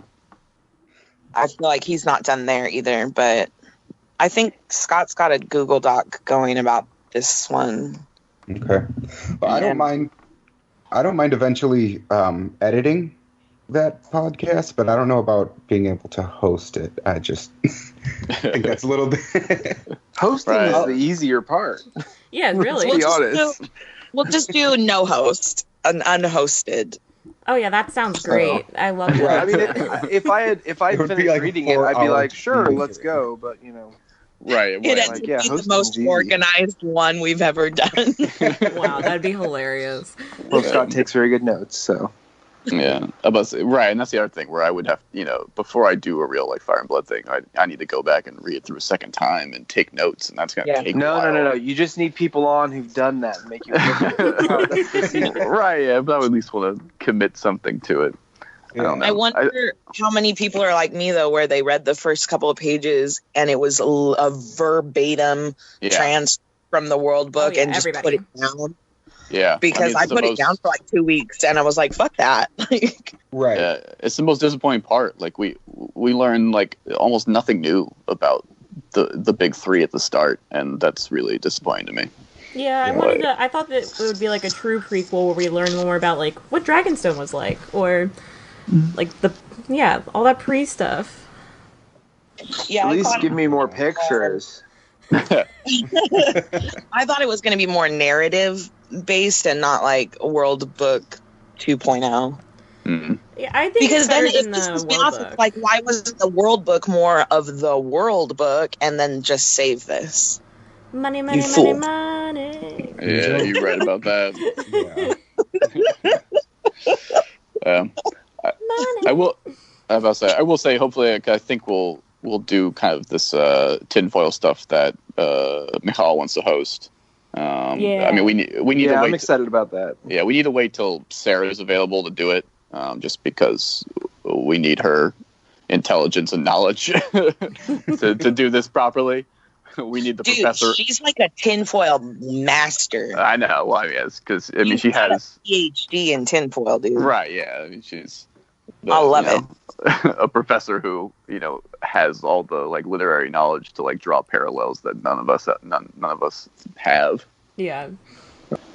Speaker 6: I feel like he's not done there either. But I think Scott's got a Google Doc going about this one.
Speaker 7: Okay. Well, I don't mind eventually editing that podcast, but I don't know about being able to host it. I just think that's a little bit.
Speaker 5: Hosting
Speaker 4: Right.
Speaker 5: is the easier part.
Speaker 2: Yeah, really.
Speaker 5: Let's be honest.
Speaker 6: We'll just do no host, an unhosted.
Speaker 2: Oh yeah, that sounds great. I love that.
Speaker 5: I mean, if I had
Speaker 7: It would be
Speaker 5: finished
Speaker 7: like
Speaker 5: reading it, I'd be
Speaker 7: 4
Speaker 5: like,
Speaker 7: hours
Speaker 5: sure,
Speaker 7: reading
Speaker 5: let's
Speaker 7: it.
Speaker 5: go. But
Speaker 4: Right.
Speaker 6: It
Speaker 4: Right.
Speaker 6: ends
Speaker 5: like,
Speaker 6: up
Speaker 5: yeah,
Speaker 6: being the
Speaker 5: hosting's
Speaker 6: most
Speaker 5: easy.
Speaker 6: organized one we've ever done.
Speaker 2: Wow, that'd be hilarious.
Speaker 5: well, Scott takes very good notes, so.
Speaker 4: Yeah, right, and that's the other thing where I would have, before I do a real like Fire and Blood thing, I need to go back and read it through a second time and take notes, and that's gonna take a while.
Speaker 5: No. You just need people on who've done that and make you. That's the secret.
Speaker 4: Right, yeah, but I would at least want to commit something to it. I don't know.
Speaker 6: I wonder how many people are like me though, where they read the first couple of pages and it was a verbatim trans from the World Book
Speaker 2: yeah,
Speaker 6: and just
Speaker 2: everybody.
Speaker 6: put it down.
Speaker 4: Yeah,
Speaker 6: Because I put it down for like 2 weeks and I was like, fuck that.
Speaker 7: Right.
Speaker 4: Yeah, it's the most disappointing part. Like we learned like almost nothing new about the big three at the start, and that's really disappointing to me.
Speaker 2: Yeah, I thought that it would be like a true prequel where we learn more about like what Dragonstone was like, or like all that pre stuff.
Speaker 6: Yeah,
Speaker 5: At least give me more pictures.
Speaker 6: I thought it was going to be more narrative based and not like World Book 2.0.
Speaker 2: Yeah, I think
Speaker 6: Because
Speaker 2: it's
Speaker 6: then
Speaker 2: better
Speaker 6: it
Speaker 2: than
Speaker 6: pisses
Speaker 2: the
Speaker 6: me
Speaker 2: World
Speaker 6: off.
Speaker 2: Book.
Speaker 6: It's like, why wasn't the World Book more of the World Book and then just save this?
Speaker 2: Money,
Speaker 6: You
Speaker 2: money, money,
Speaker 6: fool.
Speaker 2: money.
Speaker 4: Yeah, you're right about that.
Speaker 7: Yeah.
Speaker 4: I will say. Hopefully, I think we'll do kind of this tinfoil stuff that Michal wants to host.
Speaker 2: Yeah.
Speaker 4: I mean, we need to wait.
Speaker 5: I'm excited about that.
Speaker 4: Yeah, we need to wait till Sarah is available to do it, just because we need her intelligence and knowledge to do this properly. We need the
Speaker 6: Dude,
Speaker 4: professor.
Speaker 6: she's like a tinfoil master.
Speaker 4: I know. Well, yes, because I mean, she
Speaker 6: got
Speaker 4: has
Speaker 6: a PhD in tinfoil, dude.
Speaker 4: right. Yeah, I mean, she's.
Speaker 6: I love
Speaker 4: it. A professor who has all the like literary knowledge to like draw parallels that none of us have.
Speaker 2: Yeah.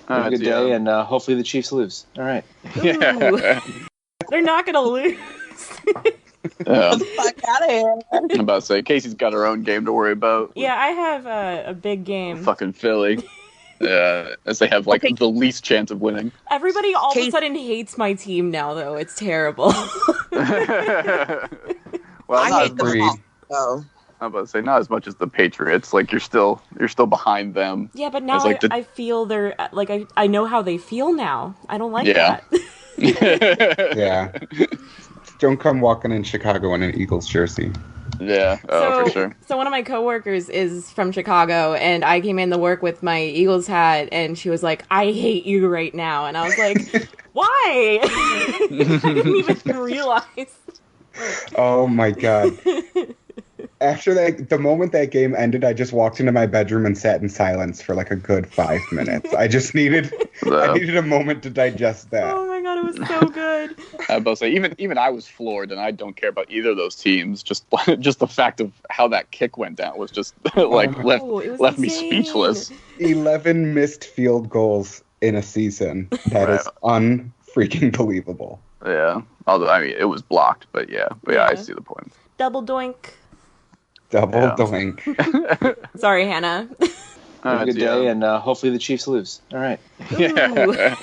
Speaker 5: Have a good day, and hopefully the Chiefs lose. All right.
Speaker 4: Yeah.
Speaker 2: They're not gonna lose.
Speaker 6: Get the fuck out of here.
Speaker 4: I'm about to say, Casey's got her own game to worry about.
Speaker 2: Yeah, I have a big game.
Speaker 4: Fucking Philly. As they have, like, the least chance of winning.
Speaker 2: Everybody all of a sudden hates my team now, though. It's terrible.
Speaker 4: Well,
Speaker 6: I hate them all, though.
Speaker 4: I'm about to say, not as much as the Patriots. Like, you're still behind them.
Speaker 2: Yeah, but now
Speaker 4: like
Speaker 2: I feel they're, like, I know how they feel now. I don't like
Speaker 4: Yeah.
Speaker 2: that.
Speaker 7: Yeah. Don't come walking in Chicago in an Eagles jersey.
Speaker 4: Yeah, for sure.
Speaker 2: So one of my coworkers is from Chicago, and I came in to work with my Eagles hat, and she was like, "I hate you right now," and I was like, "Why?" I didn't even realize.
Speaker 7: Oh my god. After the moment that game ended, I just walked into my bedroom and sat in silence for like a good 5 minutes. I just needed a moment to digest that.
Speaker 2: Oh my god, it was so good.
Speaker 4: I was about to say, even I was floored, and I don't care about either of those teams. Just the fact of how that kick went down was just left me speechless.
Speaker 7: 11 missed field goals in a season. That is unfreaking believable.
Speaker 4: Yeah. Although, I mean, it was blocked, but yeah, I see the point.
Speaker 2: Double doink.
Speaker 7: Double doink.
Speaker 2: Sorry, Hannah.
Speaker 5: Have a good day, and hopefully the Chiefs lose. All right.
Speaker 4: Yeah.